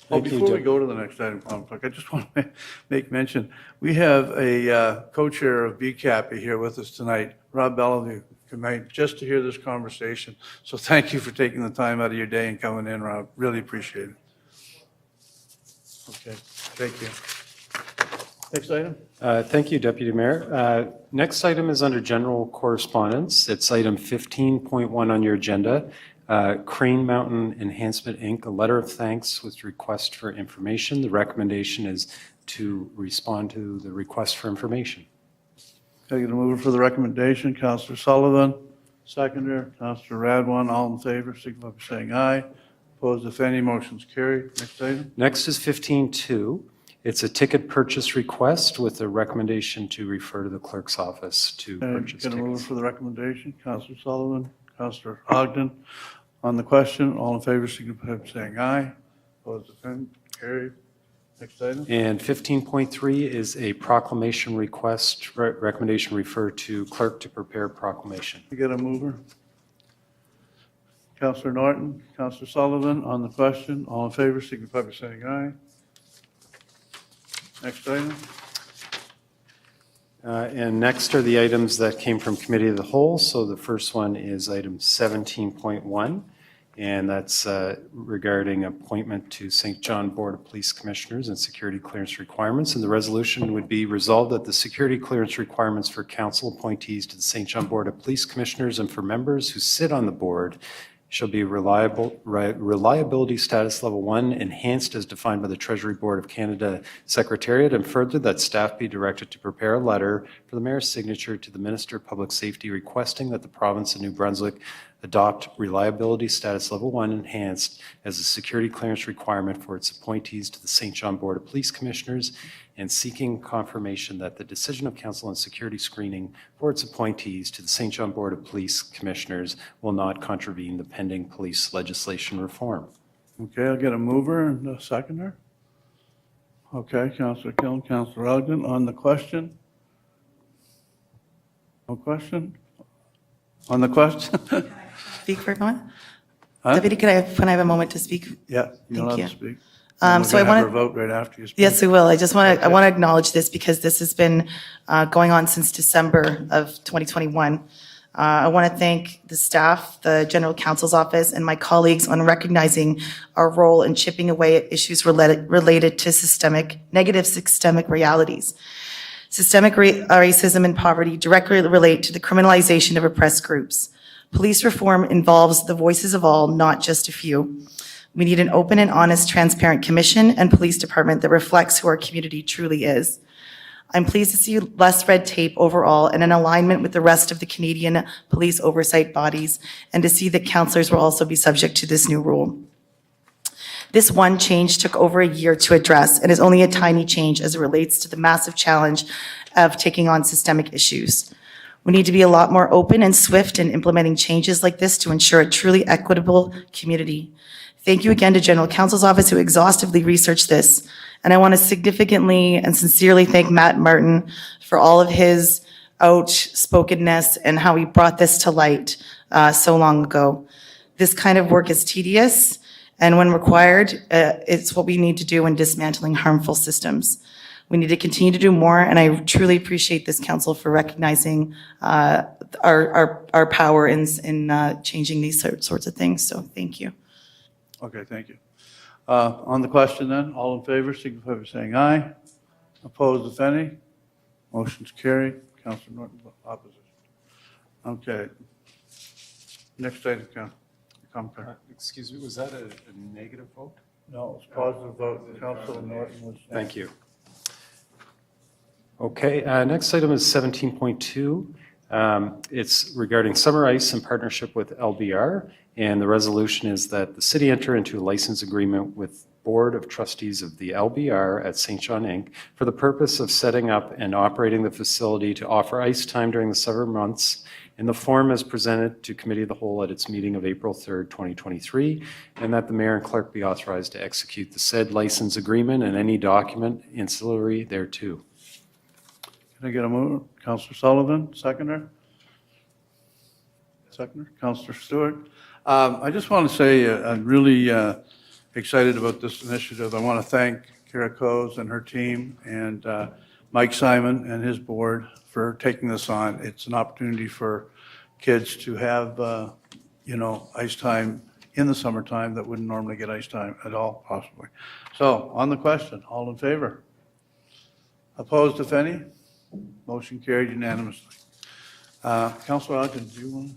Oh, before we go to the next item, Common Clerk, I just want to make mention, we have a co-chair of BCAPI here with us tonight, Rob Bellevue, tonight, just to hear this conversation. So thank you for taking the time out of your day and coming in, Rob. Really appreciate it. Okay, thank you. Next item? Thank you, Deputy Mayor. Next item is under general correspondence. It's item 15.1 on your agenda. Crane Mountain Enhancement, Inc., a letter of thanks with request for information. The recommendation is to respond to the request for information. Can I get a mover for the recommendation? Councillor Sullivan, seconder. Councillor Radwan, all in favor, signify by saying aye. Opposed, if any, motion's carried. Next item? Next is 15.2. It's a ticket purchase request with a recommendation to refer to the clerk's office to purchase Get a mover tickets. for the recommendation? Councillor Sullivan, Councillor Ogden. On the question, all in favor, signify by saying aye. Opposed, if any, carried. Next item? And 15.3 is a proclamation request, recommendation refer to clerk to prepare proclamation. You get a mover? Councillor Norton, Councillor Sullivan, on the question, all in favor, signify by saying aye. Next item? And next are the items that came from Committee of the Whole. So the first one is item 17.1, and that's regarding appointment to St. John Board of Police Commissioners and security clearance requirements. And the resolution would be resolved that the security clearance requirements for council appointees to the St. John Board of Police Commissioners and for members who sit on the board shall be reliability status level 1, enhanced as defined by the Treasury Board of Canada Secretariat, and further that staff be directed to prepare a letter for the mayor's signature to the Minister of Public Safety requesting that the province of New Brunswick adopt reliability status level 1 enhanced as a security clearance requirement for its appointees to the St. John Board of Police Commissioners, and seeking confirmation that the decision of council on security screening for its appointees to the St. John Board of Police Commissioners will not contravene the pending police legislation reform. Okay, I'll get a mover and a seconder. Okay, Councillor Killen, Councillor Ogden, on the question? No question? On the question? Speak for a moment? Huh? Deputy, can I have a moment to speak? Yeah, you're allowed to you. speak. So We're I gonna have want her vote right after you speak. Yes, I will. I just want to, I want to acknowledge this because this has been going on since December of 2021. I want to thank the staff, the General Counsel's Office, and my colleagues on recognizing our role in chipping away at issues related to negative systemic realities. Systemic racism and poverty directly relate to the criminalization of oppressed groups. Police reform involves the voices of all, not just a few. We need an open and honest, transparent commission and police department that reflects who our community truly is. I'm pleased to see less red tape overall and an alignment with the rest of the Canadian police oversight bodies, and to see that councillors will also be subject to this new rule. This one change took over a year to address and is only a tiny change as it relates to the massive challenge of taking on systemic issues. We need to be a lot more open and swift in implementing changes like this to ensure a truly equitable community. Thank you again to General Counsel's Office who exhaustively researched this. And I want to significantly and sincerely thank Matt Martin for all of his outspokenness and how he brought this to light so long ago. This kind of work is tedious, and when required, it's what we need to do when dismantling harmful systems. We need to continue to do more, and I truly appreciate this council for recognizing our power in changing these sorts of things, so thank you. Okay, thank you. On the question then, all in favor, signify by saying aye. Opposed, if any? Motion's carried. Councilor Norton, opposition. Okay. Next item, Councilor. Excuse me, was that a negative vote? No, it's positive vote. Councilor Norton was. Thank you. Okay, next item is 17.2. It's regarding summer ice in partnership with LBR, and the resolution is that the city enter into a license agreement with Board of Trustees of the LBR at St. John Inc. for the purpose of setting up and operating the facility to offer ice time during the summer months in the form as presented to Committee of the Whole at its meeting of April 3rd, 2023, and that the mayor and clerk be authorized to execute the said license agreement and any document ancillary thereto. Can I get a move? Councilor Sullivan, seconder? Seconder? Councilor Stewart? I just want to say I'm really excited about this initiative. I want to thank Kara Coes and her team and Mike Simon and his board for taking this on. It's an opportunity for kids to have, ice time in the summertime that wouldn't normally get ice time at all, possibly. So, on the question, all in favor? Opposed, if any? Motion carried unanimously. Councilor Ogden, do you want to?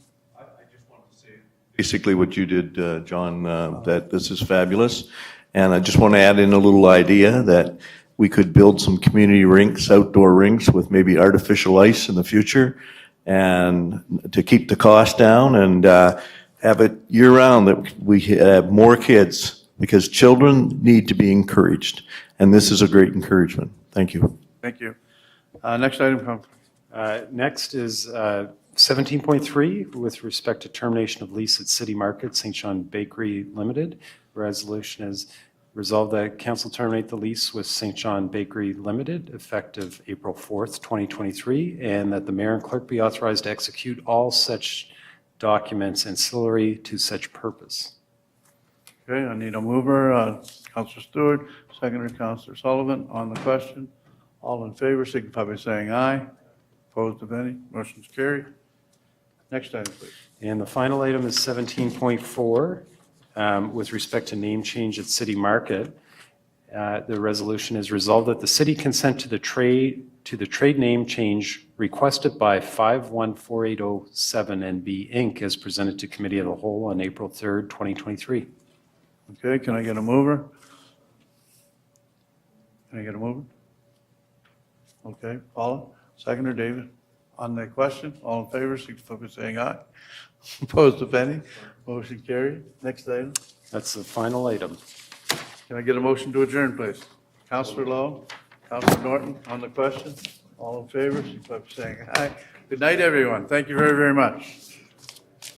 Basically what you did, John, that this is fabulous. And I just want to add in a little idea that we could build some community rinks, outdoor rinks with maybe artificial ice in the future and to keep the cost down and have it year round that we have more kids because children need to be encouraged. And this is a great encouragement. Thank you. Thank you. Next item, Next is 17.3 with respect to termination of lease at City Market, St. John Bakery Limited. Resolution is resolved that council terminate the lease with St. John Bakery Limited effective April 4th, 2023, and that the mayor and clerk be authorized to execute all such documents ancillary to such purpose. Okay, I need a mover. Councilor Stewart, seconder Councilor Sullivan. On the question, all in favor, signify by saying aye. Opposed, if any? Motion's carried. Next item, please. And the final item is 17.4 with respect to name change at City Market. The resolution is resolved that the city consent to the trade name change requested by 514807NB Inc. as presented to Committee of the Whole on April 3rd, 2023. Okay, can I get a mover? Can I get a mover? Okay, Paula, seconder David. On the question, all in favor, signify by saying aye. Opposed, if any? Motion carried. Next item. That's the final item. Can I get a motion to adjourn, please? Councilor Lowe, Councilor Norton, on the question, all in favor, signify by saying aye. Good night, everyone. Thank you very, very much.